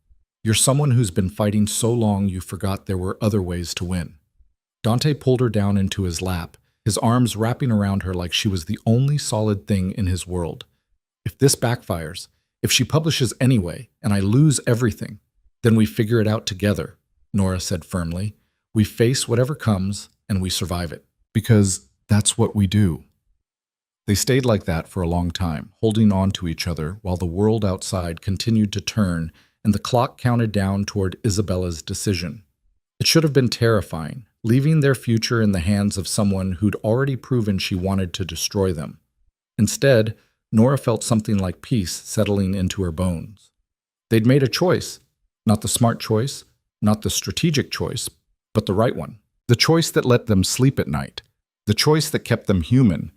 You're someone who's been fighting so long you forgot there were other ways to win." Dante pulled her down into his lap, his arms wrapping around her like she was the only solid thing in his world. "If this backfires, if she publishes anyway, and I lose everything, then we figure it out together," Nora said firmly. "We face whatever comes, and we survive it. Because that's what we do." They stayed like that for a long time, holding on to each other while the world outside continued to turn and the clock counted down toward Isabella's decision. It should have been terrifying, leaving their future in the hands of someone who'd already proven she wanted to destroy them. Instead, Nora felt something like peace settling into her bones. They'd made a choice, not the smart choice, not the strategic choice, but the right one. The choice that let them sleep at night, the choice that kept them human.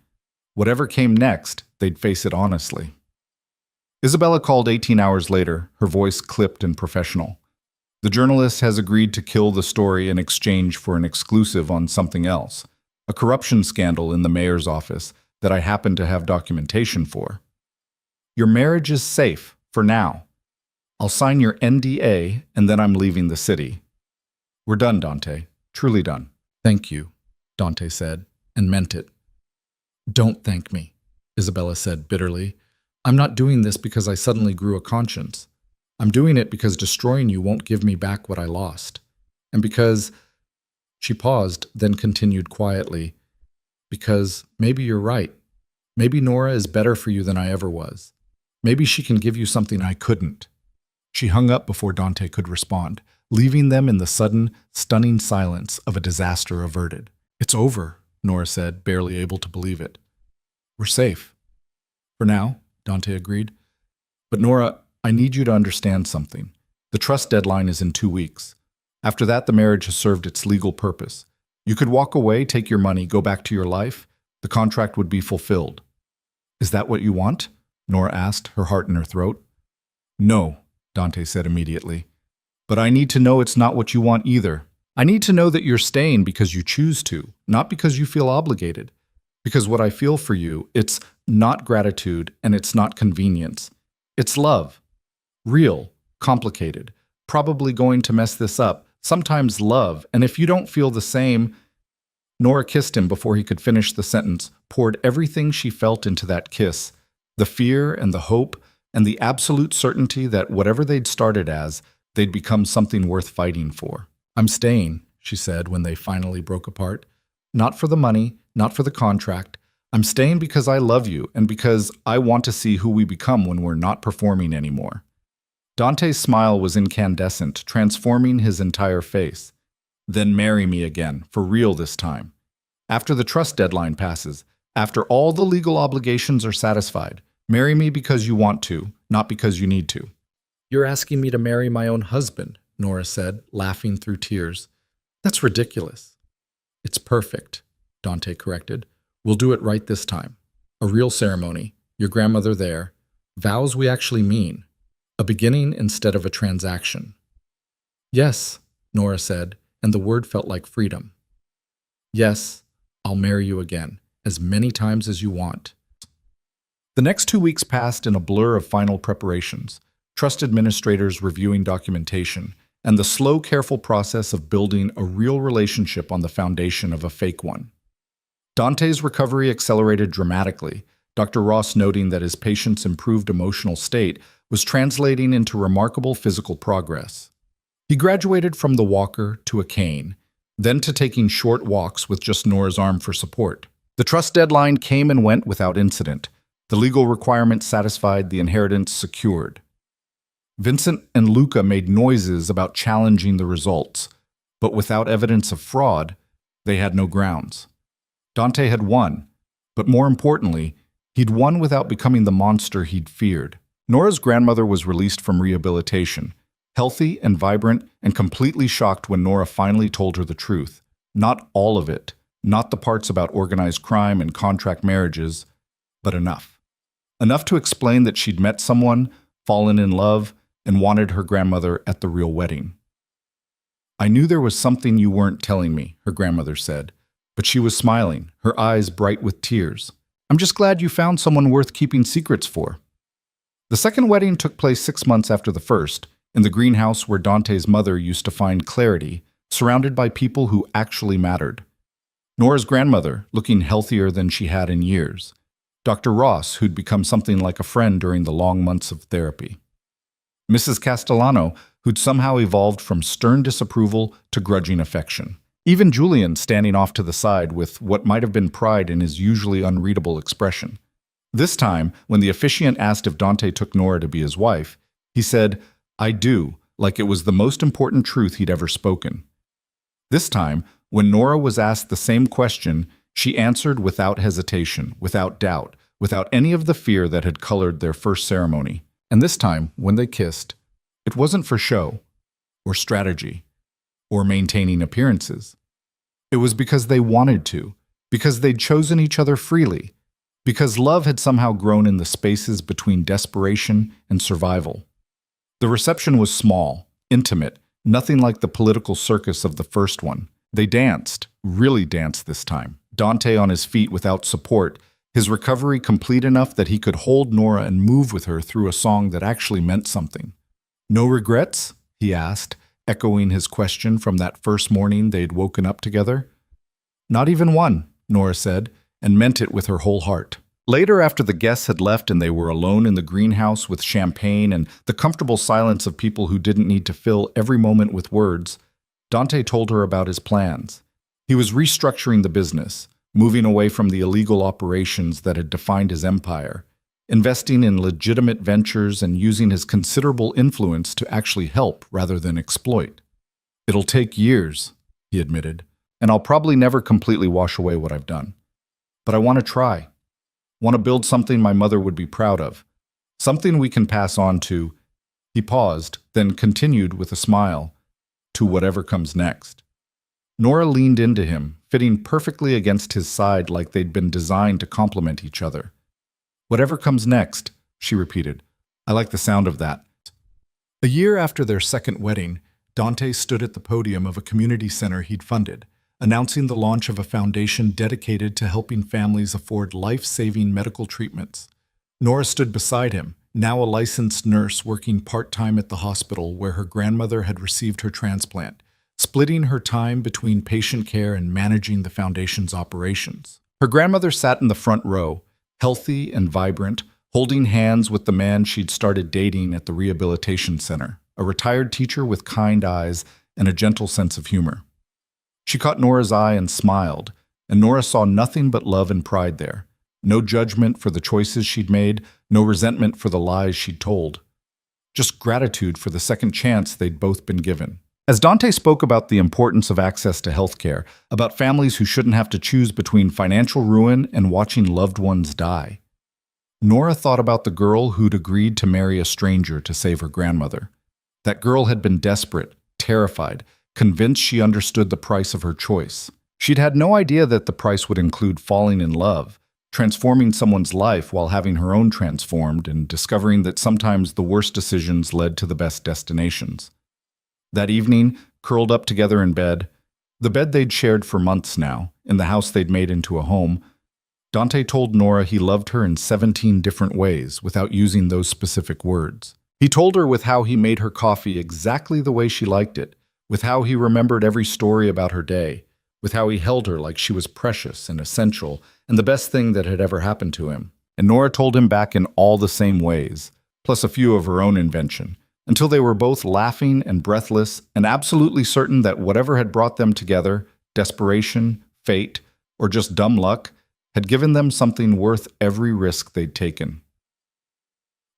Whatever came next, they'd face it honestly. Isabella called 18 hours later, her voice clipped and professional. "The journalist has agreed to kill the story in exchange for an exclusive on something else, a corruption scandal in the mayor's office that I happen to have documentation for. Your marriage is safe, for now. I'll sign your NDA, and then I'm leaving the city." "We're done, Dante. Truly done." "Thank you," Dante said, and meant it. "Don't thank me," Isabella said bitterly. "I'm not doing this because I suddenly grew a conscience. I'm doing it because destroying you won't give me back what I lost. And because—" She paused, then continued quietly, "because maybe you're right. Maybe Nora is better for you than I ever was. Maybe she can give you something I couldn't." She hung up before Dante could respond, leaving them in the sudden, stunning silence of a disaster averted. "It's over," Nora said, barely able to believe it. "We're safe." "For now," Dante agreed. "But Nora, I need you to understand something. The trust deadline is in 2 weeks. After that, the marriage has served its legal purpose. You could walk away, take your money, go back to your life. The contract would be fulfilled." "Is that what you want?" Nora asked, her heart in her throat. "No," Dante said immediately. "But I need to know it's not what you want either. I need to know that you're staying because you choose to, not because you feel obligated. Because what I feel for you, it's not gratitude, and it's not convenience. It's love. Real, complicated, probably going to mess this up, sometimes love, and if you don't feel the same. Nora kissed him before he could finish the sentence, poured everything she felt into that kiss, the fear and the hope and the absolute certainty that whatever they'd started as, they'd become something worth fighting for. "I'm staying," she said when they finally broke apart. "Not for the money, not for the contract. I'm staying because I love you and because I want to see who we become when we're not performing anymore." Dante's smile was incandescent, transforming his entire face. "Then marry me again, for real this time. After the trust deadline passes, after all the legal obligations are satisfied, marry me because you want to, not because you need to." "You're asking me to marry my own husband," Nora said, laughing through tears. "That's ridiculous." "It's perfect," Dante corrected. "We'll do it right this time. A real ceremony, your grandmother there, vows we actually mean, a beginning instead of a transaction." "Yes," Nora said, and the word felt like freedom. "Yes, I'll marry you again, as many times as you want." The next 2 weeks passed in a blur of final preparations, trust administrators reviewing documentation, and the slow, careful process of building a real relationship on the foundation of a fake one. Dante's recovery accelerated dramatically, Dr. Ross noting that his patient's improved emotional state was translating into remarkable physical progress. He graduated from the walker to a cane, then to taking short walks with just Nora's arm for support. The trust deadline came and went without incident. The legal requirements satisfied, the inheritance secured. Vincent and Luca made noises about challenging the results, but without evidence of fraud, they had no grounds. Dante had won, but more importantly, he'd won without becoming the monster he'd feared. Nora's grandmother was released from rehabilitation, healthy and vibrant and completely shocked when Nora finally told her the truth. Not all of it, not the parts about organized crime and contract marriages, but enough. Enough to explain that she'd met someone, fallen in love, and wanted her grandmother at the real wedding. "I knew there was something you weren't telling me," her grandmother said, but she was smiling, her eyes bright with tears. "I'm just glad you found someone worth keeping secrets for." The second wedding took place 6 months after the first, in the greenhouse where Dante's mother used to find clarity, surrounded by people who actually mattered. Nora's grandmother, looking healthier than she had in years. Dr. Ross, who'd become something like a friend during the long months of therapy. Mrs. Castellano, who'd somehow evolved from stern disapproval to grudging affection. Even Julian standing off to the side with what might have been pride in his usually unreadable expression. This time, when the officiant asked if Dante took Nora to be his wife, he said, "I do," like it was the most important truth he'd ever spoken. This time, when Nora was asked the same question, she answered without hesitation, without doubt, without any of the fear that had colored their first ceremony. And this time, when they kissed, it wasn't for show, or strategy, or maintaining appearances. It was because they wanted to, because they'd chosen each other freely, because love had somehow grown in the spaces between desperation and survival. The reception was small, intimate, nothing like the political circus of the first one. They danced, really danced this time. Dante on his feet without support, his recovery complete enough that he could hold Nora and move with her through a song that actually meant something. "No regrets?" he asked, echoing his question from that first morning they'd woken up together. "Not even one," Nora said, and meant it with her whole heart. Later, after the guests had left and they were alone in the greenhouse with champagne and the comfortable silence of people who didn't need to fill every moment with words, Dante told her about his plans. He was restructuring the business, moving away from the illegal operations that had defined his empire, investing in legitimate ventures and using his considerable influence to actually help rather than exploit. "It'll take years," he admitted, "and I'll probably never completely wash away what I've done. But I want to try. Want to build something my mother would be proud of. Something we can pass on to," he paused, then continued with a smile, "to whatever comes next." Nora leaned into him, fitting perfectly against his side like they'd been designed to complement each other. "Whatever comes next," she repeated. "I like the sound of that." A year after their second wedding, Dante stood at the podium of a community center he'd funded, announcing the launch of a foundation dedicated to helping families afford life-saving medical treatments. Nora stood beside him, now a licensed nurse working part-time at the hospital where her grandmother had received her transplant, splitting her time between patient care and managing the foundation's operations. Her grandmother sat in the front row, healthy and vibrant, holding hands with the man she'd started dating at the rehabilitation center, a retired teacher with kind eyes and a gentle sense of humor. She caught Nora's eye and smiled, and Nora saw nothing but love and pride there. No judgment for the choices she'd made, no resentment for the lies she'd told. Just gratitude for the second chance they'd both been given. As Dante spoke about the importance of access to healthcare, about families who shouldn't have to choose between financial ruin and watching loved ones die, Nora thought about the girl who'd agreed to marry a stranger to save her grandmother. That girl had been desperate, terrified, convinced she understood the price of her choice. She'd had no idea that the price would include falling in love, transforming someone's life while having her own transformed, and discovering that sometimes the worst decisions led to the best destinations. That evening, curled up together in bed, the bed they'd shared for months now, in the house they'd made into a home, Dante told Nora he loved her in 17 different ways without using those specific words. He told her with how he made her coffee exactly the way she liked it, with how he remembered every story about her day, with how he held her like she was precious and essential and the best thing that had ever happened to him. And Nora told him back in all the same ways, plus a few of her own invention, until they were both laughing and breathless and absolutely certain that whatever had brought them together, desperation, fate, or just dumb luck, had given them something worth every risk they'd taken.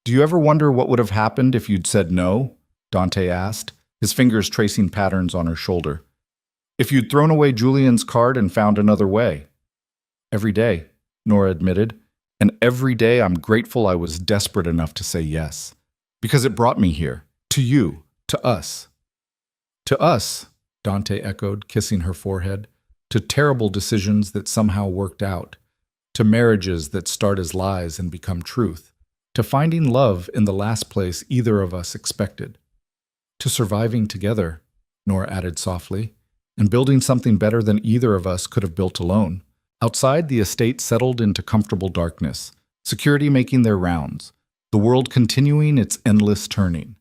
"Do you ever wonder what would have happened if you'd said no?" Dante asked, his fingers tracing patterns on her shoulder. "If you'd thrown away Julian's card and found another way?" "Every day," Nora admitted, "and every day I'm grateful I was desperate enough to say yes. Because it brought me here, to you, to us." "To us," Dante echoed, kissing her forehead, "to terrible decisions that somehow worked out, to marriages that start as lies and become truth, to finding love in the last place either of us expected, to surviving together," Nora added softly, "and building something better than either of us could have built alone." Outside, the estate settled into comfortable darkness, security making their rounds, the world continuing its endless turning.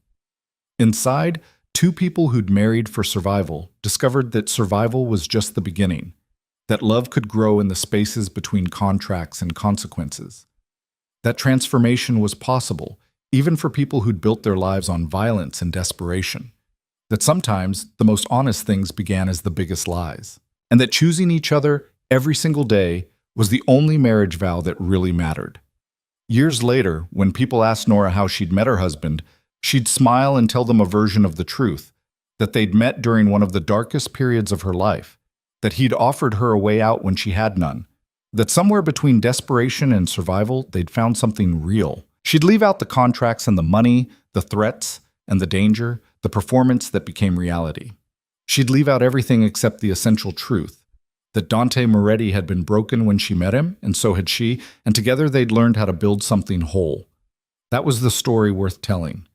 Inside, two people who'd married for survival discovered that survival was just the beginning, that love could grow in the spaces between contracts and consequences. That transformation was possible, even for people who'd built their lives on violence and desperation. That sometimes the most honest things began as the biggest lies. And that choosing each other every single day was the only marriage vow that really mattered. Years later, when people asked Nora how she'd met her husband, she'd smile and tell them a version of the truth, that they'd met during one of the darkest periods of her life, that he'd offered her a way out when she had none, that somewhere between desperation and survival, they'd found something real. She'd leave out the contracts and the money, the threats and the danger, the performance that became reality. She'd leave out everything except the essential truth, that Dante Moretti had been broken when she met him, and so had she, and together they'd learned how to build something whole. That was the story worth telling.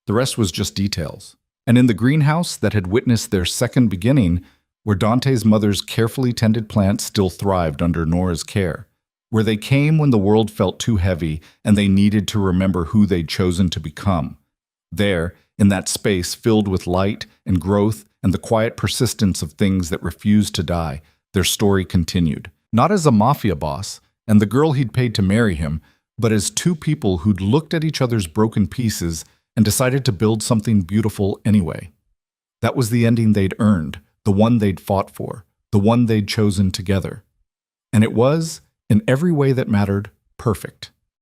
The rest was just details. And in the greenhouse that had witnessed their second beginning, where Dante's mother's carefully tended plants still thrived under Nora's care, where they came when the world felt too heavy and they needed to remember who they'd chosen to become. There, in that space filled with light and growth and the quiet persistence of things that refused to die, their story continued. Not as a mafia boss and the girl he'd paid to marry him, but as two people who'd looked at each other's broken pieces and decided to build something beautiful anyway. That was the ending they'd earned, the one they'd fought for, the one they'd chosen together. And it was, in every way that mattered, perfect.